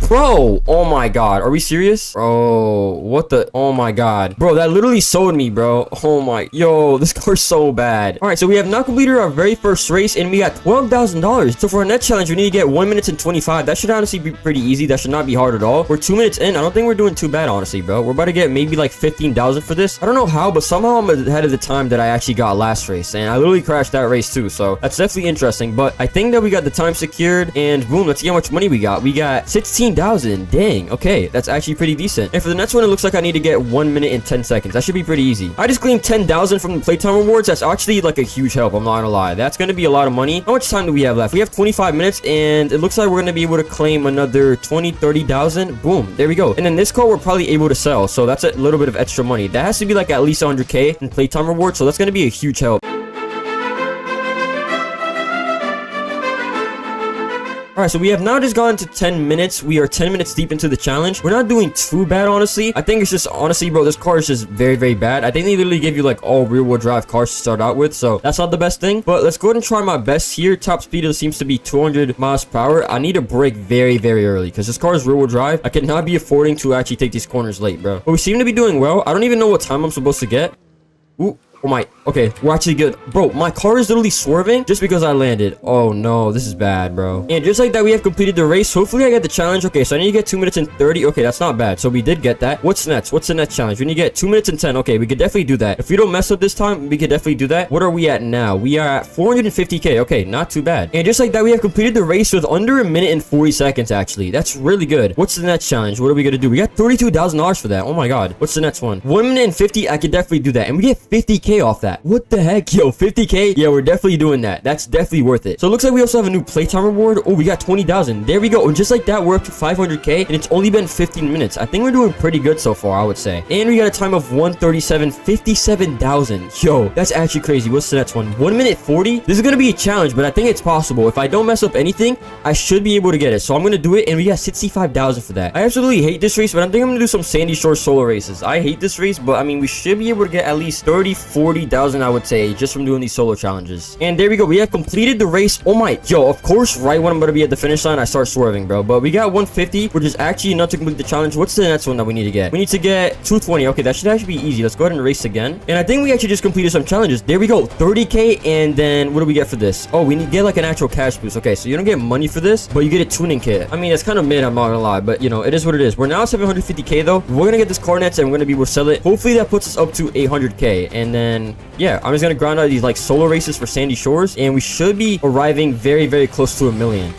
S1: Bro, oh my god, are we serious? Bro, what the, oh my god. Bro, that literally sold me, bro. Oh my, yo, this car's so bad. All right, so we have now completed our very first race, and we got $12,000. So for our next challenge, we need to get 1 minute and 25. That should honestly be pretty easy. That should not be hard at all. We're 2 minutes in. I don't think we're doing too bad, honestly, bro. We're about to get maybe like 15,000 for this. I don't know how, but somehow I'm ahead of the time that I actually got last race, and I literally crashed that race too, so that's definitely interesting. But I think that we got the time secured, and boom, let's see how much money we got. We got 16,000. Dang, okay, that's actually pretty decent. And for the next one, it looks like I need to get 1 minute and 10 seconds. That should be pretty easy. I just claimed 10,000 from the playtime rewards. That's actually like a huge help, I'm not gonna lie. That's gonna be a lot of money. How much time do we have left? We have 25 minutes, and it looks like we're gonna be able to claim another 20,000-30,000. Boom, there we go. And then this car we're probably able to sell, so that's a little bit of extra money. That has to be like at least 100k in playtime rewards, so that's gonna be a huge help. Alright, so we have now just gone to 10 minutes. We are 10 minutes deep into the challenge. We're not doing too bad, honestly. I think it's just, honestly, bro, this car is just very, very bad. I think they literally give you, like, all rear-wheel drive cars to start out with, so that's not the best thing. But let's go ahead and try my best here. Top speed seems to be 200 miles per hour. I need to brake very, very early, because this car is rear-wheel drive. I cannot be affording to actually take these corners late, bro. But we seem to be doing well. I don't even know what time I'm supposed to get. Ooh. Oh my, okay, we're actually good. Bro, my car is literally swerving just because I landed. Oh no, this is bad, bro. And just like that, we have completed the race. Hopefully I get the challenge. Okay, so I need to get 2 minutes and 30. Okay, that's not bad. So we did get that. What's next? What's the next challenge? We need to get 2 minutes and 10. Okay, we could definitely do that. If we don't mess up this time, we could definitely do that. What are we at now? We are at 450k. Okay, not too bad. And just like that, we have completed the race with under 1 minute and 40 seconds, actually. That's really good. What's the next challenge? What are we gonna do? We got $32,000 for that. Oh my god. What's the next one? 1 minute and 50. I could definitely do that. And we get 50k off that. What the heck? Yo, 50k? Yeah, we're definitely doing that. That's definitely worth it. So it looks like we also have a new playtime reward. Oh, we got 20,000. There we go. And just like that, we're up to 500k, and it's only been 15 minutes. I think we're doing pretty good so far, I would say. And we got a time of 137, 57,000. Yo, that's actually crazy. What's the next one? 1 minute 40? This is gonna be a challenge, but I think it's possible. If I don't mess up anything, I should be able to get it. So I'm gonna do it, and we got 65,000 for that. I absolutely hate this race, but I think I'm gonna do some Sandy Shore solo races. I hate this race, but I mean, we should be able to get at least 30, 40,000, I would say, just from doing these solo challenges. And there we go. We have completed the race. Oh my, yo, of course, right when I'm gonna be at the finish line, I start swerving, bro. But we got 150, which is actually enough to complete the challenge. What's the next one that we need to get? We need to get 220. Okay, that should actually be easy. Let's go ahead and race again. And I think we actually just completed some challenges. There we go. 30k. And then what do we get for this? Oh, we need to get like an actual cash boost. Okay, so you don't get money for this, but you get a tuning kit. I mean, it's kind of mid, I'm not gonna lie, but you know, it is what it is. We're now at 750k though. We're gonna get this car nets, and we're gonna be able to sell it. Hopefully that puts us up to 800k. And then yeah, I'm just gonna grind out these like solo races for Sandy Shores, and we should be arriving very, very close to 1 million.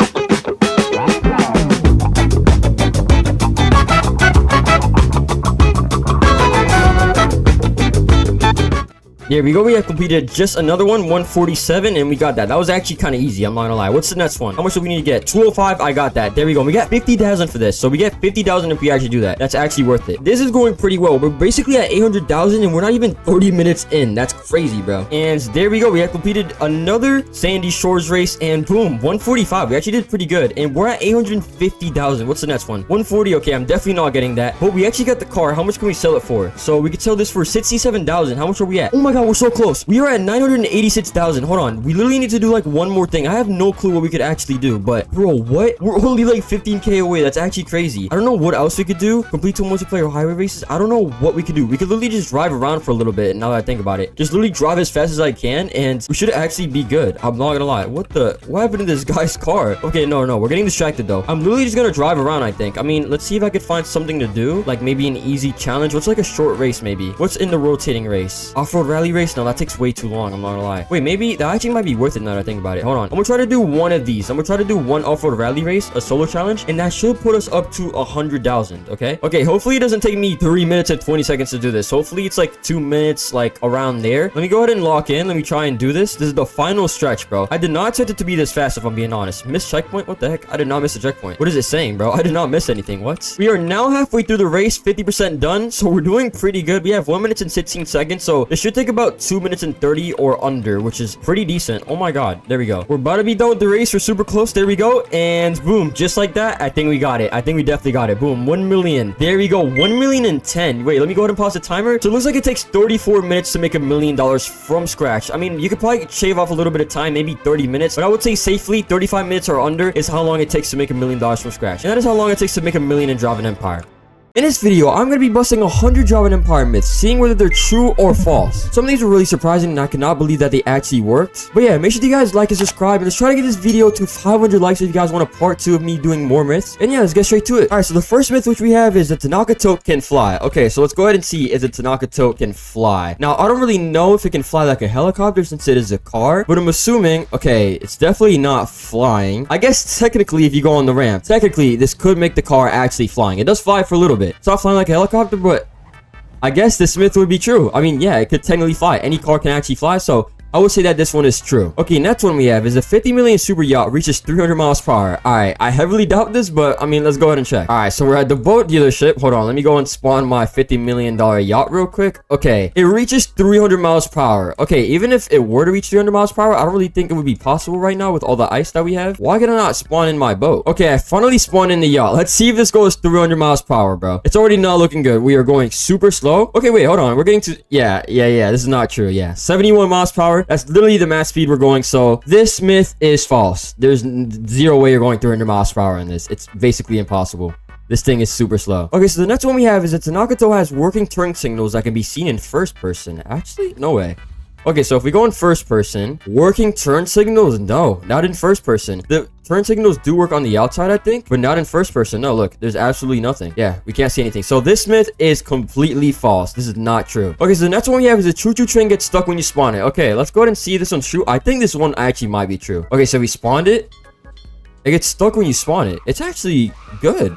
S1: There we go. We have completed just another one, 147, and we got that. That was actually kind of easy. I'm not gonna lie. What's the next one? How much do we need to get? 205. I got that. There we go. We got 50,000 for this. So we get 50,000 if we actually do that. That's actually worth it. This is going pretty well. We're basically at 800,000 and we're not even 30 minutes in. That's crazy, bro. And there we go. We have completed another Sandy Shores race and boom, 145. We actually did pretty good. And we're at 850,000. What's the next one? 140. Okay, I'm definitely not getting that. But we actually got the car. How much can we sell it for? So we could sell this for 67,000. How much are we at? Oh my god, we're so close. We are at 986,000. Hold on. We literally need to do like one more thing. I have no clue what we could actually do. But bro, what? We're only like 15k away. That's actually crazy. I don't know what else we could do. Complete 2 multiplayer highway races. I don't know what we could do. We could literally just drive around for a little bit. Now that I think about it, just literally drive as fast as I can and we should actually be good. I'm not gonna lie. What happened to this guy's car? Okay, no, we're getting distracted though. I'm literally just gonna drive around, I think. I mean, let's see if I could find something to do, like maybe an easy challenge. What's like a short race maybe? What's in the rotating race? Off-road rally race? No, that takes way too long. I'm not gonna lie. Wait, maybe that actually might be worth it now that I think about it. Hold on. I'm gonna try to do one of these. I'm gonna try to do one off-road rally race, a solo challenge, and that should put us up to 100,000. Okay, hopefully it doesn't take me 3 minutes and 20 seconds to do this. Hopefully it's like 2 minutes, like around there. Let me go ahead and lock in. Let me try and do this. This is the final stretch, bro. I did not expect it to be this fast, if I'm being honest. Miss checkpoint? What the heck? I did not miss a checkpoint. What is it saying, bro? I did not miss anything. What? We are now halfway through the race, 50% done, so we're doing pretty good. We have 1 minute and 16 seconds, so it should take about 2 minutes and 30 or under, which is pretty decent. Oh my god, there we go. We're about to be done with the race. We're super close. There we go, and boom, just like that. I think we got it. I think we definitely got it. Boom, 1 million. There we go, 1,000,010. Wait, let me go ahead and pause the timer. So it looks like it takes 34 minutes to make $1 million from scratch. I mean, you could probably shave off a little bit of time, maybe 30 minutes, but I would say safely 35 minutes or under is how long it takes to make $1 million from scratch. And that is how long it takes to make $1 million in Drive an Empire. In this video, I'm going to be busting 100 Drive an Empire myths, seeing whether they're true or false. Some of these were really surprising and I cannot believe that they actually worked. But yeah, make sure you guys like and subscribe and let's try to get this video to 500 likes if you guys want a part 2 of me doing more myths. And yeah, let's get straight to it. Alright, so the first myth which we have is the Tanaka Tote can fly. Okay, so let's go ahead and see if the Tanaka Tote can fly. Now, I don't really know if it can fly like a helicopter since it is a car, but I'm assuming, okay, it's definitely not flying. I guess technically if you go on the ramp, technically this could make the car actually flying. It does fly for a little bit. It's not flying like a helicopter, but I guess this myth would be true. I mean, yeah, it could technically fly. Any car can actually fly, so I would say that this one is true. Okay, next one we have is a 50 million super yacht reaches 300 miles per hour. Alright, I heavily doubt this, but I mean, let's go ahead and check. Alright, so we're at the boat dealership. Hold on, let me go and spawn my $50 million yacht real quick. Okay, it reaches 300 miles per hour. Okay, even if it were to reach 300 miles per hour, I don't really think it would be possible right now with all the ice that we have. Why can I not spawn in my boat? Okay, I finally spawned in the yacht. Let's see if this goes 300 miles per hour, bro. It's already not looking good. We are going super slow. Okay, wait, hold on. We're getting to... Yeah, this is not true. Yeah, 71 miles per hour. That's literally the max speed we're going, so this myth is false. There's zero way you're going 300 miles per hour in this. It's basically impossible. This thing is super slow. Okay, so the next one we have is that Tanaka Tote has working turn signals that can be seen in first person. Actually, no way. Okay, so if we go in first person, working turn signals? No, not in first person. The turn signals do work on the outside, I think, but not in first person. No, look, there's absolutely nothing. Yeah, we can't see anything. So this myth is completely false. This is not true. Okay, so the next one we have is a choo-choo train gets stuck when you spawn it. Okay, let's go ahead and see if this one's true. I think this one actually might be true. Okay, so we spawned it. It gets stuck when you spawn it. It's actually good.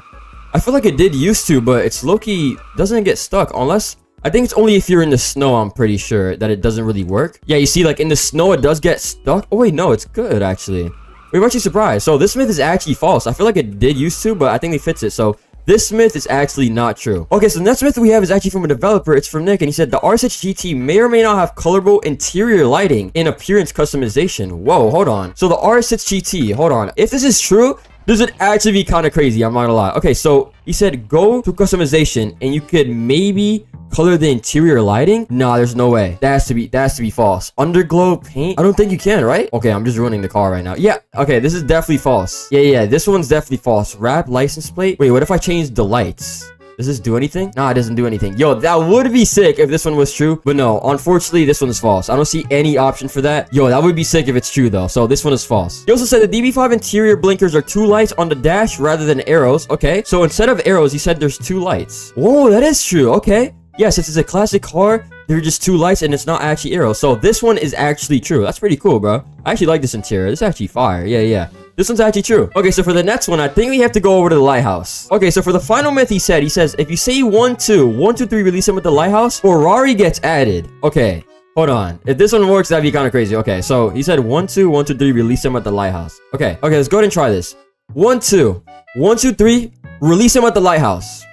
S1: I feel like it did used to, but it's low-key doesn't get stuck unless... I think it's only if you're in the snow, I'm pretty sure, that it doesn't really work. Yeah, you see, like, in the snow, it does get stuck. Oh, wait, no, it's good, actually. We're actually surprised. So, this myth is actually false. I feel like it did used to, but I think they fixed it. So, this myth is actually not true. Okay, so the next myth we have is actually from a developer. It's from Nick, and he said, the R6 GT may or may not have colorable interior lighting and appearance customization. Whoa, hold on. So, the R6 GT, hold on. If this is true... this would actually be kind of crazy, I'm not gonna lie. Okay, so he said go to customization and you could maybe color the interior lighting. Nah, there's no way. That has to be false. Underglow paint? I don't think you can, right? Okay, I'm just ruining the car right now. Yeah, okay, this is definitely false. Yeah, this one's definitely false. Wrap license plate. Wait, what if I change the lights? Does this do anything? Nah, it doesn't do anything. Yo, that would be sick if this one was true. But no, unfortunately, this one is false. I don't see any option for that. Yo, that would be sick if it's true, though. So this one is false. He also said the DB5 interior blinkers are 2 lights on the dash rather than arrows. Okay, so instead of arrows, he said there's 2 lights. Whoa, that is true. Okay. Yeah, since it's a classic car, there are just 2 lights and it's not actually arrows. So this one is actually true. That's pretty cool, bro. I actually like this interior. This is actually fire. Yeah. This one's actually true. Okay, so for the next one, I think we have to go over to the lighthouse. Okay, so for the final myth, he says, if you say 1, 2, 1, 2, 3, release him with the lighthouse, Ferrari gets added. Okay. Hold on. If this one works, that'd be kind of crazy. Okay, so he said 1, 2, 1, 2, 3, release him at the lighthouse. Okay, let's go ahead and try this. 1, 2, 1, 2, 3, release him at the lighthouse.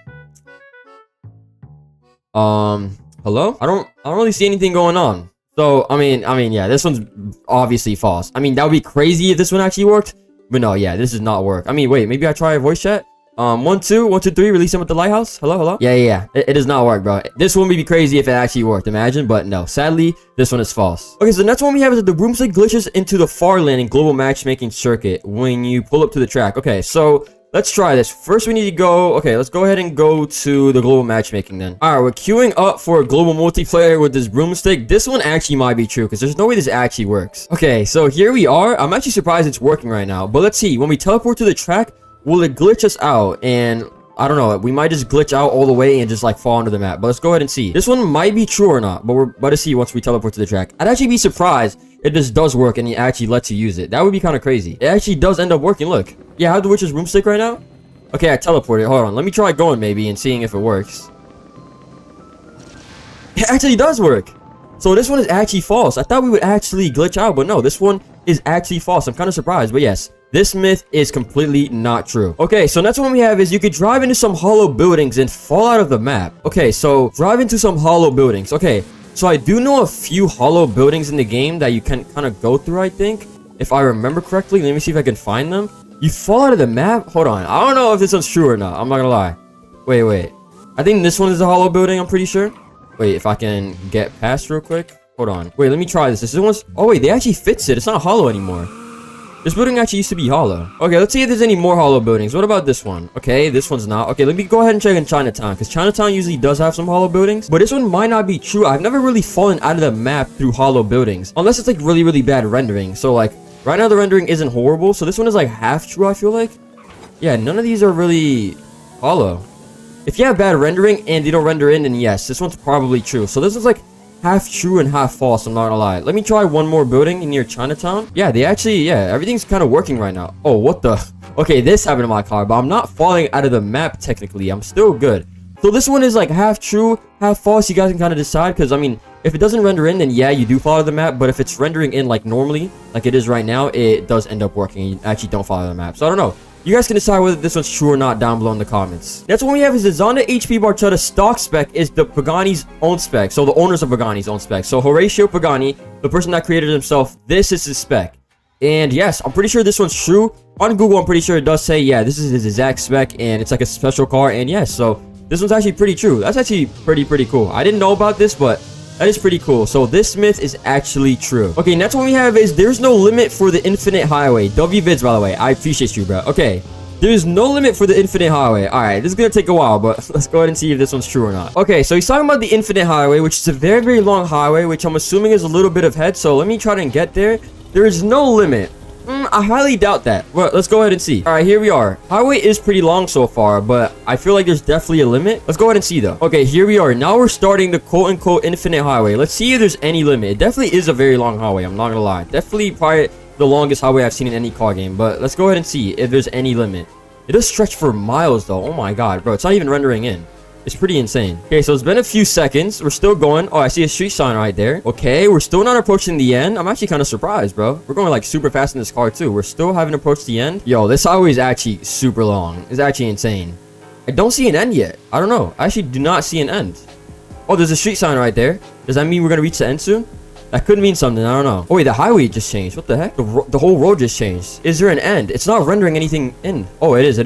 S1: Hello? I don't really see anything going on. So, I mean, yeah, this one's obviously false. I mean, that would be crazy if this one actually worked. But no, yeah, this does not work. I mean, wait, maybe I try a voice chat? 1, 2, 1, 2, 3, release him at the lighthouse. Hello? Yeah. It does not work, bro. This one would be crazy if it actually worked, imagine. But no, sadly, this one is false. Okay, so the next one we have is that the broomstick glitches into the far landing global matchmaking circuit when you pull up to the track. Okay, so let's try this. First, we need to go... Okay, let's go ahead and go to the global matchmaking then. Alright, we're queuing up for a global multiplayer with this broomstick. This one actually might be true because there's no way this actually works. Okay, so here we are. I'm actually surprised it's working right now. But let's see. When we teleport to the track, will it glitch us out? And I don't know. We might just glitch out all the way and just like fall onto the map. But let's go ahead and see. This one might be true or not. But we're about to see once we teleport to the track. I'd actually be surprised if this does work and it actually lets you use it. That would be kind of crazy. It actually does end up working. Look. Yeah, I have the witch's broomstick right now. Okay, I teleported. Hold on. Let me try going maybe and seeing if it works. It actually does work. So this one is actually false. I thought we would actually glitch out, but no, this one is actually false. I'm kind of surprised, but yes. This myth is completely not true. Okay, so next one we have is you could drive into some hollow buildings and fall out of the map. Okay, so drive into some hollow buildings. Okay, so I do know a few hollow buildings in the game that you can kind of go through, I think. If I remember correctly, let me see if I can find them. You fall out of the map? Hold on. I don't know if this one's true or not. I'm not gonna lie. Wait. I think this one is a hollow building, I'm pretty sure. Wait, if I can get past real quick. Hold on. Wait, let me try this. This one's... Oh, wait, they actually fix it. It's not hollow anymore. This building actually used to be hollow. Okay, let's see if there's any more hollow buildings. What about this one? Okay, this one's not. Okay, let me go ahead and check in Chinatown, because Chinatown usually does have some hollow buildings. But this one might not be true. I've never really fallen out of the map through hollow buildings. Unless it's like really, really bad rendering. So like, right now the rendering isn't horrible. So this one is like half true, I feel like. Yeah, none of these are really hollow. If you have bad rendering and they don't render in, then yes, this one's probably true. So this is like half true and half false, I'm not gonna lie. Let me try one more building near Chinatown. Yeah, they actually, yeah, everything's kind of working right now. Oh, what the? Okay, this happened to my car, but I'm not falling out of the map technically. I'm still good. So this one is like half true, half false. You guys can kind of decide, because I mean, if it doesn't render in, then yeah, you do fall out of the map. But if it's rendering in like normally, like it is right now, it does end up working. You actually don't fall out of the map. So I don't know. You guys can decide whether this one's true or not down below in the comments. Next one we have is the Zonda HP Barchetta stock spec is the Pagani's own spec. So the owners of Pagani's own spec. So Horatio Pagani, the person that created himself, this is his spec. And yes, I'm pretty sure this one's true. On Google, I'm pretty sure it does say, yeah, this is his exact spec and it's like a special car. And yes, so this one's actually pretty true. That's actually pretty cool. I didn't know about this, but that is pretty cool. So this myth is actually true. Okay, next one we have is there's no limit for the infinite highway. WVids, by the way. I appreciate you, bro. Okay. There's no limit for the infinite highway. Alright, this is gonna take a while, but let's go ahead and see if this one's true or not. Okay, so he's talking about the infinite highway, which is a very long highway, which I'm assuming is a little bit of head. So let me try to get there. There is no limit. I highly doubt that. Well, let's go ahead and see. Alright, here we are. Highway is pretty long so far, but I feel like there's definitely a limit. Let's go ahead and see though. Okay, here we are. Now we're starting the quote-unquote infinite highway. Let's see if there's any limit. It definitely is a very long highway. I'm not gonna lie. Definitely probably the longest highway I've seen in any car game. But let's go ahead and see if there's any limit. It does stretch for miles though. Oh my god, bro. It's not even rendering in. It's pretty insane. Okay, so it's been a few seconds. We're still going. Oh, I see a street sign right there. Okay, we're still not approaching the end. I'm actually kind of surprised, bro. We're going like super fast in this car too. We're still haven't approached the end. Yo, this highway is actually super long. It's actually insane. I don't see an end yet. I don't know. I actually do not see an end. Oh, there's a street sign right there. Does that mean we're gonna reach the end soon? That could mean something. I don't know. Oh wait, the highway just changed. What the heck? The whole road just changed. Is there an end? It's not rendering anything in. Oh, it is.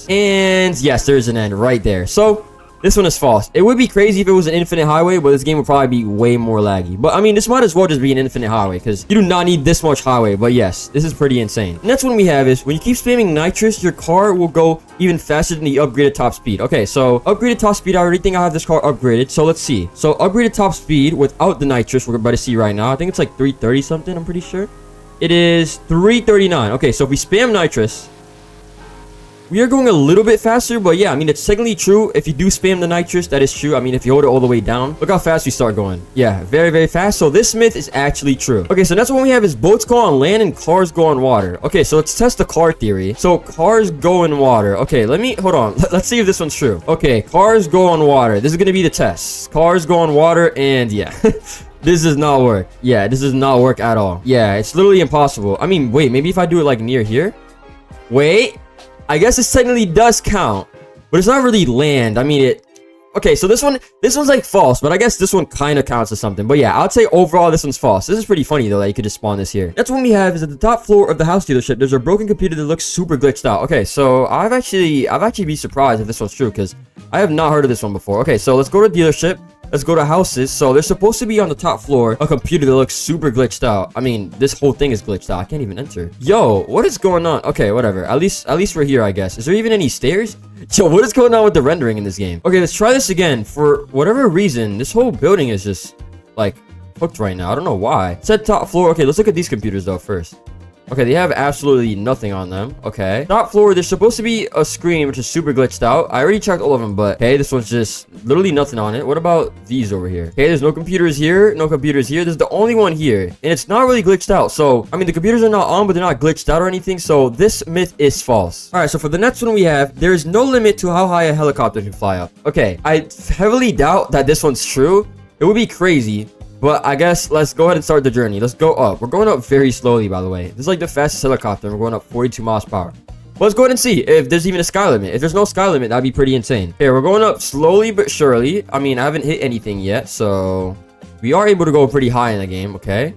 S1: And yes, there is an end right there. So this one is false. It would be crazy if it was an infinite highway, but this game would probably be way more laggy. But I mean, this might as well just be an infinite highway, because you do not need this much highway. But yes, this is pretty insane. The next one we have is when you keep spamming nitrous, your car will go even faster than the upgraded top speed. Okay, so upgraded top speed, I already think I have this car upgraded. So let's see. So upgraded top speed without the nitrous, we're about to see right now. I think it's like 330 something, I'm pretty sure. It is 339. Okay, so if we spam nitrous, we are going a little bit faster, but yeah, I mean, it's technically true. If you do spam the nitrous, that is true. I mean, if you hold it all the way down, look how fast we start going. Yeah, very fast. So this myth is actually true. Okay, so next one we have is boats go on land and cars go on water. Okay, so let's test the car theory. So cars go in water. Okay, hold on. Let's see if this one's true. Okay, cars go on water. This is going to be the test. Cars go on water, and yeah. This does not work. Yeah, this does not work at all. Yeah, it's literally impossible. I mean, wait, maybe if I do it like near here. Wait, I guess this technically does count, but it's not really land. I mean, okay, so this one's like false, but I guess this one kind of counts as something. But yeah, I'd say overall this one's false. This is pretty funny though that you could just spawn this here. Next one we have is at the top floor of the house dealership. There's a broken computer that looks super glitched out. Okay, so I've actually be surprised if this one's true because I have not heard of this one before. Okay, so let's go to dealership. Let's go to houses. So there's supposed to be on the top floor a computer that looks super glitched out. I mean, this whole thing is glitched out. I can't even enter. Yo, what is going on? Okay, whatever. At least we're here, I guess. Is there even any stairs? Yo, what is going on with the rendering in this game? Okay, let's try this again. For whatever reason, this whole building is just like hooked right now. I don't know why. It said top floor. Okay, let's look at these computers though first. Okay, they have absolutely nothing on them. Okay. Top floor, there's supposed to be a screen which is super glitched out. I already checked all of them, but okay, this one's just literally nothing on it. What about these over here? Okay, there's no computers here. No computers here. There's the only one here. And it's not really glitched out. So, I mean, the computers are not on, but they're not glitched out or anything. So, this myth is false. All right, so for the next one we have, there is no limit to how high a helicopter can fly up. Okay, I heavily doubt that this one's true. It would be crazy. But I guess let's go ahead and start the journey. Let's go up. We're going up very slowly, by the way. This is like the fastest helicopter. We're going up 42 miles per hour. But let's go ahead and see if there's even a sky limit. If there's no sky limit, that'd be pretty insane. Okay, we're going up slowly but surely. I mean, I haven't hit anything yet, so we are able to go pretty high in the game. Okay,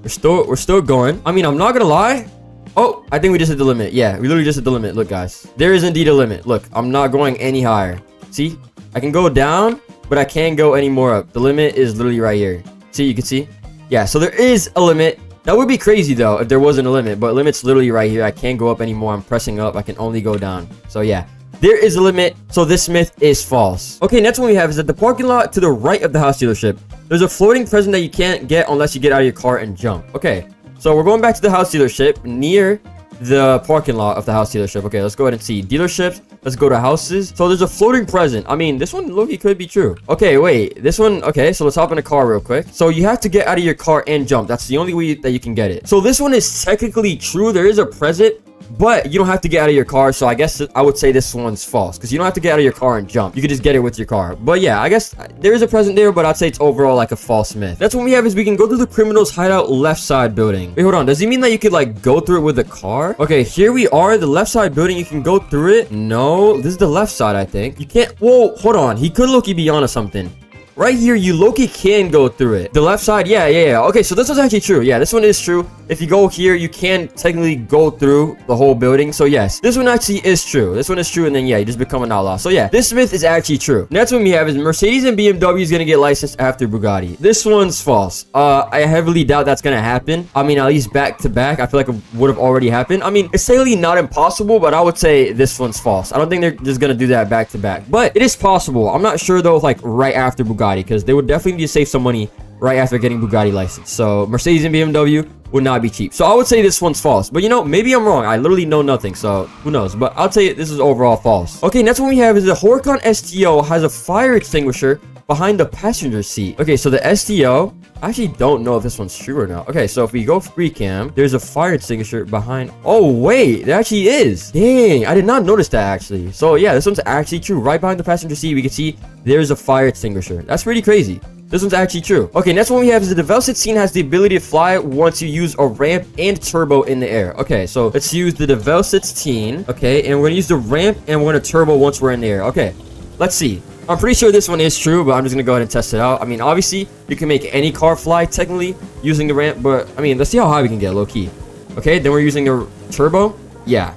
S1: we're still going. I mean, I'm not gonna lie. Oh, I think we just hit the limit. Yeah, we literally just hit the limit. Look, guys, there is indeed a limit. Look, I'm not going any higher. See, I can go down, but I can't go any more up. The limit is literally right here. See, you can see. Yeah, so there is a limit. That would be crazy though if there wasn't a limit, but limit's literally right here. I can't go up anymore. I'm pressing up. I can only go down. So yeah, there is a limit. So this myth is false. Okay, next one we have is at the parking lot to the right of the house dealership. There's a floating present that you can't get unless you get out of your car and jump. Okay, so we're going back to the house dealership near the parking lot of the house dealership. Okay, let's go ahead and see dealerships. Let's go to houses. So there's a floating present. I mean, this one low-key could be true. Okay, wait, this one. Okay, so let's hop in a car real quick. So you have to get out of your car and jump. That's the only way that you can get it. So this one is technically true. There is a present, but you don't have to get out of your car. So I guess I would say this one's false because you don't have to get out of your car and jump. You can just get it with your car. But yeah, I guess there is a present there, but I'd say it's overall like a false myth. That's what we have is we can go to the criminal's hideout left side building. Wait, hold on. Does he mean that you could like go through it with a car? Okay, here we are. The left side building. You can go through it. No, this is the left side, I think. You can't. Whoa, hold on. He could low-key be onto something. Right here, you low-key can go through it. The left side, yeah. Okay, so this is actually true. Yeah, this one is true. If you go here, you can technically go through the whole building. So yes, this one actually is true. This one is true, and then yeah, you just become an outlaw. So yeah, this myth is actually true. Next one we have is Mercedes and BMW is gonna get licensed after Bugatti. This one's false. I heavily doubt that's gonna happen. I mean, at least back to back, I feel like it would have already happened. I mean, it's technically not impossible, but I would say this one's false. I don't think they're just gonna do that back to back, but it is possible. I'm not sure though, if, like right after Bugatti, because they would definitely need to save some money right after getting Bugatti license. So Mercedes and BMW would not be cheap. So I would say this one's false. But you know, maybe I'm wrong. I literally know nothing. So who knows? But I'll tell you this is overall false. Okay, next one we have is the Horicon STO has a fire extinguisher behind the passenger seat. Okay, so the STO, I actually don't know if this one's true or not. Okay, so if we go free cam, there's a fire extinguisher behind. Oh wait, there actually is. Dang, I did not notice that actually. So yeah, this one's actually true. Right behind the passenger seat, we can see there's a fire extinguisher. That's pretty crazy. This one's actually true. Okay, next one we have is the Velocit scene has the ability to fly once you use a ramp and turbo in the air. Okay, so let's use the Velocit scene. Okay, and we're gonna use the ramp and we're gonna turbo once we're in the air. Okay, let's see. I'm pretty sure this one is true, but I'm just gonna go ahead and test it out. I mean, obviously, you can make any car fly technically using the ramp, but I mean, let's see how high we can get low key. Okay, then we're using the turbo. Yeah.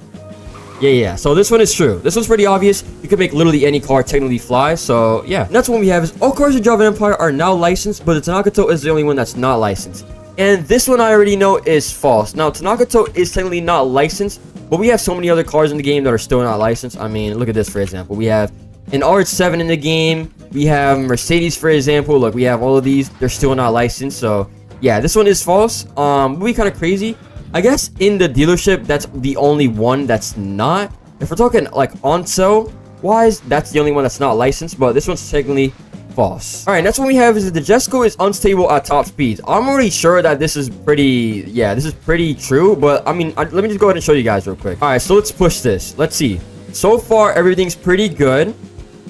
S1: So this one is true. This one's pretty obvious. You can make literally any car technically fly. So yeah. Next one we have is all cars in Java Empire are now licensed, but the Tanakato is the only one that's not licensed. And this one I already know is false. Now Tanakato is technically not licensed, but we have so many other cars in the game that are still not licensed. I mean, look at this for example. We have an RH7 in the game. We have Mercedes for example. Look, we have all of these. They're still not licensed. So yeah, this one is false. Would be kind of crazy. I guess in the dealership, that's the only one that's not. If we're talking like on sale wise, that's the only one that's not licensed, but this one's technically false. All right, next one we have is that the Jesco is unstable at top speeds. I'm already sure that this is pretty, yeah, this is pretty true, but I mean, let me just go ahead and show you guys real quick. All right, so let's push this. Let's see. So far, everything's pretty good.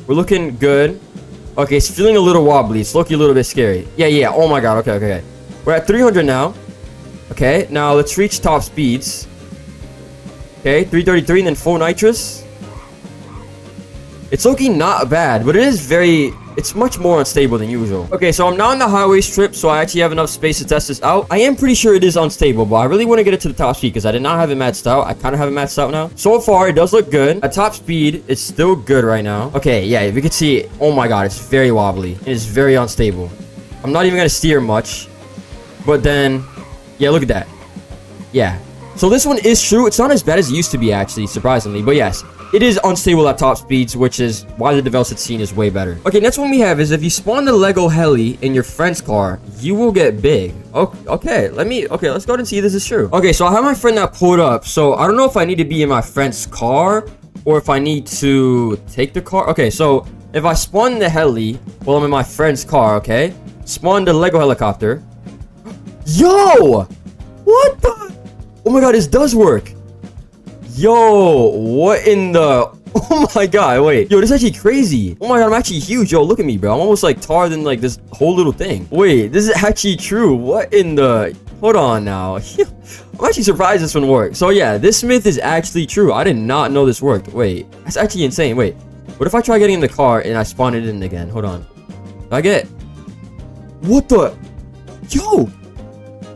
S1: We're looking good. Okay, it's feeling a little wobbly. It's looking a little bit scary. Yeah. Oh my god. Okay. We're at 300 now. Okay, now let's reach top speeds. Okay, 333 and then full nitrous. It's looking not bad, but it's much more unstable than usual. Okay, so I'm now on the highway strip, so I actually have enough space to test this out. I am pretty sure it is unstable, but I really want to get it to the top speed because I did not have it maxed out. I kind of have it maxed out now. So far, it does look good. At top speed, it's still good right now. Okay, yeah, we can see, oh my god, it's very wobbly. It is very unstable. I'm not even going to steer much. But then, yeah, look at that. Yeah. So this one is true. It's not as bad as it used to be, actually, surprisingly. But yes, it is unstable at top speeds, which is why the development scene is way better. Okay, next one we have is if you spawn the Lego heli in your friend's car, you will get big. Okay, let's go ahead and see if this is true. Okay, so I have my friend that pulled up. So I don't know if I need to be in my friend's car or if I need to take the car. Okay, so if I spawn the heli while I'm in my friend's car, okay, spawn the Lego helicopter. Yo! What the? Oh my god, this does work. Yo, what in the... Oh my god, wait. Yo, this is actually crazy. Oh my god, I'm actually huge. Yo, look at me, bro. I'm almost like taller than like this whole little thing. Wait, this is actually true. What in the... Hold on now. I'm actually surprised this one worked. So yeah, this myth is actually true. I did not know this worked. Wait, that's actually insane. Wait, what if I try getting in the car and I spawn it in again? Hold on. Did I get... What the... Yo!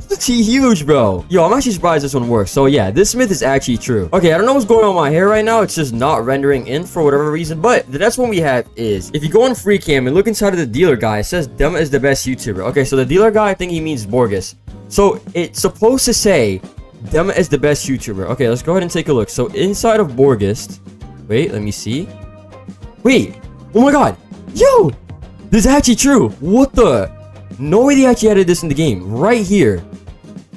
S1: That's huge, bro. Yo, I'm actually surprised this one works. So yeah, this myth is actually true. Okay, I don't know what's going on with my hair right now. It's just not rendering in for whatever reason. But the next one we have is if you go on free cam and look inside of the dealer guy, it says Dema is the best YouTuber. Okay, so the dealer guy, I think he means Borges. So it's supposed to say Dema is the best YouTuber. Okay, let's go ahead and take a look. So inside of Borges, wait, let me see. Wait, oh my god. Yo, this is actually true. What the? No way they actually added this in the game. Right here.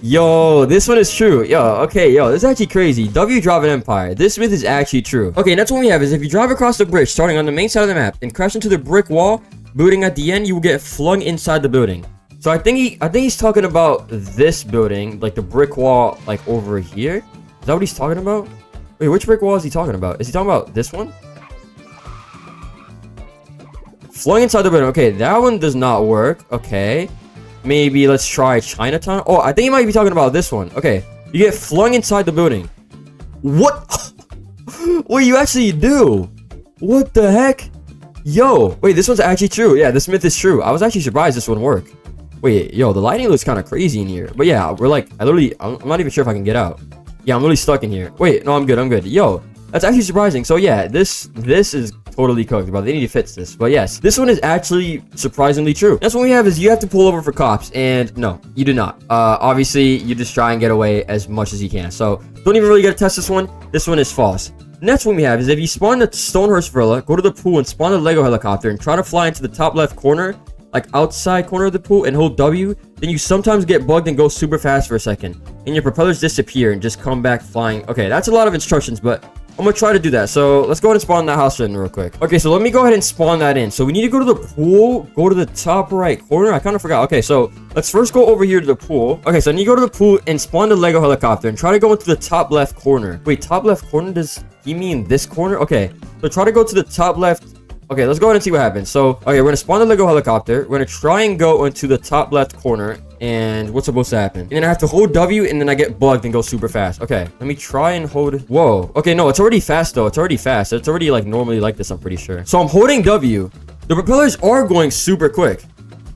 S1: Yo, this one is true. Yo, okay, yo, this is actually crazy. W drive an empire. This myth is actually true. Okay, next one we have is if you drive across the bridge starting on the main side of the map and crash into the brick wall building at the end, you will get flung inside the building. So I think he's talking about this building, like the brick wall, like over here. Is that what he's talking about? Wait, which brick wall is he talking about? Is he talking about this one? Flung inside the building. Okay, that one does not work. Okay. Maybe let's try Chinatown. Oh, I think he might be talking about this one. Okay. You get flung inside the building. What? What you actually do? What the heck? Yo. Wait, this one's actually true. Yeah, this myth is true. I was actually surprised this one worked. Wait, yo, the lighting looks kind of crazy in here. But yeah, we're like, I'm not even sure if I can get out. Yeah, I'm really stuck in here. Wait, no, I'm good. Yo, that's actually surprising. So yeah, this is totally cooked, bro. They need to fix this. But yes, this one is actually surprisingly true. Next one we have is you have to pull over for cops. And no, you do not. Obviously, you just try and get away as much as you can. So don't even really get to test this one. This one is false. Next one we have is if you spawn the Stonehurst Villa, go to the pool and spawn the Lego helicopter and try to fly into the top left corner, like outside corner of the pool, and hold W, then you sometimes get bugged and go super fast for a second. And your propellers disappear and just come back flying. Okay, that's a lot of instructions, but I'm gonna try to do that. So let's go ahead and spawn that house in real quick. Okay, so let me go ahead and spawn that in. So we need to go to the pool, go to the top right corner. I kind of forgot. Okay, so let's first go over here to the pool. Okay, so I need to go to the pool and spawn the Lego helicopter and try to go into the top left corner. Wait, top left corner? Does he mean this corner? Okay, so try to go to the top left. Okay, let's go ahead and see what happens. So, okay, we're gonna spawn the Lego helicopter. We're gonna try and go into the top left corner. And what's supposed to happen? And then I have to hold W and then I get bugged and go super fast. Okay, let me try and hold. Whoa. Okay, no, it's already fast though. It's already fast. It's already like normally like this, I'm pretty sure. So I'm holding W. The propellers are going super quick.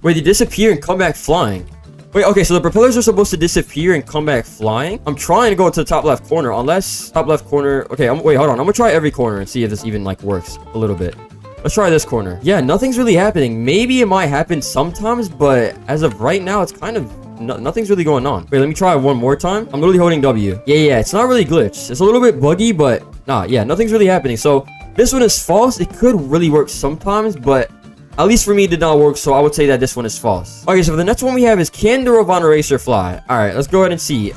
S1: Wait, they disappear and come back flying. Wait, okay, so the propellers are supposed to disappear and come back flying. I'm trying to go into the top left corner unless top left corner. Okay, wait, hold on. I'm gonna try every corner and see if this even like works a little bit. Let's try this corner. Yeah, nothing's really happening. Maybe it might happen sometimes, but as of right now, it's kind of... nothing's really going on. Wait, let me try it one more time. I'm literally holding W. Yeah, it's not really glitched. It's a little bit buggy, but... Nah, yeah, nothing's really happening. So, this one is false. It could really work sometimes, but... At least for me, it did not work, so I would say that this one is false. Okay, so the next one we have is can the Rovana Racer fly? Alright, let's go ahead and see.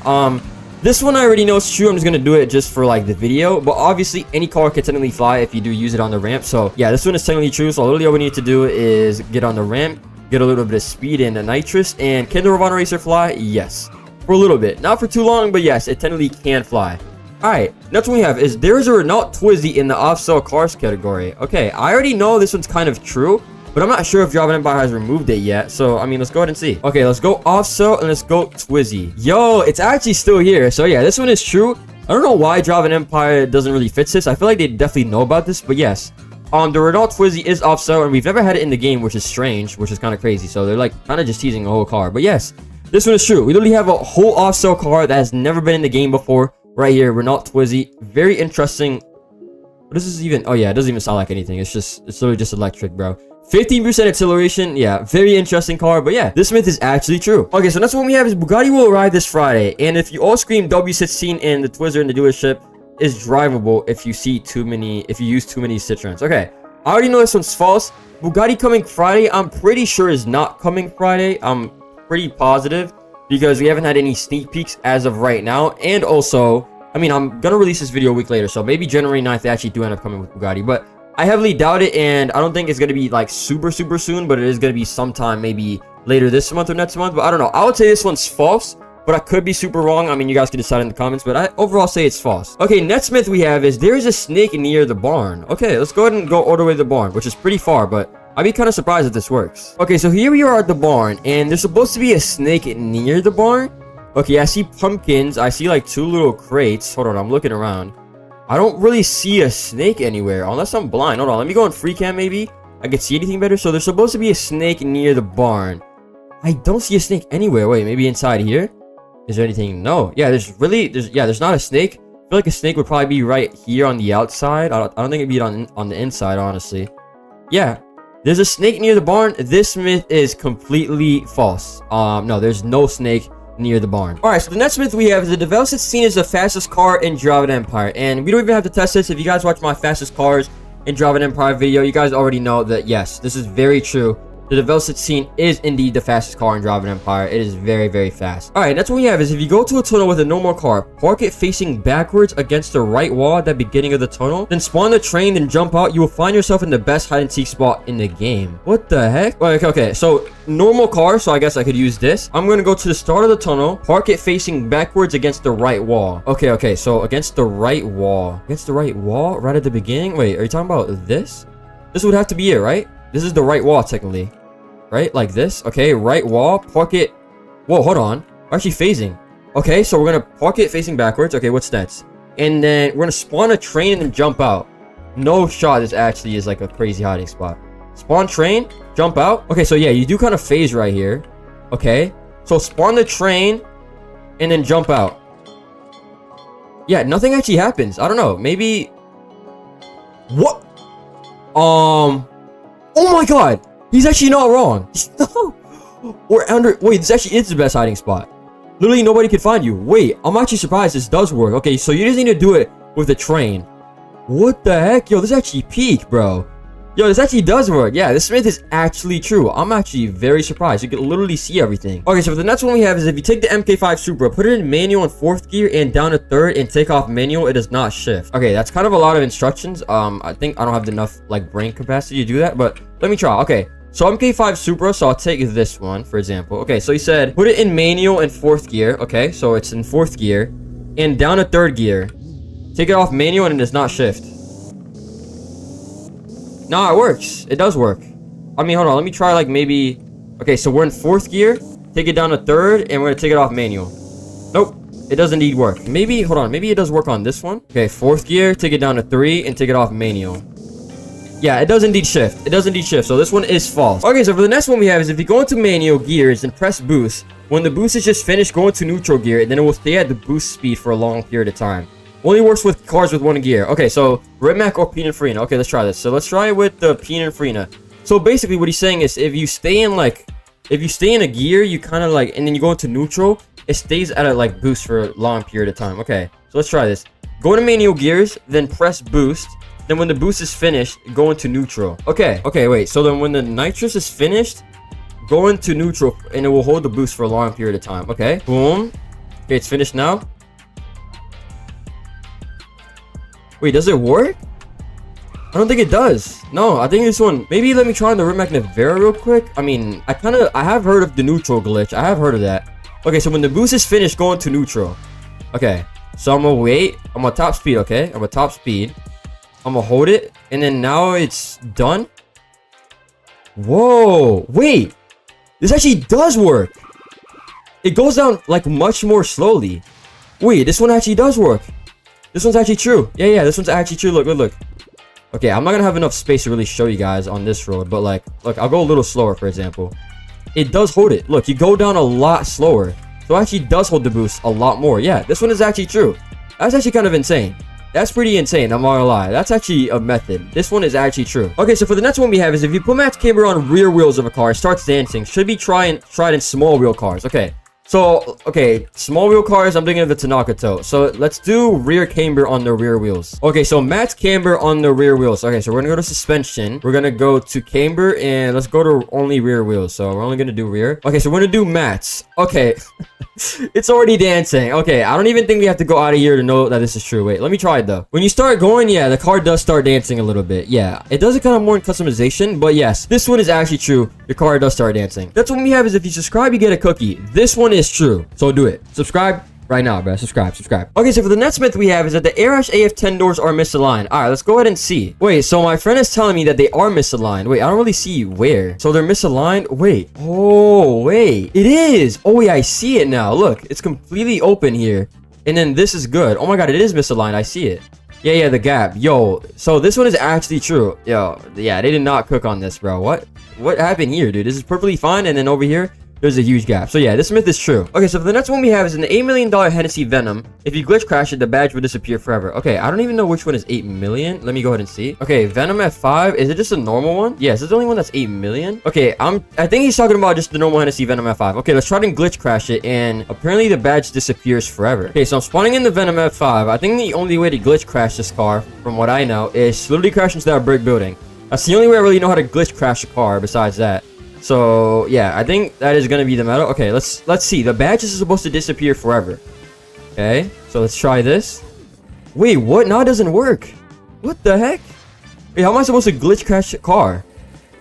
S1: This one I already know is true. I'm just gonna do it just for like the video, but obviously any car can technically fly if you do use it on the ramp. So yeah, this one is technically true. So literally all we need to do is get on the ramp, get a little bit of speed and a nitrous. And can the Rovana Racer fly? Yes, for a little bit, not for too long, but yes, it technically can fly. All right, next one we have is there's a Renault Twizy in the off-sale cars category. Okay, I already know this one's kind of true. but I'm not sure if Java Empire has removed it yet. So, I mean, let's go ahead and see. Okay, let's go offset and let's go Twizzy. Yo, it's actually still here. So, yeah, this one is true. I don't know why Java Empire doesn't really fit this. I feel like they definitely know about this, but yes. The Renault Twizzy is offset, and we've never had it in the game, which is strange, which is kind of crazy. So, they're like kind of just teasing a whole car. But yes, this one is true. We literally have a whole offset car that has never been in the game before. Right here, Renault Twizzy. Very interesting. What is this even? Oh, yeah, it doesn't even sound like anything. It's literally just electric, bro. 15% acceleration. Yeah, very interesting car. But yeah, this myth is actually true. Okay, so next one we have is Bugatti will arrive this Friday. And if you all scream W16 in the Twizzler in the dealership is drivable if you use too many Citroens. Okay, I already know this one's false. Bugatti coming Friday, I'm pretty sure is not coming Friday. I'm pretty positive because we haven't had any sneak peeks as of right now. And also, I mean, I'm gonna release this video a week later, so maybe January 9th they actually do end up coming with Bugatti, but I heavily doubt it, and I don't think it's gonna be like super soon, but it is gonna be sometime maybe later this month or next month. But I don't know. I would say this one's false, but I could be super wrong. I mean, you guys can decide in the comments, but I overall say it's false. Okay, next myth we have is there is a snake near the barn. Okay, let's go ahead and go all the way to the barn, which is pretty far, but I'd be kind of surprised if this works. Okay, so here we are at the barn, and there's supposed to be a snake near the barn. Okay, I see pumpkins. I see like 2 little crates. Hold on, I'm looking around. I don't really see a snake anywhere, unless I'm blind. Hold on, let me go on free cam maybe. I can see anything better. So there's supposed to be a snake near the barn. I don't see a snake anywhere. Wait, maybe inside here? Is there anything? No. Yeah, there's not a snake. I feel like a snake would probably be right here on the outside. I don't think it'd be on the inside, honestly. Yeah. There's a snake near the barn. This myth is completely false. No, there's no snake near the barn. All right, so the next myth we have is the Devel 16 is the fastest car in Java Empire, and we don't even have to test this. If you guys watch my fastest cars in Java Empire video, you guys already know that yes, this is very true. The Devel 16 is indeed the fastest car in Java Empire. It is very fast. All right, that's what we have is if you go to a tunnel with a normal car, park it facing backwards against the right wall at the beginning of the tunnel, then spawn the train, then jump out, you will find yourself in the best hide and seek spot in the game. What the heck? Okay, so normal car, so I guess I could use this. I'm gonna go to the start of the tunnel, park it facing backwards against the right wall. Okay, so against the right wall. Against the right wall? Right at the beginning? Wait, are you talking about this? This would have to be it, right? This is the right wall, technically. Right? Like this. Okay, right wall. Park it. Whoa, hold on. We're actually phasing. Okay, so we're going to park it facing backwards. Okay, what's next? And then we're going to spawn a train and then jump out. No shot this actually is like a crazy hiding spot. Spawn train, jump out. Okay, so yeah, you do kind of phase right here. Okay, so spawn the train and then jump out. Yeah, nothing actually happens. I don't know. Maybe... What? Oh my god! He's actually not wrong. Wait, this actually is the best hiding spot. Literally nobody can find you. Wait, I'm actually surprised this does work. Okay, so you just need to do it with a train. What the heck? Yo, this actually peak, bro. Yo, this actually does work. Yeah, this myth is actually true. I'm actually very surprised. You can literally see everything. Okay, so the next one we have is if you take the MK5 Supra, put it in manual in 4th gear and down to 3rd and take off manual, it does not shift. Okay, that's kind of a lot of instructions. I think I don't have enough like brain capacity to do that, but let me try. Okay. So MK5 Supra, so I'll take this one, for example. Okay, so he said, put it in manual in 4th gear. Okay, so it's in 4th gear. And down to 3rd gear. Take it off manual and it does not shift. No, it works. It does work. I mean, hold on. Let me try like maybe... Okay, so we're in 4th gear. Take it down to 3rd and we're going to take it off manual. Nope. It does indeed work. Maybe, hold on. Maybe it does work on this one. Okay, 4th gear. Take it down to 3 and take it off manual. Yeah, it does indeed shift. It does indeed shift. So this one is false. Okay, so for the next one we have is if you go into manual gears and press boost, when the boost is just finished, go into neutral gear, and then it will stay at the boost speed for a long period of time. Only works with cars with 1 gear. Okay, so Redmac or Pininfarina. Okay, let's try this. So let's try it with the Pininfarina. So basically what he's saying is if you stay in a gear, you kind of like, and then you go into neutral, it stays at a like boost for a long period of time. Okay, so let's try this. Go to manual gears, then press boost. Then when the boost is finished, go into neutral. Okay, wait. So then when the nitrous is finished, go into neutral and it will hold the boost for a long period of time. Okay, boom. Okay, it's finished now. Wait, does it work? I don't think it does. No, I think this one, maybe let me try on the Rimac Nevera real quick. I mean, I have heard of the neutral glitch. I have heard of that. Okay, so when the boost is finished, go into neutral. Okay, so I'm gonna wait. I'm gonna top speed, okay? I'm gonna top speed. I'm gonna hold it, and then now it's done. Whoa, wait. This actually does work. It goes down like much more slowly. Wait, this one actually does work. This one's actually true. Yeah, this one's actually true. Look. Okay, I'm not gonna have enough space to really show you guys on this road, but like, look, I'll go a little slower, for example. It does hold it. Look, you go down a lot slower. So it actually does hold the boost a lot more. Yeah, this one is actually true. That's actually kind of insane. That's pretty insane, I'm not gonna lie. That's actually a method. This one is actually true. Okay, so for the next one we have is if you put Matt's camber on rear wheels of a car, it starts dancing. Should be tried in small wheel cars. Okay. So, okay, small wheel cars, I'm thinking of the Tanaka toe. So, let's do rear camber on the rear wheels. Okay, so Matt's camber on the rear wheels. Okay, so we're gonna go to suspension. We're gonna go to camber, and let's go to only rear wheels. So, we're only gonna do rear. Okay, so we're gonna do Matt's. Okay. It's already dancing. Okay, I don't even think we have to go out of here to know that this is true. Wait, let me try it, though. When you start going, yeah, the car does start dancing a little bit. Yeah, it does it kind of more in customization, but yes, this one is actually true. Your car does start dancing. That's what we have is if you subscribe, you get a cookie. This one is true, so do it. Subscribe right now, bro. Subscribe. Okay, so for the next myth we have is that the Airash AF10 doors are misaligned. All right, let's go ahead and see. Wait, so my friend is telling me that they are misaligned. Wait, I don't really see where. So they're misaligned. Wait. Oh, wait. It is. Oh, yeah, I see it now. Look, it's completely open here. And then this is good. Oh my God, it is misaligned. I see it. Yeah, the gap. Yo, so this one is actually true. Yo, yeah, they did not cook on this, bro. What happened here, dude? This is perfectly fine. And then over here, there's a huge gap. So yeah, this myth is true. Okay, so for the next one we have is an $8 million Hennessy Venom. If you glitch crash it, the badge will disappear forever. Okay, I don't even know which one is 8 million. Let me go ahead and see. Okay, Venom at 5. Is it just a normal one? Yes, it's the only one that's 8 million. Okay, I think he's talking about just the normal Hennessy Venom at 5. Okay, let's try to glitch crash it, and apparently the badge disappears forever. Okay, so I'm spawning in the Venom at 5. I think the only way to glitch crash this car, from what I know, is slowly crash into that brick building. That's the only way I really know how to glitch crash a car besides that. So yeah, I think that is gonna be the meta. Okay, let's see. The badges are supposed to disappear forever. Okay, so let's try this. Wait, what? Now it doesn't work. What the heck? Wait, how am I supposed to glitch crash a car?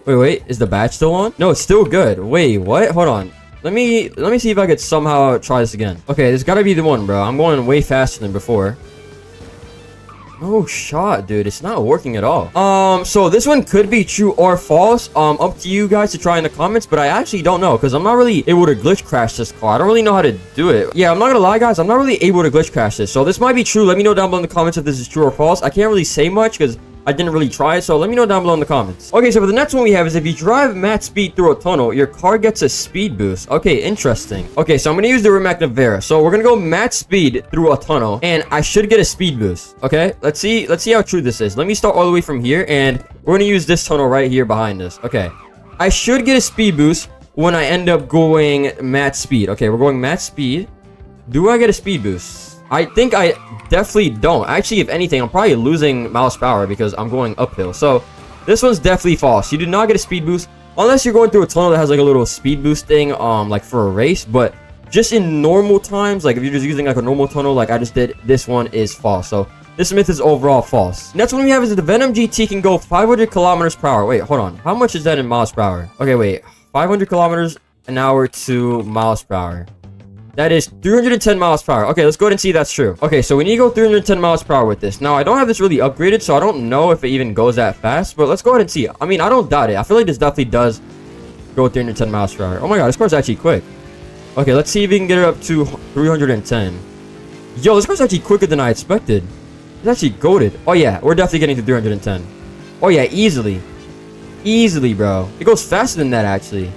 S1: Wait, is the badge still on? No, it's still good. Wait, what? Hold on. Let me see if I could somehow try this again. Okay, this gotta be the one, bro. I'm going way faster than before. No shot, dude. It's not working at all. So this one could be true or false. Up to you guys to try in the comments, but I actually don't know because I'm not really able to glitch crash this car. I don't really know how to do it. Yeah, I'm not gonna lie, guys. I'm not really able to glitch crash this. So this might be true. Let me know down below in the comments if this is true or false. I can't really say much because I didn't really try it, so let me know down below in the comments. Okay, so for the next one we have is if you drive max speed through a tunnel, your car gets a speed boost. Okay, interesting. Okay, so I'm gonna use the McLaren. So we're gonna go max speed through a tunnel, and I should get a speed boost. Okay, let's see how true this is. Let me start all the way from here, and we're gonna use this tunnel right here behind us. Okay, I should get a speed boost when I end up going max speed. Okay, we're going max speed. Do I get a speed boost? I think I definitely don't. Actually, if anything, I'm probably losing miles per hour because I'm going uphill. So this one's definitely false. You do not get a speed boost unless you're going through a tunnel that has like a little speed boost thing, like for a race. But just in normal times, like if you're just using like a normal tunnel like I just did, this one is false. So this myth is overall false. Next one we have is that the Venom GT can go 500 kilometers per hour. Wait, hold on. How much is that in miles per hour? Okay, wait. 500 kilometers an hour to miles per hour. That is 310 miles per hour. Okay, let's go ahead and see if that's true. Okay, so we need to go 310 miles per hour with this. Now, I don't have this really upgraded, so I don't know if it even goes that fast. But let's go ahead and see. I mean, I don't doubt it. I feel like this definitely does go 310 miles per hour. Oh my God, this car's actually quick. Okay, let's see if we can get it up to 310. Yo, this car's actually quicker than I expected. It's actually goated. Oh yeah, we're definitely getting to 310. Oh yeah, easily. Easily, bro. It goes faster than that, actually.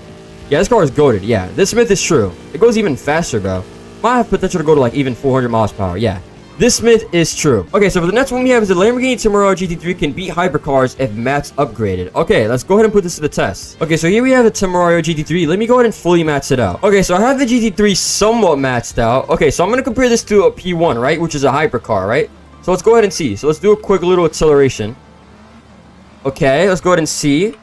S1: Yeah, this car is goated. Yeah, this myth is true. It goes even faster, bro. Might have potential to go to like even 400 miles per hour. Yeah, this myth is true. Okay, so for the next one we have is the Lamborghini Temerario GT3 can beat hypercars if max upgraded. Okay, let's go ahead and put this to the test. Okay, so here we have the Temerario GT3. Let me go ahead and fully max it out. Okay, so I have the GT3 somewhat maxed out. Okay, so I'm going to compare this to a P1, right? Which is a hypercar, right? So let's go ahead and see. So let's do a quick little acceleration. Okay, let's go ahead and see.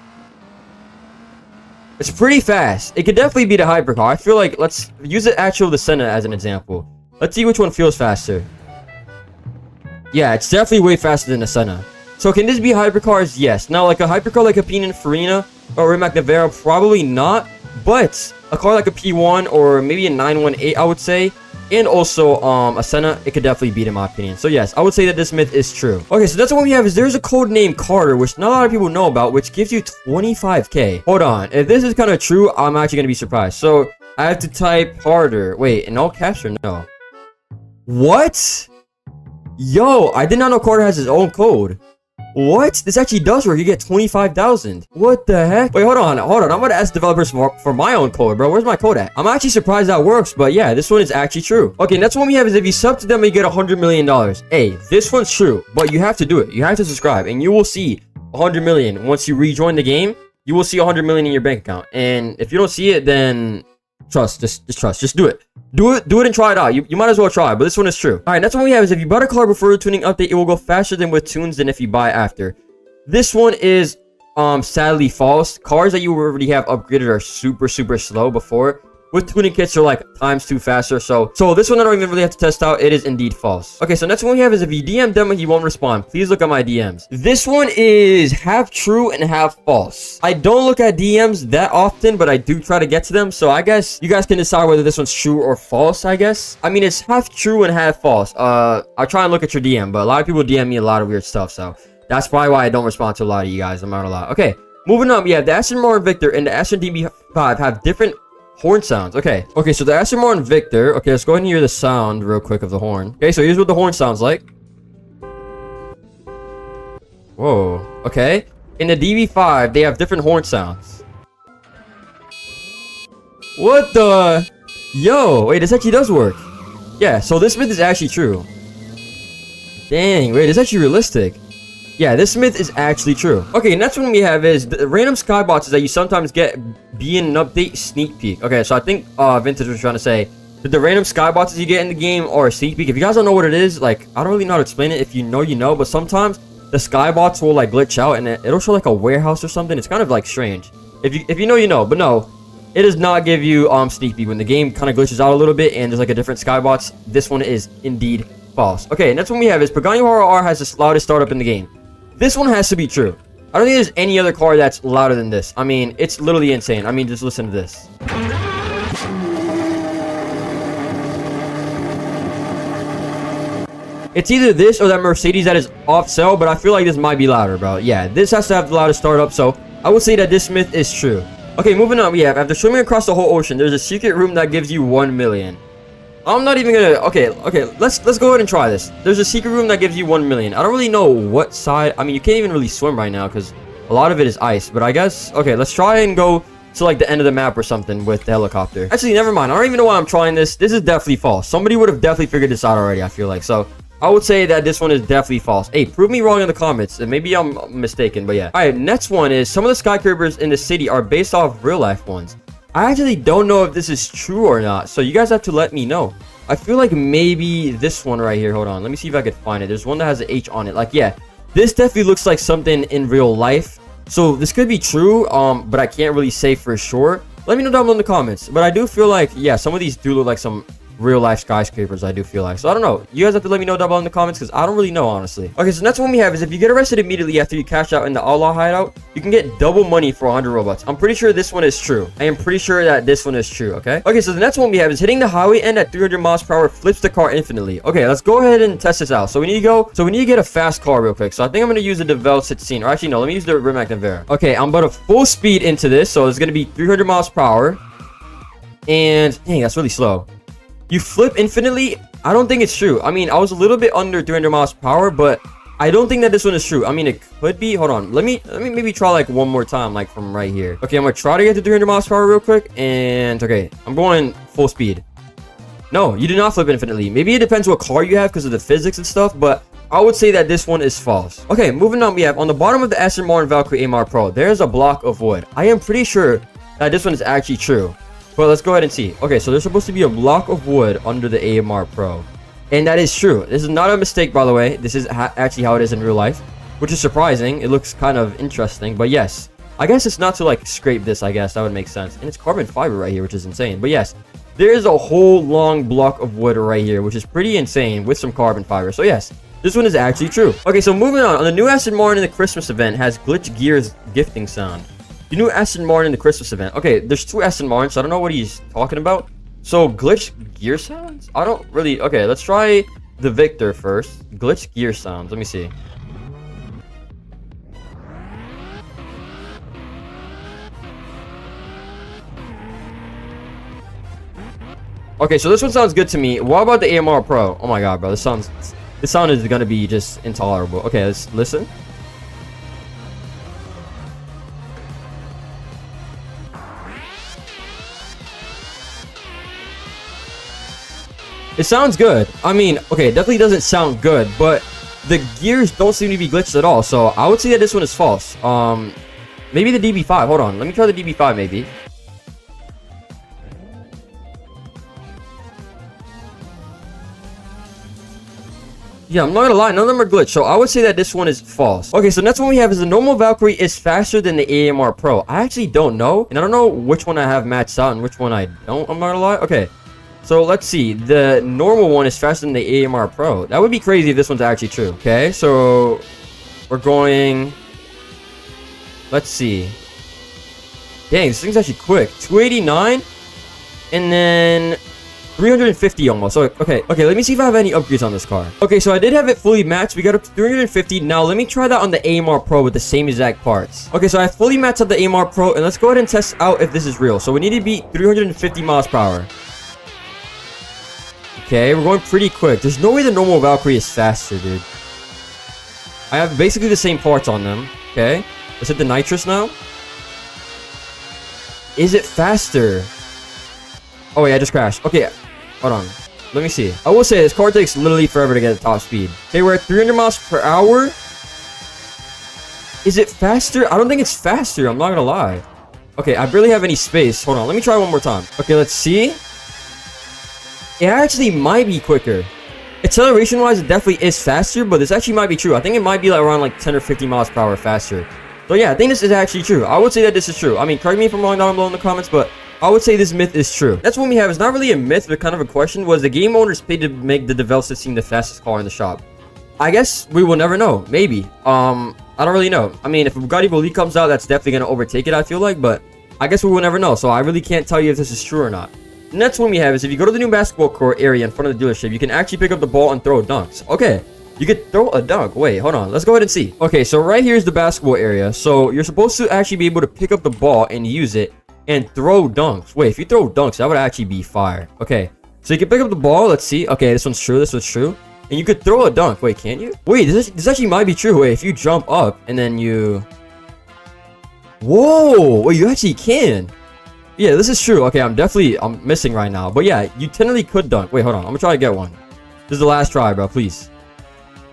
S1: It's pretty fast. It could definitely be the hypercar. I feel like let's use the actual the Senna as an example. Let's see which one feels faster. Yeah, it's definitely way faster than the Senna. So can this be hypercars? Yes. Now, like a hypercar like a Pininfarina or a McLaren, probably not. But a car like a P1 or maybe a 918, I would say, and also a Senna, it could definitely beat in my opinion. So yes, I would say that this myth is true. Okay, so that's what we have is there's a code named Carter, which not a lot of people know about, which gives you 25k. Hold on, if this is kind of true, I'm actually gonna be surprised. So I have to type Carter. Wait, in all caps or no? What? Yo, I did not know Carter has his own code. What? This actually does work. You get 25,000. What the heck? Wait, hold on. I'm gonna ask developers for my own code, bro. Where's my code at? I'm actually surprised that works, but yeah, this one is actually true. Okay, next one we have is if you sub to them, you get $100 million. Hey, this one's true, but you have to do it. You have to subscribe, and you will see 100 million. Once you rejoin the game, you will see 100 million in your bank account. And if you don't see it, then trust. Just trust. Just do it. Do it and try it out. You might as well try, but this one is true. All right, next one we have is if you buy a car before the tuning update, it will go faster than with tunes than if you buy after. This one is sadly false. Cars that you already have upgraded are super slow before. With tuning kits, they're like times 2 faster. So this one I don't even really have to test out. It is indeed false. Okay, so next one we have is if you DM them and he won't respond, please look at my DMs. This one is half true and half false. I don't look at DMs that often, but I do try to get to them. So I guess you guys can decide whether this one's true or false, I guess. I mean, it's half true and half false. I'll try and look at your DM, but a lot of people DM me a lot of weird stuff. So that's probably why I don't respond to a lot of you guys. I'm not a lot. Okay, moving on. We have the Aston Martin Victor and the Aston DB5 have different horn sounds. Okay, so the Aston Martin Victor. Okay, let's go ahead and hear the sound real quick of the horn. Okay, so here's what the horn sounds like. Whoa. Okay, in the DB5 they have different horn sounds. What the? Yo, wait, this actually does work. Yeah, so this myth is actually true. Dang, wait, it's actually realistic. Yeah, this myth is actually true. Okay, next one we have is the random skyboxes that you sometimes get be in an update sneak peek. Okay, so I think Vintage was trying to say that the random skyboxes you get in the game are a sneak peek. If you guys don't know what it is, like, I don't really know how to explain it. If you know, you know, but sometimes the skybox will like glitch out and it'll show like a warehouse or something. It's kind of like strange. If you know, you know, but no, it does not give you sneak peek when the game kind of glitches out a little bit and there's like a different skybox. This one is indeed false. Okay, next one we have is Pagani Huayra R has the loudest startup in the game. This one has to be true. I don't think there's any other car that's louder than this. I mean, it's literally insane. I mean, just listen to this. It's either this or that Mercedes that is off sale, but I feel like this might be louder, bro. Yeah, this has to have the loudest startup, so I would say that this myth is true. Okay, moving on, we have, after swimming across the whole ocean, there's a secret room that gives you 1 million. I'm not even gonna... Okay, let's go ahead and try this. There's a secret room that gives you 1 million. I don't really know what side... I mean, you can't even really swim right now because a lot of it is ice, but I guess... Okay, let's try and go to like the end of the map or something with the helicopter. Actually, never mind. I don't even know why I'm trying this. This is definitely false. Somebody would have definitely figured this out already, I feel like. So I would say that this one is definitely false. Hey, prove me wrong in the comments. And maybe I'm mistaken, but yeah. All right, next one is some of the skyscrapers in the city are based off real life ones. I actually don't know if this is true or not, so you guys have to let me know. I feel like maybe this one right here. Hold on, let me see if I could find it. There's one that has an H on it. Like, yeah, this definitely looks like something in real life. So this could be true, but I can't really say for sure. Let me know down below in the comments. But I do feel like, yeah, some of these do look like some real life skyscrapers, I do feel like. So I don't know, you guys have to let me know down below in the comments because I don't really know, honestly. Okay, so next one we have is if you get arrested immediately after you cash out in the Allah hideout, you can get double money for 100 Robux. I'm pretty sure this one is true. I am pretty sure that this one is true. Okay, so the next one we have is hitting the highway end at 300 miles per hour flips the car infinitely. Okay, let's go ahead and test this out. So we need to get a fast car real quick. So I think I'm going to use the DeVille 16, or actually no, let me use the Rimac Nevera. Okay, I'm about to full speed into this, so it's going to be 300 miles per hour. And dang, that's really slow. You flip infinitely? I don't think it's true. I mean, I was a little bit under 300 miles per hour, but I don't think that this one is true. I mean, it could be. Hold on. Let me maybe try like one more time, like from right here. Okay, I'm gonna try to get to 300 miles per hour real quick. And okay, I'm going full speed. No, you do not flip infinitely. Maybe it depends what car you have because of the physics and stuff, but I would say that this one is false. Okay, moving on, we have on the bottom of the Aston Martin Valkyrie AMR Pro, there's a block of wood. I am pretty sure that this one is actually true. But let's go ahead and see. Okay, so there's supposed to be a block of wood under the AMR Pro. And that is true. This is not a mistake, by the way. This is actually how it is in real life, which is surprising. It looks kind of interesting, but yes. I guess it's not to like scrape this, I guess. That would make sense. And it's carbon fiber right here, which is insane. But yes, there is a whole long block of wood right here, which is pretty insane with some carbon fiber. So yes, this one is actually true. Okay, so moving on the new Aston Martin in the Christmas event has glitch gears gifting sound. The new Aston Martin in the Christmas event. Okay, there's two Aston Martins, so I don't know what he's talking about. So glitch gear sounds? I don't really... Okay, let's try the Victor first. Glitch gear sounds. Let me see. Okay, so this one sounds good to me. What about the AMR Pro? Oh my god, bro. This sound is gonna be just intolerable. Okay, let's listen. It sounds good. I mean, okay, it definitely doesn't sound good, but the gears don't seem to be glitched at all. So I would say that this one is false. Maybe the DB5. Hold on. Let me try the DB5 maybe. Yeah, I'm not gonna lie, none of them are glitched, so I would say that this one is false. Okay, so next one we have is the normal Valkyrie is faster than the AMR Pro. I actually don't know, and I don't know which one I have matched out and which one I don't, I'm not gonna lie. Okay, so let's see. The normal one is faster than the AMR Pro. That would be crazy if this one's actually true. Okay, so we're going... Let's see. Dang, this thing's actually quick. 289, and then... 350 almost. So, okay, let me see if I have any upgrades on this car. Okay, so I did have it fully maxed. We got up to 350. Now, let me try that on the AMR Pro with the same exact parts. Okay, so I fully maxed out the AMR Pro, and let's go ahead and test out if this is real. So, we need to beat 350 miles per hour. Okay, we're going pretty quick. There's no way the normal Valkyrie is faster, dude. I have basically the same parts on them. Okay, let's hit the nitrous now. Is it faster? Oh, wait, I just crashed. Okay, hold on. Let me see. I will say, this car takes literally forever to get at top speed. Okay, we're at 300 miles per hour. Is it faster? I don't think it's faster. I'm not gonna lie. Okay, I barely have any space. Hold on. Let me try one more time. Okay, let's see. It actually might be quicker. Acceleration-wise, it definitely is faster, but this actually might be true. I think it might be like around like 10 or 50 miles per hour faster. So yeah, I think this is actually true. I would say that this is true. I mean, correct me if I'm wrong down below in the comments, but I would say this myth is true. That's what we have. It's not really a myth, but kind of a question. Was the game owners paid to make the developers seem the fastest car in the shop? I guess we will never know. Maybe. I don't really know. I mean, if Bugatti Bolide comes out, that's definitely going to overtake it, I feel like. But I guess we will never know. So I really can't tell you if this is true or not. The next one we have is if you go to the new basketball court area in front of the dealership, you can actually pick up the ball and throw dunks. Okay. You could throw a dunk. Wait, hold on. Let's go ahead and see. Okay, so right here is the basketball area. So you're supposed to actually be able to pick up the ball and use it and throw dunks. Wait, if you throw dunks, that would actually be fire. Okay, so you can pick up the ball. Let's see. Okay, this one's true. This one's true. And you could throw a dunk. Wait, can't you? Wait, this actually might be true. Wait, if you jump up and then you... Whoa! Wait, you actually can. Yeah, this is true. Okay, I'm missing right now. But yeah, you technically could dunk. Wait, hold on. I'm gonna try to get one. This is the last try, bro. Please.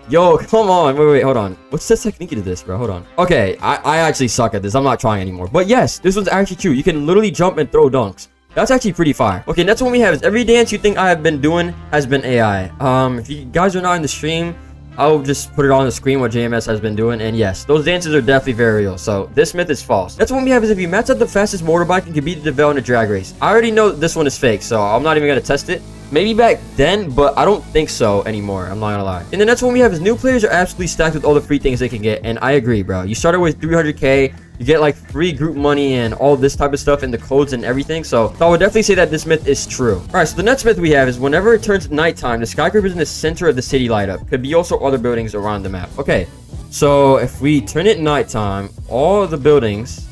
S1: Yo, come on. Wait, hold on. What's the technique to this, bro? Hold on. Okay, I actually suck at this. I'm not trying anymore. But yes, this one's actually true. You can literally jump and throw dunks. That's actually pretty fire. Okay, next one we have is every dance you think I have been doing has been AI. If you guys are not in the stream, I'll just put it on the screen what JMS has been doing. And yes, those dances are definitely very real. So this myth is false. Next one we have is if you match up the fastest motorbike and can beat the Devel in a drag race. I already know this one is fake, so I'm not even going to test it. Maybe back then, but I don't think so anymore. I'm not gonna lie. And the next one we have is new players are absolutely stacked with all the free things they can get. And I agree, bro. You started with 300k. You get like free group money and all this type of stuff and the codes and everything. So I would definitely say that this myth is true. All right, so the next myth we have is whenever it turns nighttime, the skyscrapers in the center of the city light up. Could be also other buildings around the map. Okay, so if we turn it nighttime, all of the buildings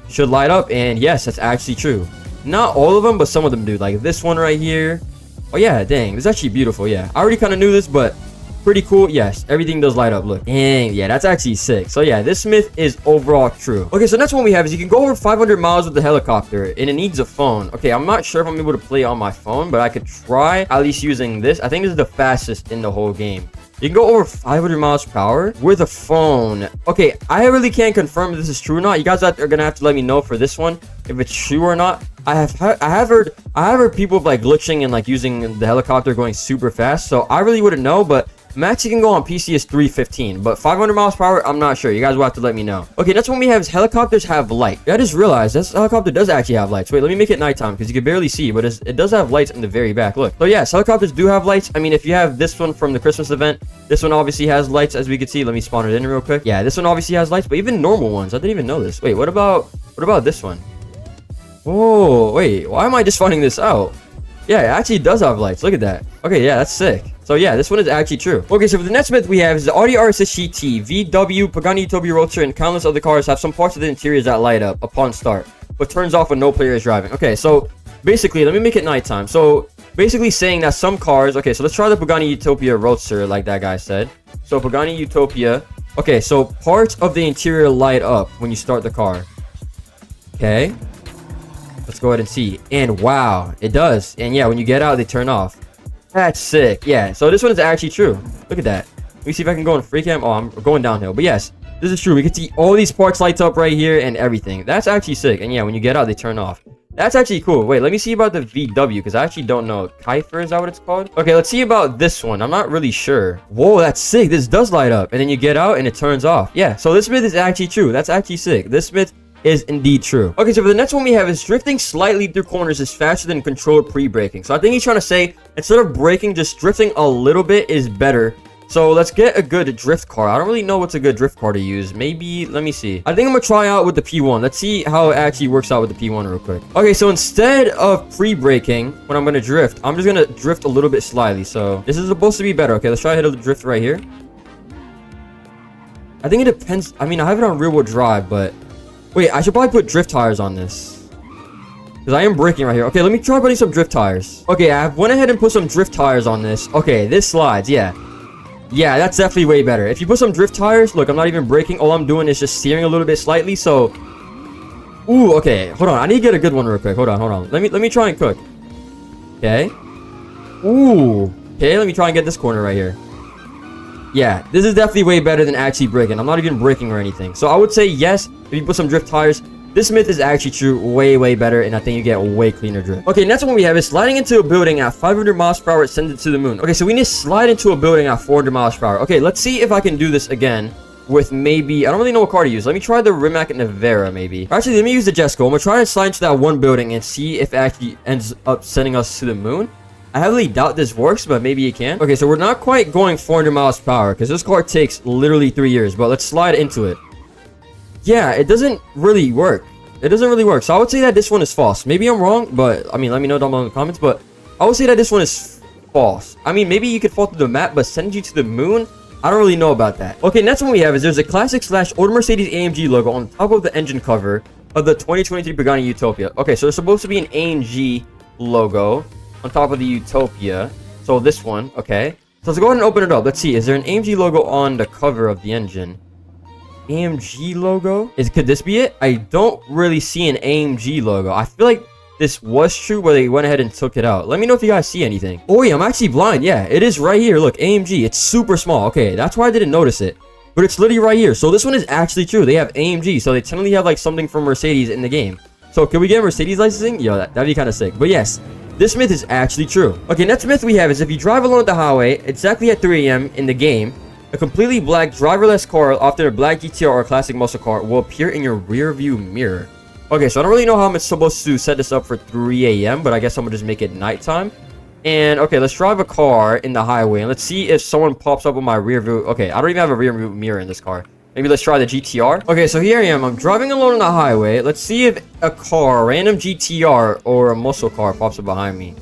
S1: should light up. And yes, that's actually true. Not all of them, but some of them do. Like this one right here. Oh yeah, dang. It's actually beautiful. Yeah, I already kind of knew this, but pretty cool. Yes, everything does light up. Look. Dang. Yeah, that's actually sick. So yeah, this myth is overall true. Okay, so next one we have is you can go over 500 miles with the helicopter, and it needs a phone. Okay, I'm not sure if I'm able to play on my phone, but I could try at least using this. I think this is the fastest in the whole game. You can go over 500 miles per hour with a phone. Okay, I really can't confirm if this is true or not. You guys are gonna have to let me know for this one if it's true or not. I have heard people like glitching and like using the helicopter going super fast. So I really wouldn't know, but max you can go on PC is 315, but 500 miles per hour, I'm not sure. You guys will have to let me know. Okay, next one we have is helicopters have light. I just realized this helicopter does actually have lights. Wait, let me make it nighttime because you can barely see, but it does have lights in the very back. Look. So yes, helicopters do have lights. I mean, if you have this one from the Christmas event, this one obviously has lights, as we can see. Let me spawn it in real quick. Yeah, this one obviously has lights, but even normal ones. I didn't even know this. Wait, what about this one? Oh, wait. Why am I just finding this out? Yeah, it actually does have lights. Look at that. Okay, yeah, that's sick. So yeah, this one is actually true. Okay, so for the next myth we have is the Audi RS GT, VW, Pagani Utopia Roadster, and countless other cars have some parts of the interiors that light up upon start, but turns off when no player is driving. Okay, so basically, let me make it nighttime. So basically saying that some cars, okay, so let's try the Pagani Utopia Roadster like that guy said. So Pagani Utopia, okay, so parts of the interior light up when you start the car. Okay, let's go ahead and see. And wow, it does. And yeah, when you get out, they turn off. That's sick. Yeah, so this one is actually true. Look at that. Let me see if I can go in free cam. Oh, I'm going downhill. But yes, this is true. We can see all these parts lights up right here and everything. That's actually sick. And yeah, when you get out, they turn off. That's actually cool. Wait, let me see about the VW, because I actually don't know. Kaifer, is that what it's called? Okay, let's see about this one. I'm not really sure. Whoa, that's sick. This does light up. And then you get out and it turns off. Yeah, so this myth is actually true. That's actually sick. This myth is indeed true. Okay, so for the next one we have is drifting slightly through corners is faster than controlled pre-braking. So I think he's trying to say instead of braking, just drifting a little bit is better. So let's get a good drift car. I don't really know what's a good drift car to use. Maybe, let me see. I think I'm gonna try out with the P1. Let's see how it actually works out with the P1 real quick. Okay, so instead of pre-braking, when I'm gonna drift, I'm just gonna drift a little bit slightly. So this is supposed to be better. Okay, let's try to hit a drift right here. I think it depends. I mean, I have it on rear-wheel drive, but wait, I should probably put drift tires on this, because I am braking right here. Okay, let me try putting some drift tires. Okay, I went ahead and put some drift tires on this. Okay, this slides. Yeah, that's definitely way better. If you put some drift tires, look, I'm not even braking. All I'm doing is just steering a little bit slightly. So, ooh, okay, hold on. I need to get a good one real quick. Hold on. Let me try and cook. Okay. Ooh. Okay, let me try and get this corner right here. Yeah, this is definitely way better than actually braking. I'm not even braking or anything. So I would say yes, if you put some drift tires. This myth is actually true, way better, and I think you get way cleaner drift. Okay, next one we have is sliding into a building at 500 miles per hour, send it to the moon. Okay, so we need to slide into a building at 400 miles per hour. Okay, let's see if I can do this again with maybe, I don't really know what car to use. Let me try the Rimac Navara maybe. Actually, let me use the Jesco. I'm gonna try to slide into that one building and see if it actually ends up sending us to the moon. I heavily doubt this works, but maybe it can. Okay, so we're not quite going 400 miles per hour because this car takes literally 3 years, but let's slide into it. Yeah, it doesn't really work. It doesn't really work. So I would say that this one is false. Maybe I'm wrong, but I mean, let me know down below in the comments, but I would say that this one is false. I mean, maybe you could fall through the map, but send you to the moon? I don't really know about that. Okay, next one we have is there's a classic / old Mercedes AMG logo on top of the engine cover of the 2023 Pagani Utopia. Okay, so there's supposed to be an AMG logo on top of the Utopia. So this one, okay. So let's go ahead and open it up. Let's see, is there an AMG logo on the cover of the engine? AMG logo? Could this be it? I don't really see an AMG logo. I feel like this was true, but they went ahead and took it out. Let me know if you guys see anything. Oh yeah, I'm actually blind. Yeah, it is right here. Look, AMG. It's super small. Okay, that's why I didn't notice it. But it's literally right here. So this one is actually true. They have AMG. So they technically have like something from Mercedes in the game. So can we get Mercedes licensing? Yo, that'd be kind of sick. But yes, this myth is actually true. Okay, next myth we have is if you drive along the highway exactly at 3 AM in the game, a completely black driverless car, often a black GTR or a classic muscle car, will appear in your rear view mirror. Okay, so I don't really know how I'm supposed to set this up for 3 AM, but I guess I'm gonna just make it nighttime. And okay, let's drive a car in the highway and let's see if someone pops up on my rear view. Okay, I don't even have a rear view mirror in this car. Maybe let's try the GTR. Okay, so here I am. I'm driving alone on the highway. Let's see if a car, a random GTR or a muscle car pops up behind me.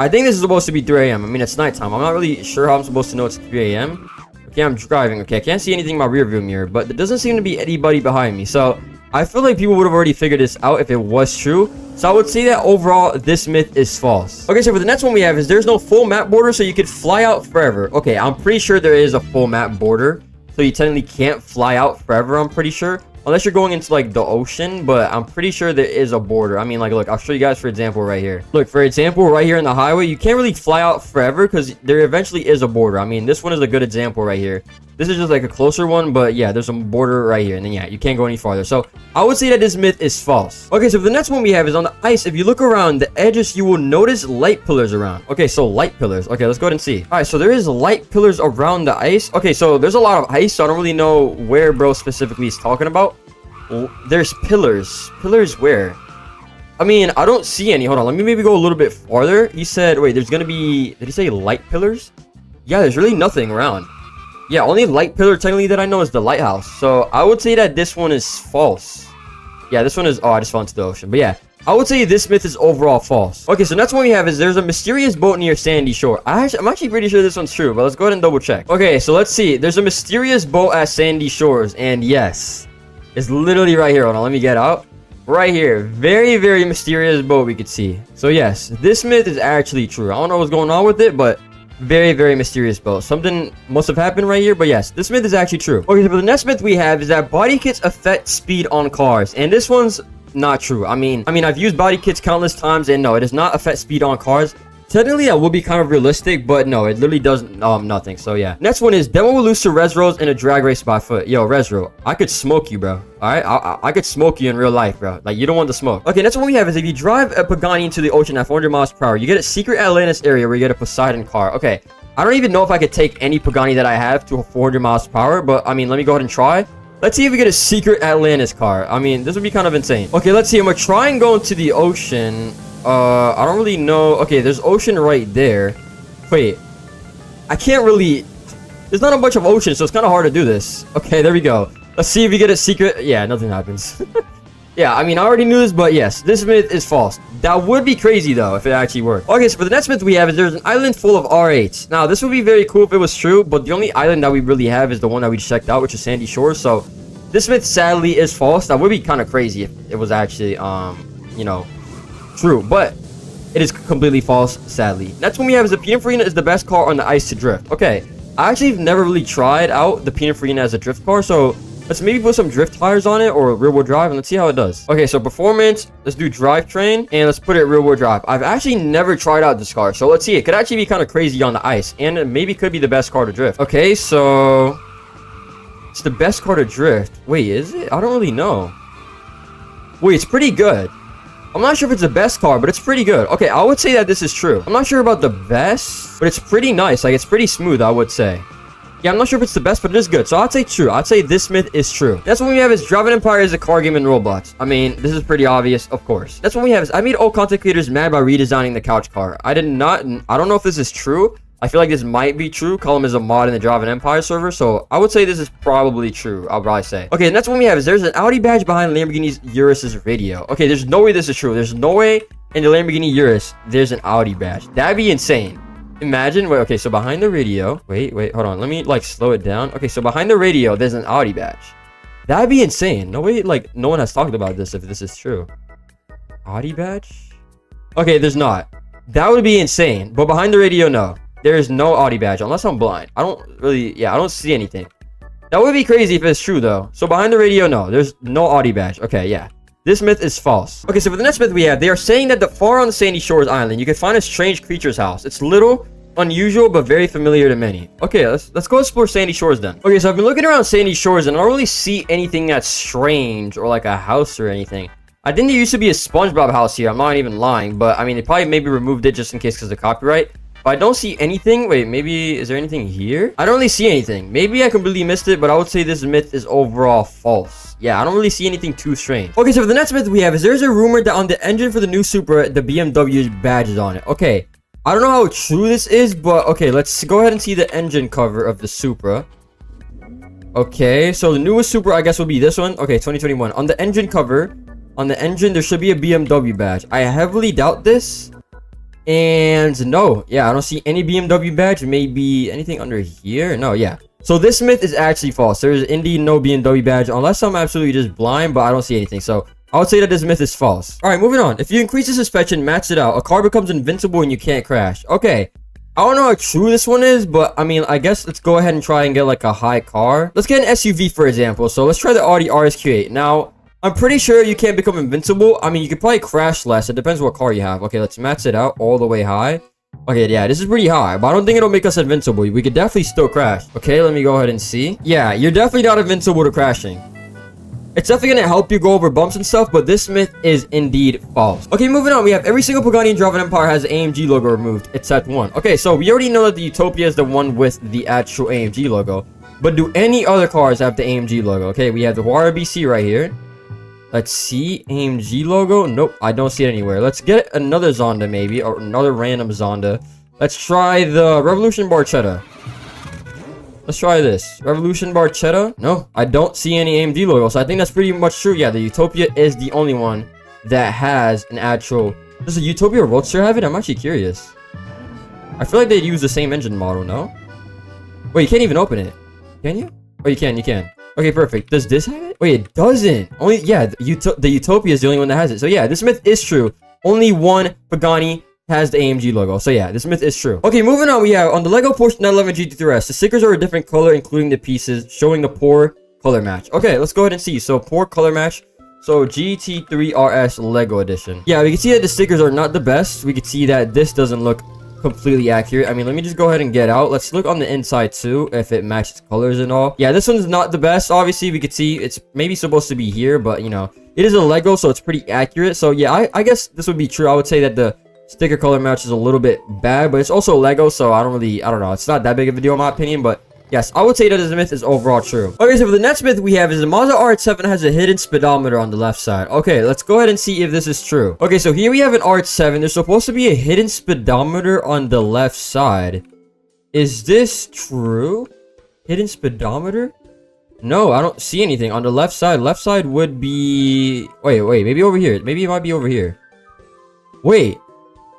S1: I think this is supposed to be 3 AM. I mean, it's nighttime. I'm not really sure how I'm supposed to know it's 3 AM. Okay, I'm driving. Okay, I can't see anything in my rear view mirror, but there doesn't seem to be anybody behind me. So I feel like people would have already figured this out if it was true. So I would say that overall, this myth is false. Okay, so for the next one we have is there's no full map border, so you could fly out forever. Okay, I'm pretty sure there is a full map border. So you technically can't fly out forever, I'm pretty sure. Unless you're going into, like, the ocean, but I'm pretty sure there is a border. I mean, like, look, I'll show you guys, for example, right here. Look, for example, right here in the highway, you can't really fly out forever because there eventually is a border. I mean, this one is a good example right here. This is just, like, a closer one, but, yeah, there's a border right here. And then, yeah, you can't go any farther. So, I would say that this myth is false. Okay, so the next one we have is on the ice. If you look around the edges, you will notice light pillars around. Okay, so light pillars. Okay, let's go ahead and see. All right, so there is light pillars around the ice. Okay, so there's a lot of ice, so I don't really know where bro specifically is talking about. There's pillars. Pillars where? I mean, I don't see any. Hold on, let me maybe go a little bit farther. He said, wait, there's gonna be, did he say light pillars? Yeah, there's really nothing around. Yeah, only light pillar technically that I know is the lighthouse. So I would say that this one is false. Yeah, this one is, oh, I just fell into the ocean. But yeah, I would say this myth is overall false. Okay, so next one we have is there's a mysterious boat near Sandy Shore. I'm actually pretty sure this one's true, but let's go ahead and double check. Okay, so let's see. There's a mysterious boat at Sandy Shores, and yes, it's literally right here. Hold on, let me get out. Right here. Very, very mysterious boat we could see. So yes, this myth is actually true. I don't know what's going on with it, but very, very mysterious boat. Something must have happened right here, but yes, this myth is actually true. Okay, so for the next myth we have is that body kits affect speed on cars, and this one's not true. I mean, I've used body kits countless times, and no, it does not affect speed on cars. Technically, that would be kind of realistic, but no, it literally does nothing. So yeah. Next one is Demo will lose to Resros in a drag race by foot. Yo, Resro, I could smoke you, bro. All right, I could smoke you in real life, bro. Like, you don't want the smoke. Okay, next one we have is if you drive a Pagani into the ocean at 400 miles per hour, you get a secret Atlantis area where you get a Poseidon car. Okay, I don't even know if I could take any Pagani that I have to 400 miles per hour, but I mean, let me go ahead and try. Let's see if we get a secret Atlantis car. I mean, this would be kind of insane. Okay, let's see. I'm gonna try and go into the ocean. I don't really know. Okay, there's ocean right there. Wait, I can't really. There's not a bunch of ocean, so it's kind of hard to do this. Okay, there we go. Let's see if we get a secret. Yeah, nothing happens. Yeah, I mean, I already knew this, but yes, this myth is false. That would be crazy, though, if it actually worked. Okay, so for the next myth we have is there's an island full of R8s. Now, this would be very cool if it was true, but the only island that we really have is the one that we checked out, which is Sandy Shores. So, this myth, sadly, is false. That would be kind of crazy if it was actually, you know, true. But it is completely false, sadly. Next one we have is the Pininfarina is the best car on the ice to drift. Okay, I actually have never really tried out the Pininfarina as a drift car, so let's maybe put some drift tires on it or rear wheel drive and let's see how it does. Okay, so performance, let's do drivetrain and let's put it rear wheel drive. I've actually never tried out this car, so let's see. It could actually be kind of crazy on the ice and it maybe could be the best car to drift. Okay, so it's the best car to drift. Wait, is it? I don't really know. Wait, it's pretty good. I'm not sure if it's the best car, but it's pretty good. Okay, I would say that this is true. I'm not sure about the best, but it's pretty nice. Like, it's pretty smooth, I would say. Yeah, I'm not sure if it's the best, but it is good. So I'd say true. I'd say this myth is true. That's what we have is Driving Empire is a car game in Roblox. I mean, this is pretty obvious, of course. That's what we have is I made all content creators mad by redesigning the couch car. I don't know if this is true. I feel like this might be true. Column is a mod in the Driving Empire server, so I would say this is probably true. I'll probably say. Okay, and that's what we have is there's an Audi badge behind Lamborghini's Urus's radio. Okay, there's no way this is true. There's no way in the Lamborghini Urus there's an Audi badge. That'd be insane. Imagine, wait, okay, so behind the radio, wait, hold on. Let me, like, slow it down. Okay, so behind the radio, there's an Audi badge. That'd be insane. No way, like, no one has talked about this if this is true. Audi badge? Okay, there's not. That would be insane. But behind the radio, no. There is no Audi badge, unless I'm blind. I don't really, yeah, I don't see anything. That would be crazy if it's true, though. So behind the radio, no. There's no Audi badge. Okay, yeah. This myth is false. Okay, so for the next myth we have, they are saying that far on the Sandy Shores Island, you can find a strange creature's house. It's little, unusual, but very familiar to many. Okay, let's go explore Sandy Shores then. Okay, so I've been looking around Sandy Shores and I don't really see anything that's strange or like a house or anything. I think there used to be a SpongeBob house here. I'm not even lying, but I mean, they probably maybe removed it just in case because of copyright. But I don't see anything. Wait, maybe, is there anything here? I don't really see anything. Maybe I completely missed it, but I would say this myth is overall false. Yeah, I don't really see anything too strange. Okay, so for the next myth we have is there's a rumor that on the engine for the new Supra, the BMW badge is on it. Okay, I don't know how true this is, but okay, let's go ahead and see the engine cover of the Supra. Okay, so the newest Supra, I guess, will be this one. Okay, 2021. On the engine cover, on the engine, there should be a BMW badge. I heavily doubt this. And no, yeah, I don't see any BMW badge. Maybe anything under here? No, yeah. So this myth is actually false. There is indeed no BMW badge, unless I'm absolutely just blind, but I don't see anything. So I would say that this myth is false. All right, moving on. If you increase the suspension, match it out, a car becomes invincible and you can't crash. Okay, I don't know how true this one is, but I mean, I guess let's go ahead and try and get like a high car. Let's get an SUV, for example. So let's try the Audi RSQ8. Now, I'm pretty sure you can't become invincible. I mean, you could probably crash less. It depends what car you have. Okay, let's max it out all the way high. Okay, yeah, this is pretty high, but I don't think it'll make us invincible. We could definitely still crash. Okay, let me go ahead and see. Yeah, you're definitely not invincible to crashing. It's definitely going to help you go over bumps and stuff, but this myth is indeed false. Okay, moving on. We have every single Pagani in Driving Empire has the AMG logo removed, except one. Okay, so we already know that the Utopia is the one with the actual AMG logo. But do any other cars have the AMG logo? Okay, we have the Huara BC right here. Let's see, AMG logo. Nope, I don't see it anywhere. Let's get another Zonda maybe, or another random Zonda. Let's try the Revolution Barchetta. Let's try this. Revolution Barchetta. No, I don't see any AMG logo, so I think that's pretty much true. Yeah, the Utopia is the only one that has an actual... Does the Utopia Roadster have it? I'm actually curious. I feel like they'd use the same engine model, no? Wait, you can't even open it. Can you? Oh, you can. Okay, perfect. Does this have it? Wait, it doesn't. Only, yeah, the Utopia is the only one that has it. So yeah, this myth is true. Only one Pagani has the AMG logo. So yeah, this myth is true. Okay, moving on. We have on the Lego Porsche 911 GT3RS, the stickers are a different color, including the pieces, showing the poor color match. Okay, let's go ahead and see. So poor color match. So GT3RS Lego Edition. Yeah, we can see that the stickers are not the best. We can see that this doesn't look completely accurate. I mean, let me just go ahead and get out. Let's look on the inside too, if it matches colors and all. Yeah, this one's not the best. Obviously, we could see it's maybe supposed to be here, but you know, it is a Lego, so it's pretty accurate. So yeah, I guess this would be true. I would say that the sticker color match is a little bit bad, but it's also Lego, so I don't know. It's not that big of a deal in my opinion, but yes, I would say that this myth is overall true. Okay, so for the next myth we have is the Mazda RH7 has a hidden speedometer on the left side. Okay, let's go ahead and see if this is true. Okay, so here we have an RH7. There's supposed to be a hidden speedometer on the left side. Is this true? Hidden speedometer? No, I don't see anything on the left side. Left side would be... Wait, maybe over here. Maybe it might be over here. Wait,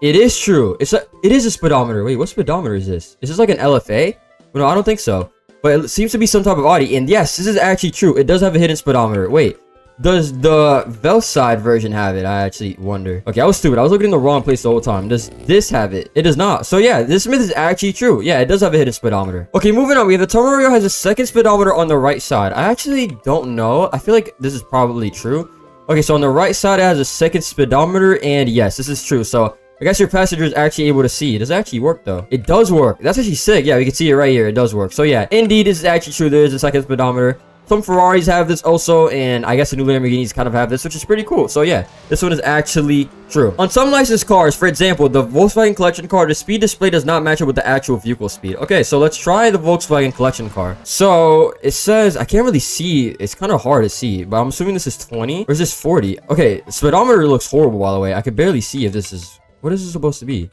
S1: it is true. It is a speedometer. Wait, what speedometer is this? Is this like an LFA? No, I don't think so. But it seems to be some type of Audi. And yes, this is actually true. It does have a hidden speedometer. Wait, does the Velside version have it? I actually wonder. Okay, I was stupid. I was looking in the wrong place the whole time. Does this have it? It does not. So yeah, this myth is actually true. Yeah, it does have a hidden speedometer. Okay, moving on. We have the Tomario has a second speedometer on the right side. I actually don't know. I feel like this is probably true. Okay, so on the right side, it has a second speedometer. And yes, this is true. So I guess your passenger is actually able to see. Does it actually work though? It does work. That's actually sick. Yeah, we can see it right here. It does work. So yeah, indeed, this is actually true. There is a second speedometer. Some Ferraris have this also, and I guess the new Lamborghinis kind of have this, which is pretty cool. So yeah, this one is actually true. On some licensed cars, for example, the Volkswagen Collection car, the speed display does not match up with the actual vehicle speed. Okay, so let's try the Volkswagen Collection car. So it says, I can't really see. It's kind of hard to see, but I'm assuming this is 20 or is this 40? Okay, the speedometer looks horrible, by the way. I could barely see if this is... What is this supposed to be?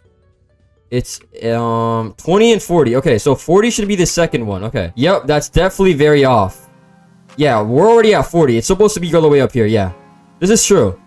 S1: It's 20 and 40. Okay, so 40 should be the second one. Okay. Yep, that's definitely very off. Yeah, we're already at 40. It's supposed to be all the way up here. Yeah, this is true.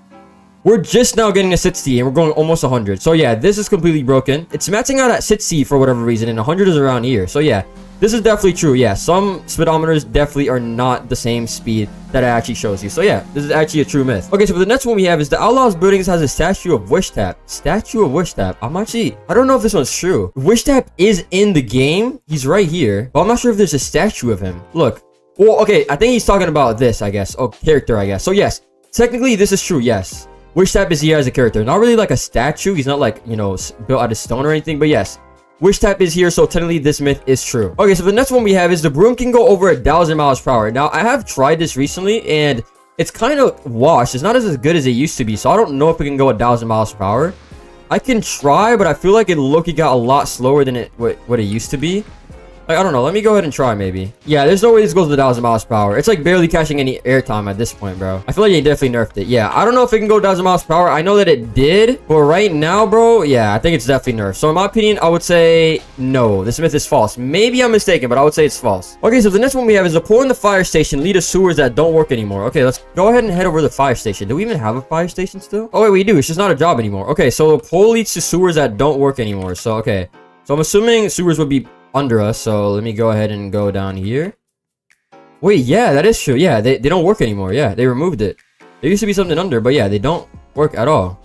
S1: We're just now getting a 60 and we're going almost 100. So yeah, this is completely broken. It's maxing out at 60 for whatever reason, and 100 is around here. So yeah, this is definitely true. Yeah, some speedometers definitely are not the same speed that it actually shows you. So yeah, this is actually a true myth. Okay, so for the next one we have is the Outlaws Buildings has a statue of Wish Tap. Statue of Wish Tap. I don't know if this one's true. Wish Tap is in the game. He's right here, but I'm not sure if there's a statue of him. Look. Well, okay, I think he's talking about this, I guess. Oh, character, I guess. So yes, technically this is true, yes. Wish Tap is here as a character. Not really like a statue. He's not like, you know, built out of stone or anything, but yes. Wish Tap is here, so technically this myth is true. Okay, so the next one we have is the broom can go over 1,000 miles per hour. Now, I have tried this recently, and it's kind of washed. It's not as good as it used to be, so I don't know if it can go 1,000 miles per hour. I can try, but I feel like it got a lot slower than what it used to be. Like, I don't know. Let me go ahead and try, maybe. Yeah, there's no way this goes to 1,000 miles per hour. It's like barely catching any airtime at this point, bro. I feel like they definitely nerfed it. Yeah, I don't know if it can go 1,000 miles per hour. I know that it did, but right now, bro, yeah, I think it's definitely nerfed. So in my opinion, I would say no. This myth is false. Maybe I'm mistaken, but I would say it's false. Okay, so the next one we have is the pole in the fire station lead to sewers that don't work anymore. Okay, let's go ahead and head over to the fire station. Do we even have a fire station still? Oh, wait, we do. It's just not a job anymore. Okay, so the pole leads to sewers that don't work anymore. So, okay. So I'm assuming sewers would be under us, so let me go ahead and go down here. Wait, yeah, that is true. Yeah, they don't work anymore. Yeah, they removed it. There used to be something under, but yeah, they don't work at all.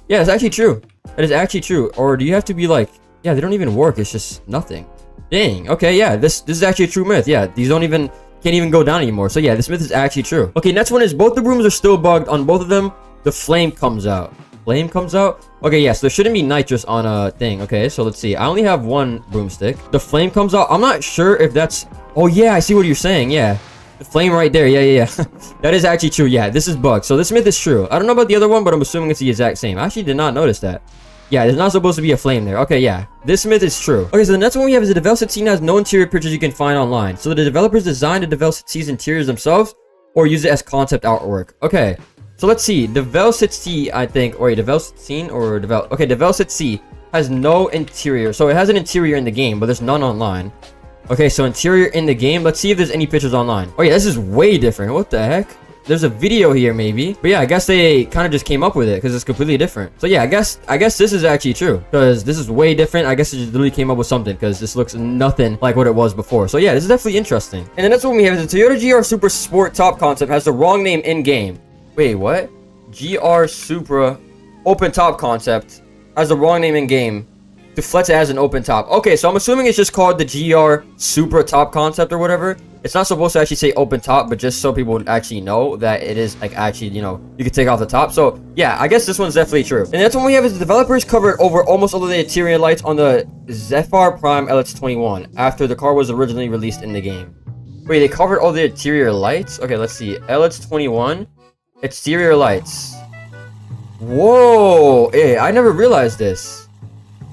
S1: Yeah, it's actually true. That is actually true. Or do you have to be like, yeah, they don't even work. It's just nothing. Dang. Okay, yeah, this is actually a true myth. Yeah, these can't even go down anymore. So yeah, this myth is actually true. Okay, next one is both the brooms are still bugged. On both of them, the flame comes out. Flame comes out. Okay, yes, there shouldn't be nitrous on a thing. Okay, so let's see. I only have one broomstick. The flame comes out. I'm not sure if that's... Oh yeah, I see what you're saying. Yeah, the flame right there. Yeah. That is actually true. Yeah, this is bugged. So this myth is true. I don't know about the other one, but I'm assuming it's the exact same. I actually did not notice that. Yeah, there's not supposed to be a flame there. Okay, yeah, this myth is true. Okay, so the next one we have is the developed scene has no interior pictures you can find online. So the developers designed the developed scene's interiors themselves or use it as concept artwork. Okay. So let's see, Developed C, I think, or Developed Scene or Develop. Okay, Developed C has no interior. So it has an interior in the game, but there's none online. Okay, so interior in the game. Let's see if there's any pictures online. Oh yeah, this is way different. What the heck? there's a video here maybe. But yeah, I guess they kind of just came up with it because it's completely different. So yeah, I guess this is actually true because this is way different. I guess it just literally came up with something because this looks nothing like what it was before. So yeah, this is definitely interesting. And the next one we have is the Toyota GR Supra Sport Top concept has the wrong name in game. Wait, what? GR Supra Open Top concept has the wrong name in game. Deflects it as an open top. Okay, so I'm assuming it's just called the GR Supra Top concept or whatever. It's not supposed to actually say open top, but just so people would actually know that it is like actually, you know, you can take off the top. So yeah, I guess this one's definitely true. And that's what we have is the developers covered over almost all of the interior lights on the Zephyr Prime LX21 after the car was originally released in the game. Wait, they covered all the interior lights? Okay, let's see. LX21 exterior lights. Whoa, hey, I never realized this.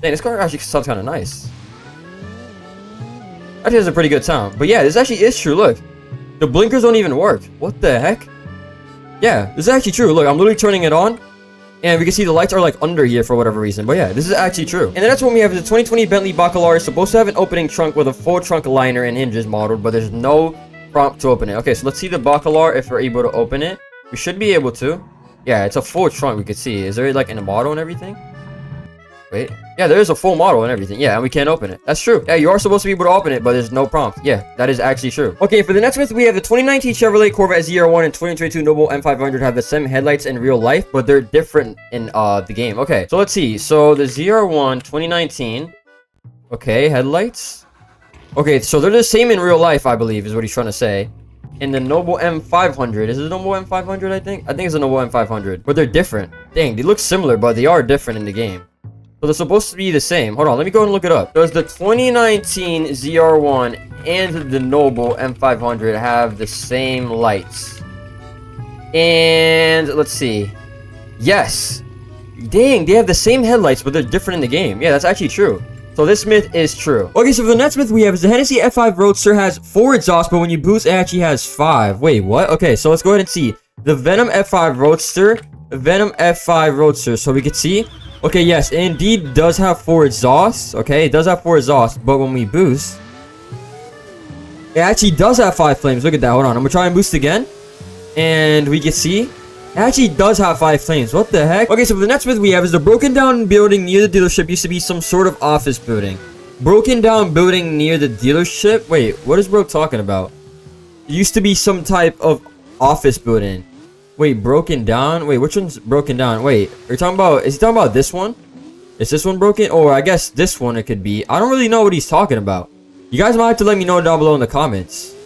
S1: Dang, this car actually sounds kind of nice. Actually has a pretty good sound. But yeah, this actually is true. Look, the blinkers don't even work. What the heck? Yeah, this is actually true. Look, I'm literally turning it on, and we can see the lights are like under here for whatever reason. But yeah, this is actually true. And then that's what we have is the 2020 Bentley Bacalar. It's supposed to have an opening trunk with a full trunk liner and hinges modeled, but there's no prompt to open it. Okay, so let's see the Bacalar if we're able to open it. We should be able to. Yeah, it's a full trunk we could see. Is there like in a model and everything? Wait. Yeah, there is a full model and everything. Yeah, and we can't open it. That's true. Yeah, you are supposed to be able to open it, but there's no prompt. Yeah, that is actually true. Okay, for the next myth, we have the 2019 Chevrolet Corvette ZR1 and 2022 Noble M500 have the same headlights in real life, but they're different in the game. Okay, so let's see. So the ZR1 2019. Okay, headlights. Okay, so they're the same in real life, I believe, is what he's trying to say. And the Noble M500. Is it the Noble M500, I think? I think it's the Noble M500. But they're different. Dang, they look similar, but they are different in the game. So they're supposed to be the same. Hold on, let me go and look it up. Does the 2019 ZR1 and the Noble M500 have the same lights? And let's see. Yes. Dang, they have the same headlights, but they're different in the game. Yeah, that's actually true. So this myth is true. Okay, so the next myth we have is the Hennessy F5 Roadster has 4 exhausts, but when you boost, it actually has 5. Wait, what? Okay, so let's go ahead and see. The Venom F5 Roadster. Venom F5 Roadster. So we can see. Okay, yes, it indeed does have 4 exhausts. Okay, it does have 4 exhausts, but when we boost, it actually does have 5 flames. Look at that. Hold on. I'm going to try and boost again. And we can see it actually does have 5 flames. What the heck? Okay, so the next myth we have is the broken down building near the dealership used to be some sort of office building. Broken down building near the dealership? Wait, what is bro talking about? It used to be some type of office building. Wait, broken down? Wait, which one's broken down? Wait, are you talking about... Is he talking about this one? Is this one broken? Or I guess this one it could be. I don't really know what he's talking about. You guys might have to let me know down below in the comments.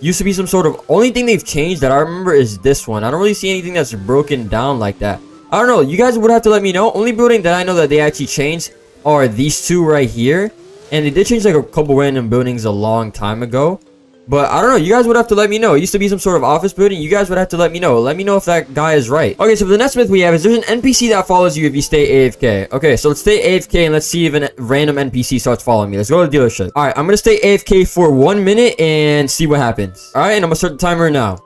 S1: Used to be some sort of... Only thing they've changed that I remember is this one. I don't really see anything that's broken down like that. I don't know. You guys would have to let me know. Only building that I know that they actually changed are these two right here. And they did change like a couple random buildings a long time ago. But I don't know. You guys would have to let me know. It used to be some sort of office building. You guys would have to let me know. Let me know if that guy is right. Okay, so the next myth we have is there's an NPC that follows you if you stay AFK. Okay, so let's stay AFK and let's see if a random NPC starts following me. Let's go to the dealership. All right, I'm going to stay AFK for 1 minute and see what happens. All right, and I'm going to start the timer now.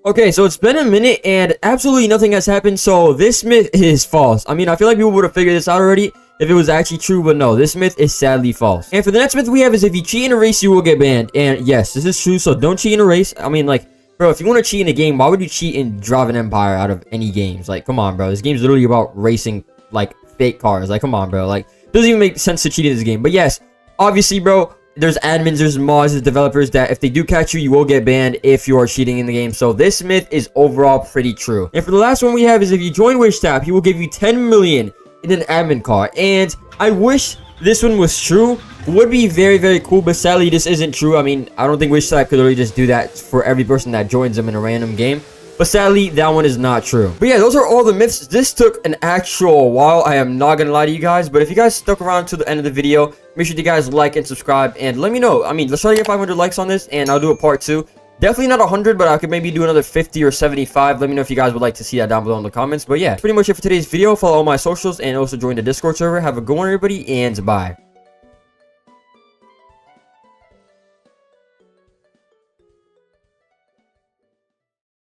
S1: Okay, so it's been a minute and absolutely nothing has happened, so this myth is false. I mean, I feel like people would have figured this out already if it was actually true, but no, this myth is sadly false. And for the next myth we have is if you cheat in a race, you will get banned. And yes, this is true, so don't cheat in a race. I mean, like, bro, if you want to cheat in a game, why would you cheat in Drive an Empire out of any games? Like, come on, bro. This game's literally about racing, like, fake cars. Like, come on, bro. Like, it doesn't even make sense to cheat in this game. But yes, obviously, bro, there's admins, there's mods, there's developers that if they do catch you, you will get banned if you are cheating in the game. So this myth is overall pretty true. And for the last one we have is if you join WishTap, he will give you 10 million in an admin card. And I wish this one was true. Would be very, very cool, but sadly this isn't true. I mean, I don't think WishTap could really just do that for every person that joins them in a random game. But sadly, that one is not true. But yeah, those are all the myths. This took an actual while. I am not going to lie to you guys. But if you guys stuck around to the end of the video, make sure you guys like and subscribe. And let me know. I mean, let's try to get 500 likes on this. And I'll do a part 2. Definitely not 100, but I could maybe do another 50 or 75. Let me know if you guys would like to see that down below in the comments. But yeah, pretty much it for today's video. Follow all my socials and also join the Discord server. Have a good one, everybody. And bye.